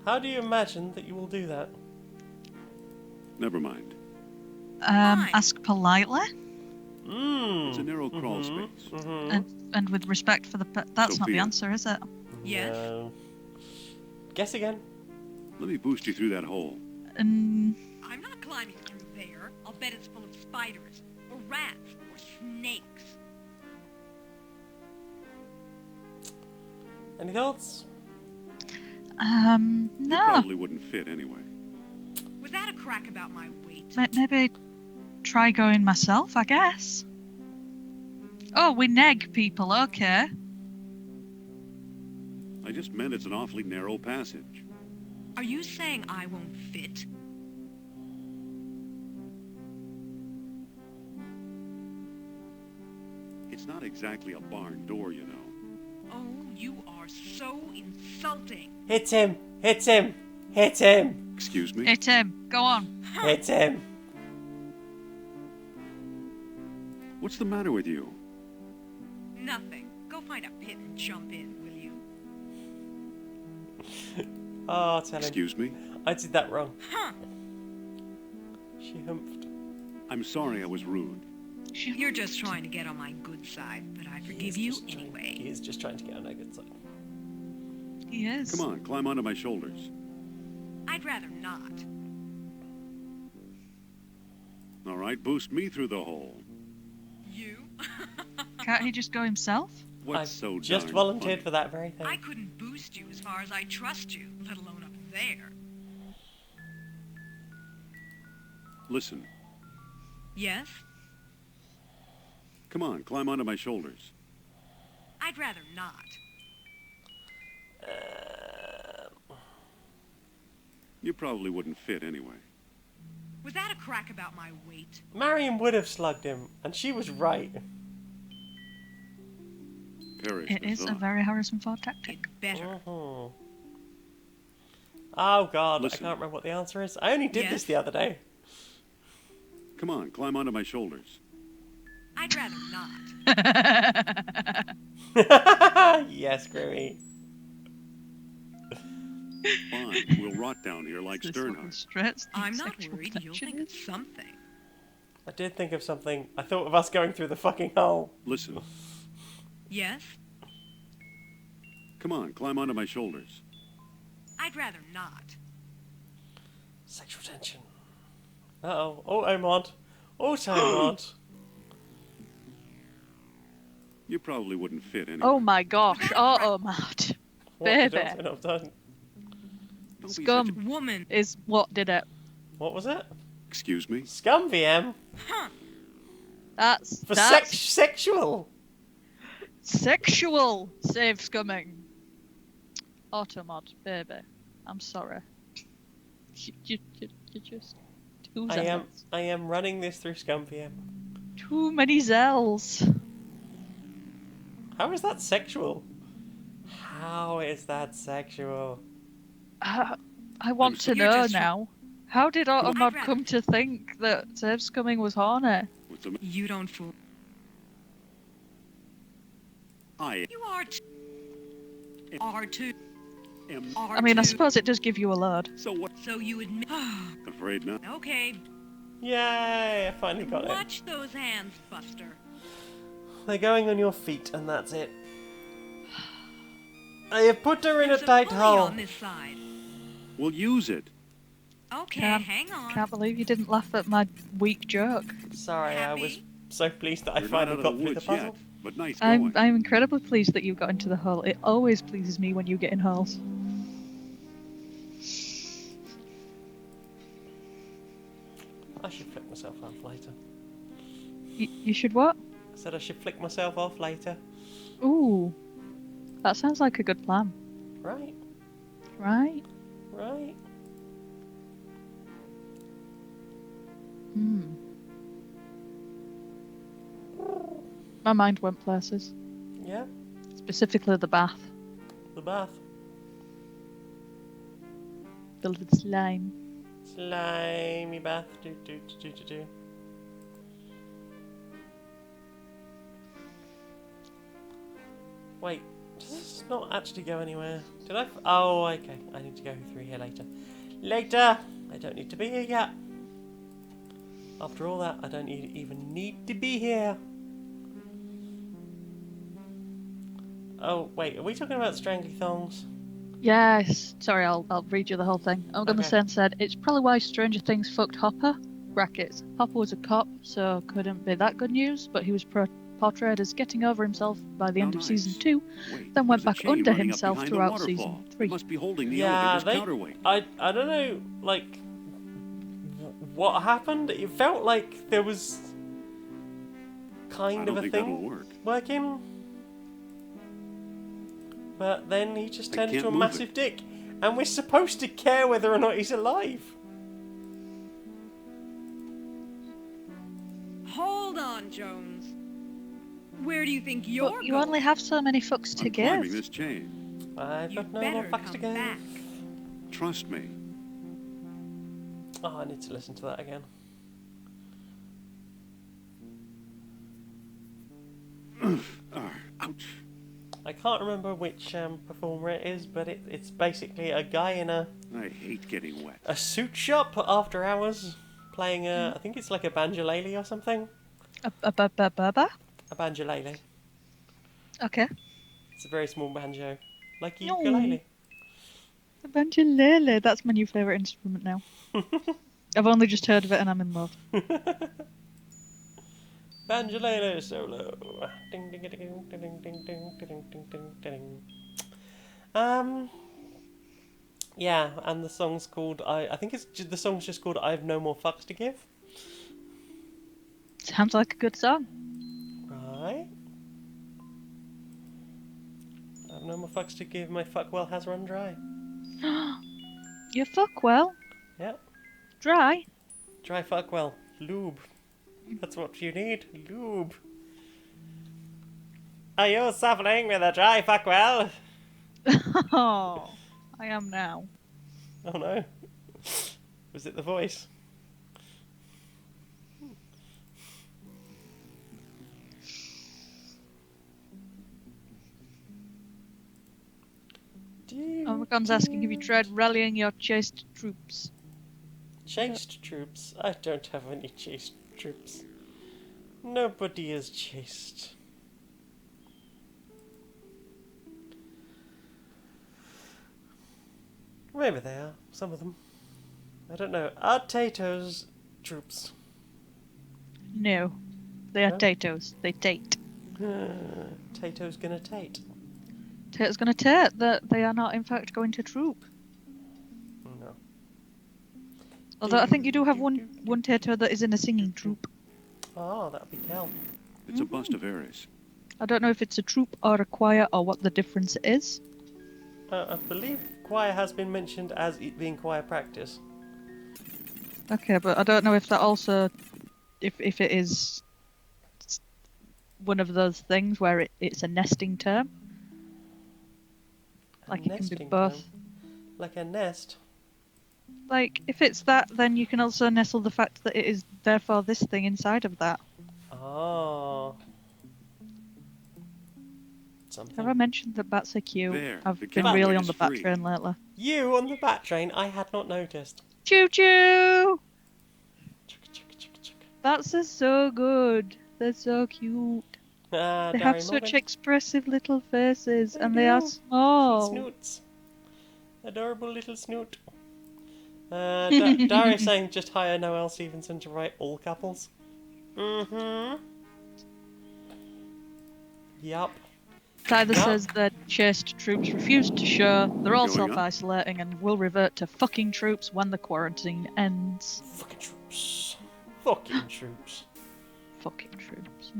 How do you imagine that you will do that? Never mind. Fine. Ask politely Mmm. It's a narrow crawl space. and with respect for the that's not the Sophia. answer, is it? Yes? No. Guess again. Let me boost you through that hole. And I'm not climbing through there. I'll bet it's full of spiders, or rats, or snakes. Any thoughts? You no. probably wouldn't fit anyway. Was that a crack about my weight? Maybe try going myself, I guess. Oh, we neg people, okay. I just meant it's an awfully narrow passage. Are you saying I won't fit? It's not exactly a barn door, you know. Oh, you are so insulting. Hit him! Hit him! Hit him! Excuse me? Hit him. Go on. Hit him! What's the matter with you? Nothing. Go find a pit and jump in, will you? Oh, tell him. Excuse me? I did that wrong. Huh. She humphed. I'm sorry I was rude. You're just trying to get on my good side, but I forgive you anyway. He is just trying to get on our good side. He is. Come on, climb onto my shoulders. I'd rather not. All right, boost me through the hole. You? Can't he just go himself? What's I so just darn volunteered funny? for that very thing. I couldn't boost you as far as I trust you, let alone up there. Listen, Yes? come on, climb onto my shoulders. I'd rather not. You probably wouldn't fit anyway. Was that a crack about my weight? Marion would have slugged him, and she was right. Perish It the is a thought. very Harrison Ford tactic. It's better. Oh god, Listen. I can't remember what the answer is. I only did Yes? this the other day. Come on, climb onto my shoulders. I'd rather not. Yes, Grimmy. Fine, we'll rot down here like This fucking Sternhardt. straight I'm not sexual worried. You'll tension. think it's something. I did think of something. I thought of us going through the fucking hole. Listen, Yes? come on, climb onto my shoulders. I'd rather not. Sexual tension. Uh-oh. Auto mod. Auto mod. You probably wouldn't fit anyway. Oh my gosh, auto mad. What Baby. did I have done? Don't be such Scum a- Woman. is what did it. What was it? Excuse me? Scum VM? That's For that's sexual? sexual save scumming. Automod, baby. I'm sorry. You just too zealous. I am running this through Scum VM. Too many zells. How is that sexual? How is that sexual? I want to know now. How did Automod come to think that Saves Coming was horny? You don't fool. You are too. I mean, I suppose it does give you a load. So what? So you admit. Afraid not. Okay. Yay! I finally got it. Watch those hands, Buster. They're going on your feet, and that's it. I have put her in a tight hole. On this side. We'll use it. Okay, hang on. Can't believe you didn't laugh at my weak joke. Sorry, I was so pleased that I We're not finally out of got the through the woods puzzle. yet, but nice I'm going. I'm incredibly pleased that you got into the hole. It always pleases me when you get in holes. I should flick myself off later. You should what? I said I should flick myself off later. Ooh, that sounds like a good plan. Right, Right? right. Hmm. My mind went places. Yeah, Specifically the bath. the bath. The little slime. Slimy bath. Do. Wait, does this not actually go anywhere? Did I? Oh, okay. I need to go through here later. Later! I don't need to be here yet. After all that, I don't even need to be here. Oh, wait, are we talking about strangly thongs? Yes. Sorry, I'll read you the whole thing. I'm gonna Okay. send said it's probably why Stranger Things fucked Hopper. Brackets. Hopper was a cop, so couldn't be that good news. But he was portrayed as getting over himself by the end of season 2, Wait, then went there's a back chain under running up himself behind the throughout waterfall. season It 3. must be holding the Yeah, elevator's they. counterweight. I don't know, like, what happened. It felt like there was I kind don't of a think that'll thing work. working. But then he just I turned can't into a move massive dick. And we're supposed to care whether or not he's alive. Hold on, Jones. Where do you think you're But you going? only have so many fucks to I'm climbing give. this chain. I've You got no more better facts to come give. back. Trust me. Oh, I need to listen to that again. Ouch. I can't remember which performer it is, but it's basically a guy in a I hate getting wet. suit shop after hours playing I think it's like a banjolele or something. A A banjolele. Okay. It's a very small banjo. Like a No. ukulele. A banjolele. That's my new favourite instrument now. I've only just heard of it and I'm in love. Banjolele solo. Ding ding ding ding ding ding ding ding ding ding ding. Yeah, and the song's called I think the song's just called I've No More Fucks to Give. Sounds like a good song. Right. I've no more fucks to give, my fuck well has run dry. You fuck well. Yep. Dry. Dry fuck well. Lube. That's what you need. Lube. Are you suffering with a dry fuck well? Oh, I am now. Oh no. Was it the voice? Omegon's asking if you tried rallying your chased troops. Chased troops? I don't have any chased troops. Nobody is chased. Maybe they are, some of them. I don't know. Are Tato's troops? No. They are No? Tato's. They tate. Tato's gonna tate. Tato's gonna tate. They are not in fact going to troop. No. Although I think you do have one Tato that is in a singing troupe. Oh, that'd be Kel. It's a bust of Eris. I don't know if it's a troupe or a choir or what the difference is. I believe choir has been mentioned as it being choir practice. Okay, but I don't know if that also, if it is one of those things where it's a nesting term. Like it can be both. Term. Like a nest. Like, if it's that, then you can also nestle the fact that it is therefore this thing inside of that. Oh. Something. Have I mentioned that bats are cute? There, I've the been cowboy really on is the bat free. train lately. You on the bat train? I had not noticed. Choo choo! Chugga, chugga, chugga, chugga. Bats are so good. They're so cute. They have Dari such Morgan. expressive little faces, They and they are do. small. Snoots. Adorable little snoot. Darius saying just hire Noelle Stevenson to write all couples. Mm-hmm. Yup. Tyler Yup. says that chaste troops refuse to show. They're all Going up? self-isolating and will revert to fucking troops when the quarantine ends. Fucking troops. Fucking troops. Fucking troops.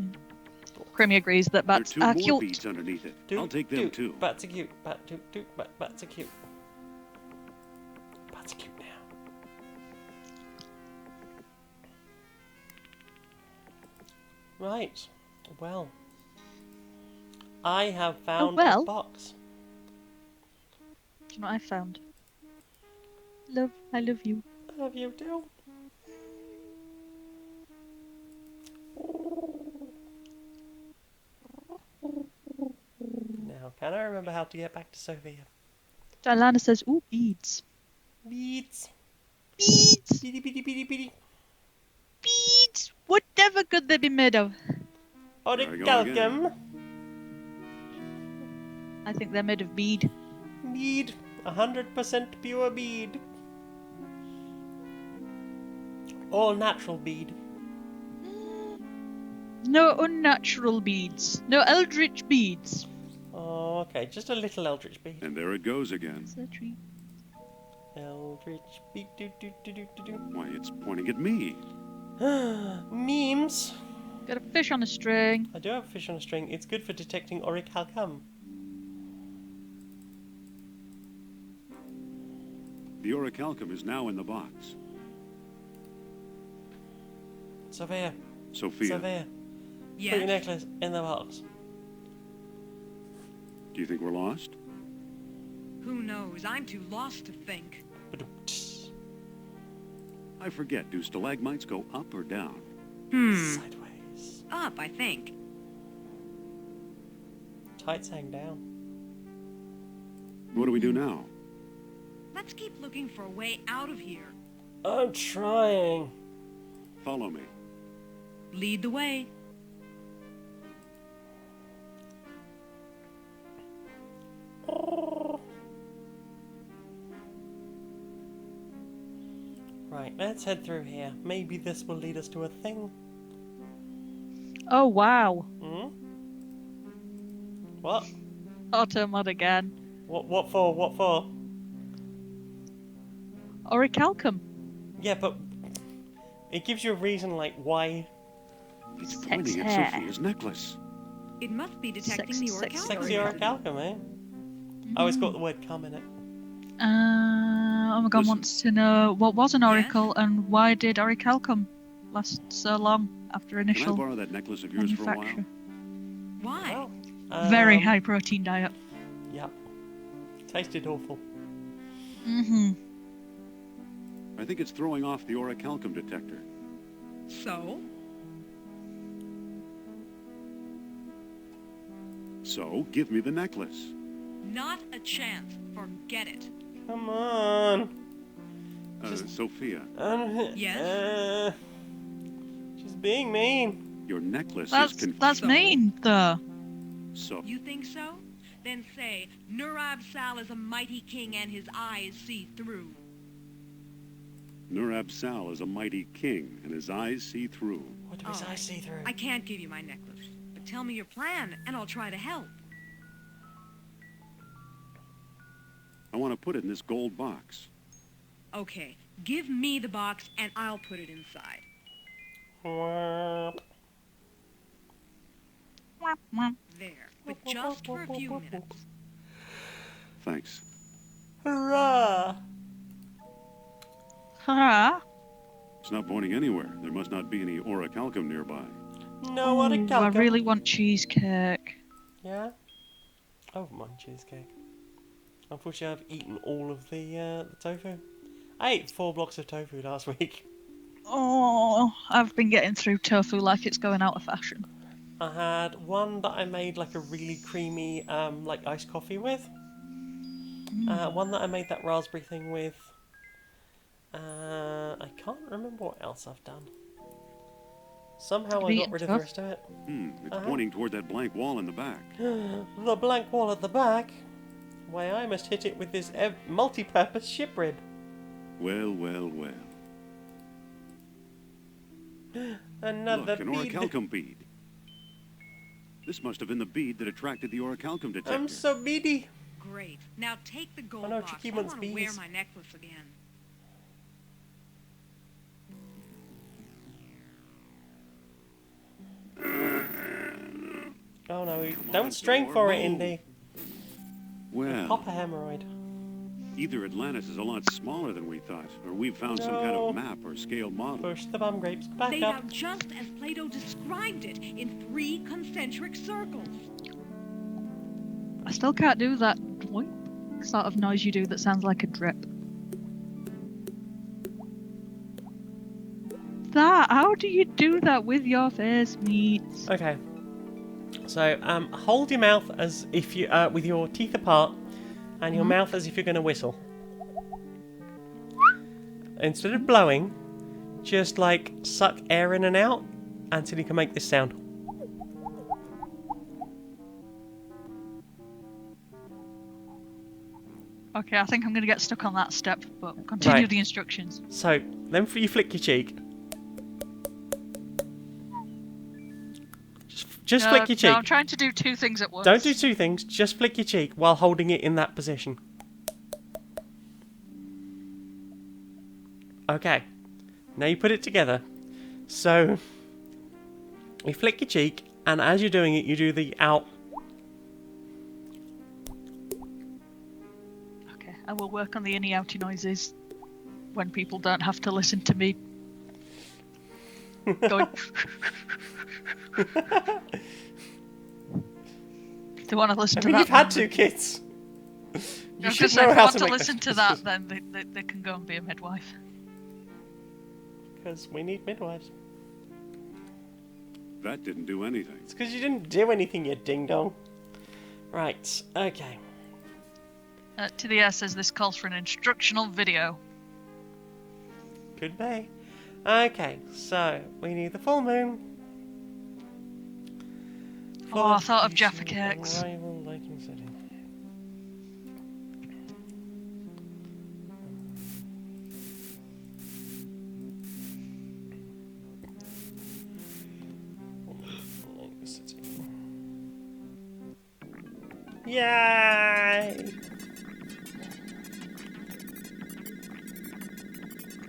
Creamy agrees that There are bats 2 are more cute. beads underneath it. Doot, I'll take them doot. too. Bats are cute. Bats are cute. Bats are cute now. Right. Well. I have found well. a box. Do you know what I found? Love, I love you. I love you too. Now, can I remember how to get back to Sophia? Diana says, ooh, beads. Beads. Beads! Beady, beady, beady, beady. Beads! Whatever could they be made of? There we go again. Orichalcum. I think they're made of bead. Bead. 100% pure bead. All natural bead. No unnatural beads. No eldritch beads. Oh, okay. Just a little eldritch bead. And there it goes again. It's a treat. Eldritch bead. Do, do, do, do, do, do. Why, it's pointing at me. Memes. Got a fish on a string. I do have a fish on a string. It's good for detecting orichalcum. The orichalcum is now in the box. Sophia. Sophia, Sophia. Put your Yes. necklace in the box. do you think we're lost? Who knows? I'm too lost to think. Ba-dum-ts. I forget, do stalagmites go up or down? Sideways. Up, I think. Tights hang down. What do we do now? Let's keep looking for a way out of here. I'm trying. Follow me. Lead the way. Right, let's head through here. Maybe this will lead us to a thing. Oh, wow. Hmm? What? Auto mod again. What for? What for? Orichalcum. Yeah, but it gives you a reason, like, why. It's Sex pointing at hair. Sophia's necklace. It must be detecting Sex- the sex- orichalcum. Sexy orichalcum, eh? Oh, it's got the word cum in it. Omegon Listen. wants to know what was an Yes? oracle and why did orichalcum last so long after Can I initial borrow that necklace of yours for a manufacture? while? Why? Well, Very high protein diet. Yep. Tasted awful. Mm-hmm. I think it's throwing off the orichalcum detector. So? So, give me the necklace. Not a chance. Forget it. Come on. Sophia, Yes? She's being mean. your necklace That's is confused. that's mean though. So, You think so? Then say, Nurab Sal is a mighty king and his eyes see through. Nurab Sal is a mighty king, and his eyes see through. What do his All eyes right. see through? I can't give you my necklace, but tell me your plan and I'll try to help. I want to put it in this gold box. Okay, give me the box and I'll put it inside. Womp. There, but just for a few minutes. Thanks. Hurrah! Haha. It's not pointing anywhere. There must not be any orichalcum nearby. No, what a I calcum. really want cheesecake. Yeah? I wouldn't mind cheesecake. Unfortunately, I've eaten all of the tofu. I ate 4 blocks of tofu last week. Oh, I've been getting through tofu like it's going out of fashion. I had one that I made like a really creamy, like iced coffee with. One that I made that raspberry thing with. I can't remember what else I've done. Somehow I got rid of the rest of it. It's pointing toward that blank wall in the back. The blank wall at the back? Why, I must hit it with this multi-purpose ship rib. Well, well, well. Another Look, an bead. orichalcum bead. This must have been the bead that attracted the orichalcum detector. I'm so beady. Great. Now take the gold no, box. Chicky I wants want to wear bees. my necklace again. Oh no, don't strain for it, Indy. Well, Pop a hemorrhoid. either Atlantis is a lot smaller than we thought, or we've found some kind of map or scale model. Push the bum grapes back Laid up. out just as Plato described it, in 3 concentric circles. I still can't do that doink sort of noise you do that sounds like a drip. How do you do that with your face meats? Okay. So, hold your mouth as if you, with your teeth apart, and your mouth as if you're going to whistle. Instead of blowing, just like suck air in and out until you can make this sound. Okay, I think I'm going to get stuck on that step, but continue Right. the instructions. So, then you flick your cheek. Just flick your cheek. No, I'm trying to do 2 things at once. Don't do 2 things, just flick your cheek while holding it in that position. Okay, now you put it together. So, you flick your cheek, and as you're doing it, you do the out. Okay, I will work on the inny outy noises when people don't have to listen to me going. If they want to listen I to mean, that, you've had then 2 kids. You I was should gonna say, know if they how want to to make listen those to that, noises. then they can go and be a midwife. Because we need midwives. That didn't do anything. It's because you didn't do anything, you ding-dong. Right, okay. To the air says this calls for an instructional video. Could be. Okay, so we need the full moon. Oh, I thought of Jaffa cakes. Arrival lighting setting. Lighting setting. Yay!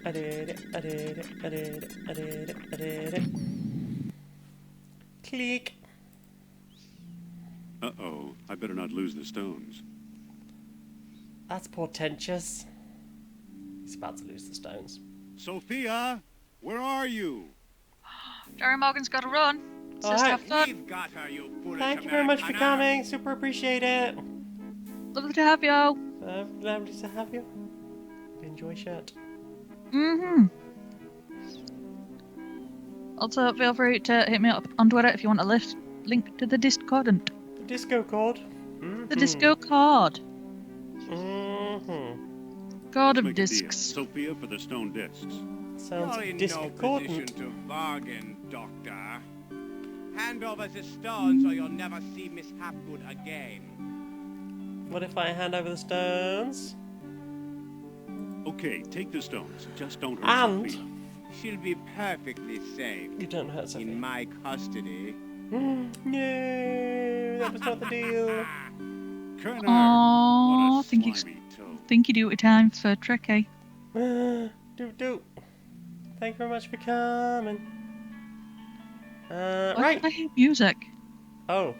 I did it, I did it, I did it, I did it, I did it. Click. Uh-oh, I better not lose the stones. That's portentous. He's about to lose the stones. Sophia, where are you? Jerry Morgan's got to run. Says Alright. have fun. We've got her, you foolish Thank you very much for Americana. coming. Super appreciate it. Lovely to have you. Lovely to have you. Enjoy shirt. Mm-hmm. Also, feel free to hit me up on Twitter if you want a link to the Discordant. The disco chord. The Disco card. Mm-hmm. God of Make a deal. discs. Sophia for the stone discs. Sounds You're in no discordant. position to bargain, Doctor. Hand over the stones or you'll never see Miss Hapgood again. What if I hand over the stones? Okay, take the stones. Just don't hurt And Sophia. She'll be perfectly safe you don't hurt Sophia. in my custody. No, that was not the deal. Kerner! Aww, What a slimy toe. think you do it time for Tricky. Do. Thank you very much for coming. Why Right. did I hear music? Oh.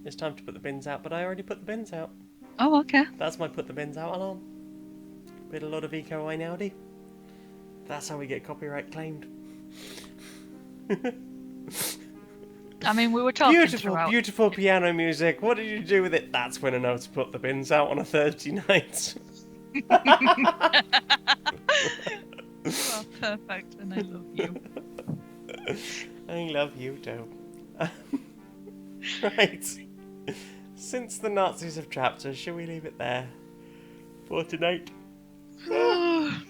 It's time to put the bins out, but I already put the bins out. Oh, okay. That's my put the bins out alarm. Bit a lot of eco Einaudi. That's how we get copyright claimed. I mean, we were talking Beautiful, throughout. beautiful piano music. What did you do with it? That's when I know to put the bins out on a Thursday night. You are perfect, and I love you. I love you too. Right. Since the Nazis have trapped us, shall we leave it there for tonight? I'm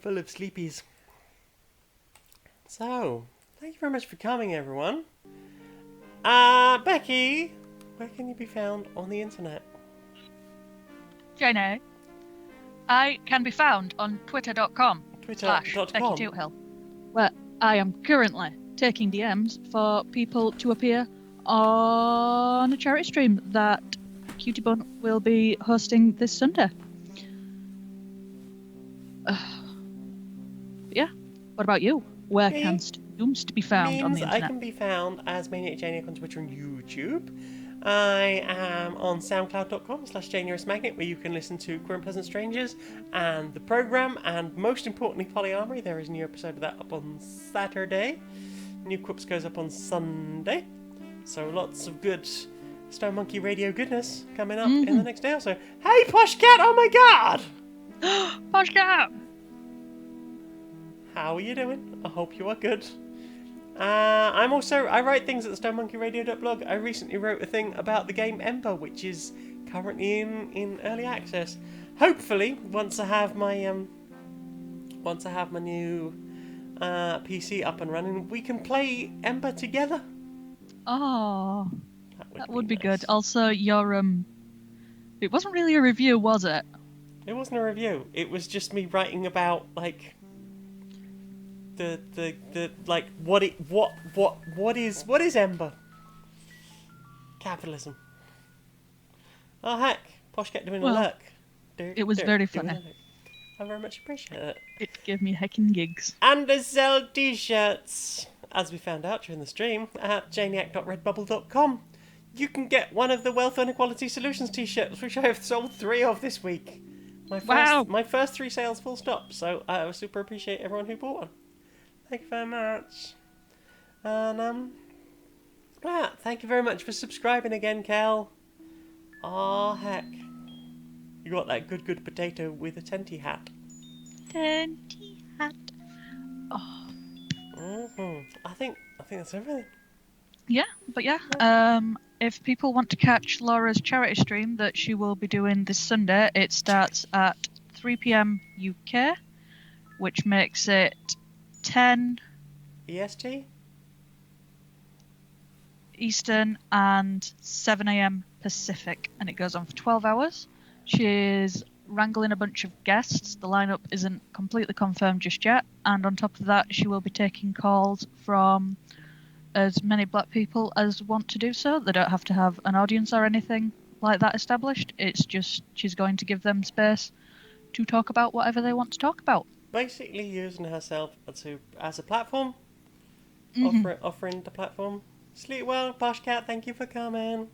full of sleepies. So, thank you very much for coming, everyone. Becky, where can you be found on the internet? Jenny, I can be found on twitter.com Twitter.com. /Becky Toothill, where I am currently taking DMs for people to appear on a charity stream that Cutie Bun will be hosting this Sunday. Yeah. What about you? Where canst doomst be found on the internet? I can be found as Maniac Janiac on Twitter and YouTube. I am on soundcloud.com/JaniusMagnet, where you can listen to Grim Pleasant Strangers and the programme, and most importantly, Polyamory. There is a new episode of that up on Saturday. New Quips goes up on Sunday. So lots of good Stone Monkey Radio goodness coming up in the next day or so. Hey, Posh Cat! Oh my god! Posh Cat! How are you doing? I hope you are good. I write things at the stonemonkeyradio.blog. I recently wrote a thing about the game Ember, which is currently in early access. Hopefully, once I have my new PC up and running, we can play Ember together. Oh, that would be nice. good. Also, your it wasn't really a review, was it? It wasn't a review. It was just me writing about like the like what is Ember? Capitalism. Oh heck, Posh kept doing a lurk. It was very funny. I very much appreciate it. It gave me heckin' gigs. And I sell t-shirts, as we found out during the stream, at janiac.redbubble.com. You can get one of the Wealth Inequality Solutions t-shirts, which I have sold 3 of this week. My first 3 sales full stop, so I super appreciate everyone who bought one. Thank you very much. And, thank you very much for subscribing again, Kel. Aw, heck. You got that good potato with a tenty hat. Tenty hat. Oh. I think that's everything. Yeah, but yeah. If people want to catch Laura's charity stream that she will be doing this Sunday, it starts at 3 p.m. UK, which makes it 10 EST? Eastern and 7 a.m. Pacific, and it goes on for 12 hours. She's wrangling a bunch of guests. The lineup isn't completely confirmed just yet, and on top of that, she will be taking calls from as many black people as want to do so. They don't have to have an audience or anything like that established. It's just she's going to give them space to talk about whatever they want to talk about. Basically using herself as a platform. Offering the platform. Sleep well, Posh Cat, thank you for coming.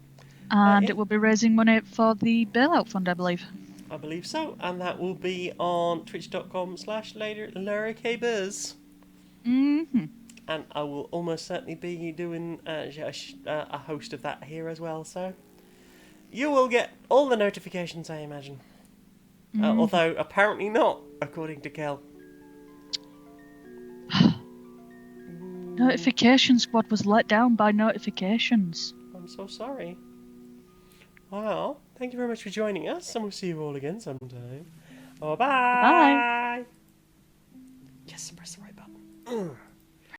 And it will be raising money for the bailout fund, I believe. I believe so, and that will be on twitch.com/LauraKBuzz. And I will almost certainly be doing a host of that here as well, so you will get all the notifications, I imagine. Although apparently not, according to Kel. Notification Squad was let down by notifications. I'm so sorry. Well, thank you very much for joining us, and we'll see you all again sometime. Oh, bye! Bye! Yes, press the right button.